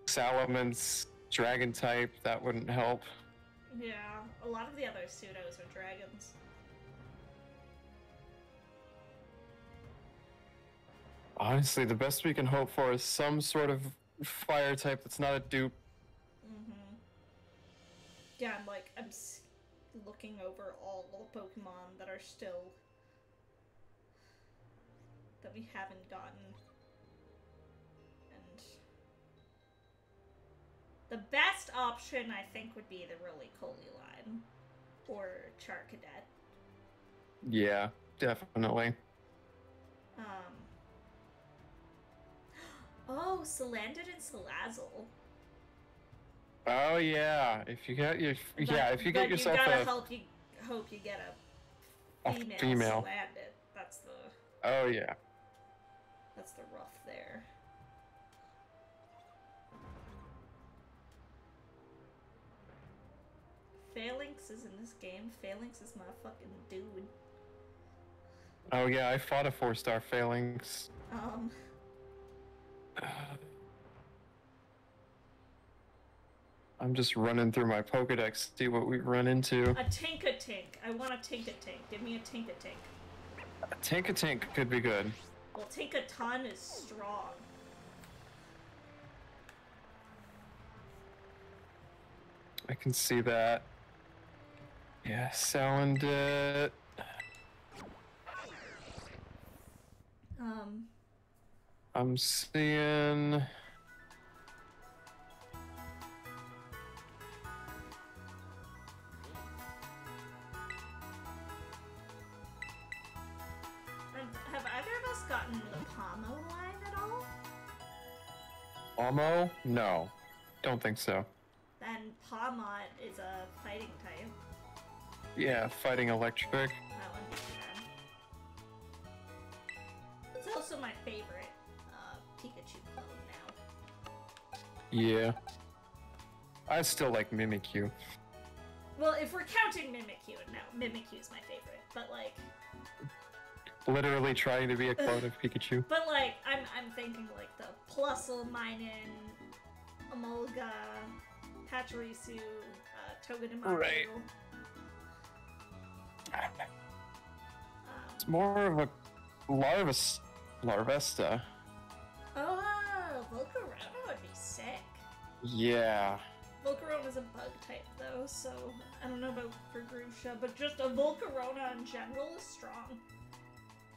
B: Salamence, dragon type, that wouldn't help.
A: Yeah, a lot of the other pseudos are dragons.
B: Honestly, the best we can hope for is some sort of fire type that's not a dupe.
A: Mm-hmm. Yeah, I'm looking over all the Pokemon that are still... that we haven't gotten. And... the best option, I think, would be the Roly-Poly line. Or Charcadet.
B: Yeah, definitely.
A: Oh, Salandit and Salazzle.
B: Oh yeah, if you get your if you get yourself
A: you gotta hope you get a female. Salandit. That's the.
B: Oh yeah.
A: That's the rough there. Phalanx is in this game. Phalanx is my fucking dude.
B: Oh yeah, I fought a 4-star Phalanx. I'm just running through my Pokedex to see what we run into.
A: A Tink-a-Tink. I want a Tink-a-Tink. Give me a Tink-a-Tink.
B: A Tink-a-Tink could be good.
A: Well, Tink-a-Ton is strong.
B: I can see that. Yeah, Salandit. I'm seeing...
A: Have either of us gotten the Pomo line at all?
B: Pomo? No. Don't think so.
A: Then Pawmot is a fighting type.
B: Yeah, fighting electric.
A: That one would be bad. It's also my favorite Pikachu clone now.
B: Yeah. I still like Mimikyu.
A: Well, if we're counting Mimikyu, no, Mimikyu's my favorite. But like...
B: literally trying to be a clone of Pikachu.
A: But like, I'm thinking like the Plusle, Minun, Emolga, Pachirisu, Togedemaru.
B: Right. It's more of a Larvesta.
A: Oh, Volcarona would be sick.
B: Yeah.
A: Volcarona's a bug type though, so I don't know about for Grusha, but just a Volcarona in general is strong.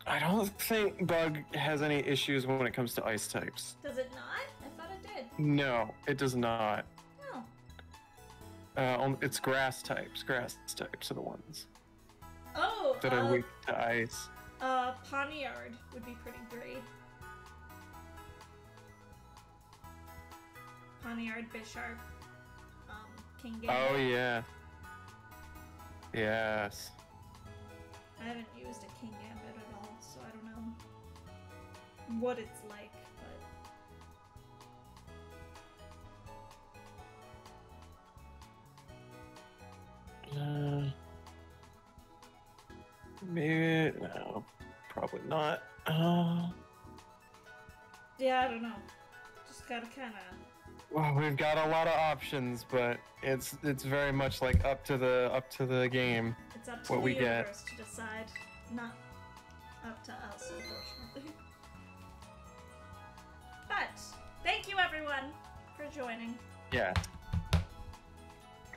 B: I don't think Bug has any issues when it comes to ice types.
A: Does it not? I thought it did.
B: No, it does not.
A: No.
B: It's grass types. Grass types are the ones
A: Oh,
B: that are weak to ice.
A: Pawniard would be pretty great. Pawniard, Bisharp, Kingambit.
B: Oh yeah. Yes.
A: I haven't used a Kingambit at all, so I don't know what it's like,
B: but... maybe... no, probably not.
A: yeah, I don't know. Just gotta kinda...
B: Well, we've got a lot of options, but it's very much like up to the game.
A: It's up to
B: what
A: the
B: we
A: universe
B: get
A: to decide, not up to us, unfortunately. But thank you everyone for joining.
B: Yeah.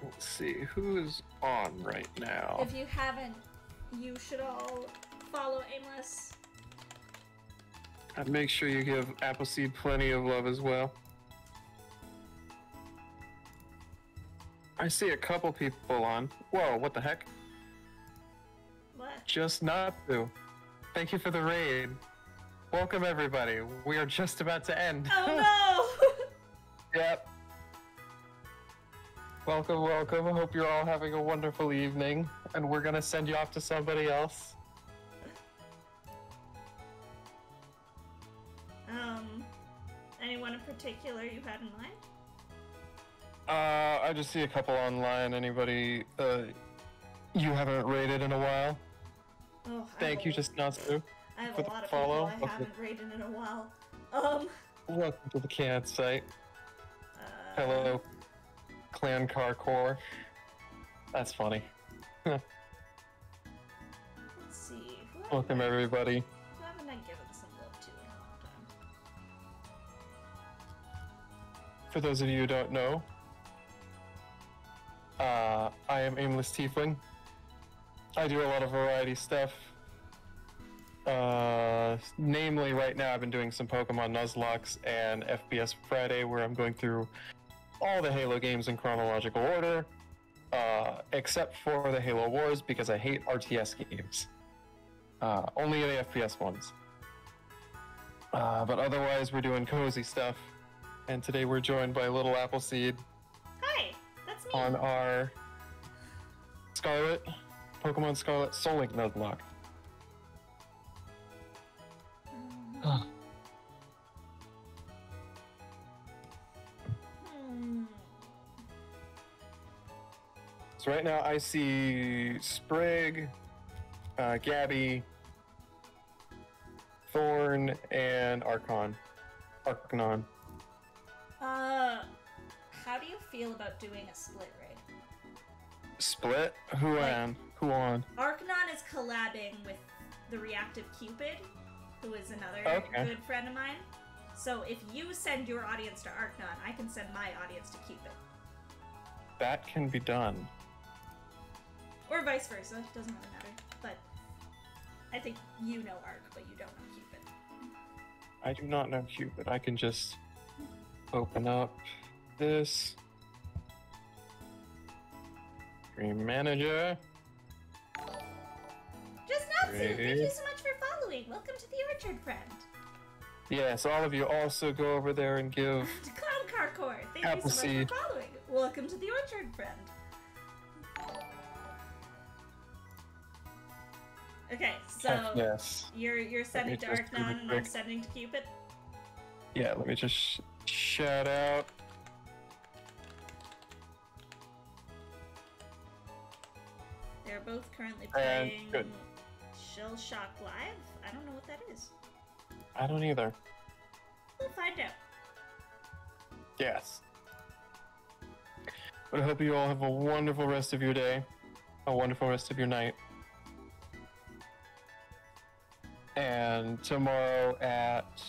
B: Let's see who's on right now.
A: If you haven't, you should all follow Aimless.
B: And make sure you give Appleseed plenty of love as well. I see a couple people on. Whoa, what the heck?
A: What?
B: Just not to. Thank you for the raid. Welcome everybody. We are just about to end.
A: Oh no!
B: Yep. Welcome, welcome. I hope you're all having a wonderful evening. And we're gonna send you off to somebody else.
A: Anyone in particular you had in mind?
B: I just see a couple online. Anybody you haven't raided in a while?
A: Oh,
B: Thank you, just not to.
A: I have
B: for
A: a
B: the
A: lot of
B: follow.
A: people I haven't raided in a while.
B: Welcome to the campsite. Hello, Clan Carcore. That's funny.
A: Let's see.
B: Welcome, everybody.
A: Who haven't I given some love to in a long time?
B: For those of you who don't know, I am AimlessTiefling. I do a lot of variety stuff. Namely, right now I've been doing some Pokemon Nuzlocke and FPS Friday, where I'm going through all the Halo games in chronological order, except for the Halo Wars, because I hate RTS games. Only the FPS ones. But otherwise, we're doing cozy stuff. And today we're joined by Little Appleseed.
A: Hi, that's me.
B: On our Pokemon Scarlet Soul Link Nuzlocke. So right now I see Sprig, Gabby, Thorn, and Archon.
A: How do you feel about doing a split raid?
B: Split? Who on?
A: Archon is collabing with the Reactive Cupid, who is another good friend of mine. So if you send your audience to Archon, I can send my audience to Cupid.
B: That can be done.
A: Or vice versa, doesn't really matter. But I think you know Arc, but you don't know Cupid.
B: I do not know Cupid. I can just open up this. Stream Manager.
A: Just Natsu, thank you so much for following. Welcome to the Orchard, friend.
B: Yes, all of you also go over there and give
A: Clown Carcore, thank
B: Appleseed.
A: you so much for following. Welcome to the Orchard, friend. Okay, so
B: yes.
A: You're sending to Archon and I'm sending to Cupid?
B: Yeah, let me just shout out.
A: They're both currently playing Shell Shock Live. I don't know what that is.
B: I don't either.
A: We'll find out.
B: Yes. But I hope you all have a wonderful rest of your day, a wonderful rest of your night. And tomorrow at,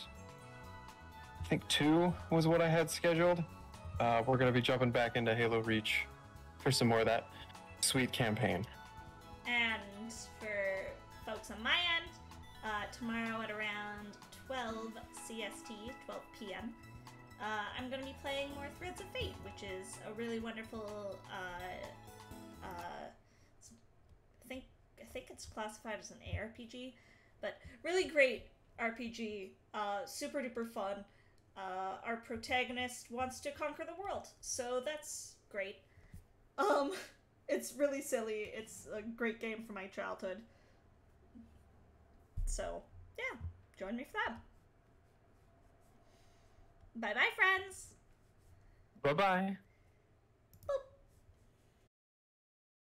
B: I think 2 was what I had scheduled. We're going to be jumping back into Halo Reach for some more of that sweet campaign.
A: And for folks on my end, tomorrow at around 12 CST, 12 p.m., I'm going to be playing more Threads of Fate, which is a really wonderful, I think it's classified as an ARPG, but really great RPG, super duper fun. Our protagonist wants to conquer the world, so that's great. It's really silly. It's a great game from my childhood. So, yeah, join me for that. Bye-bye, friends!
B: Bye-bye!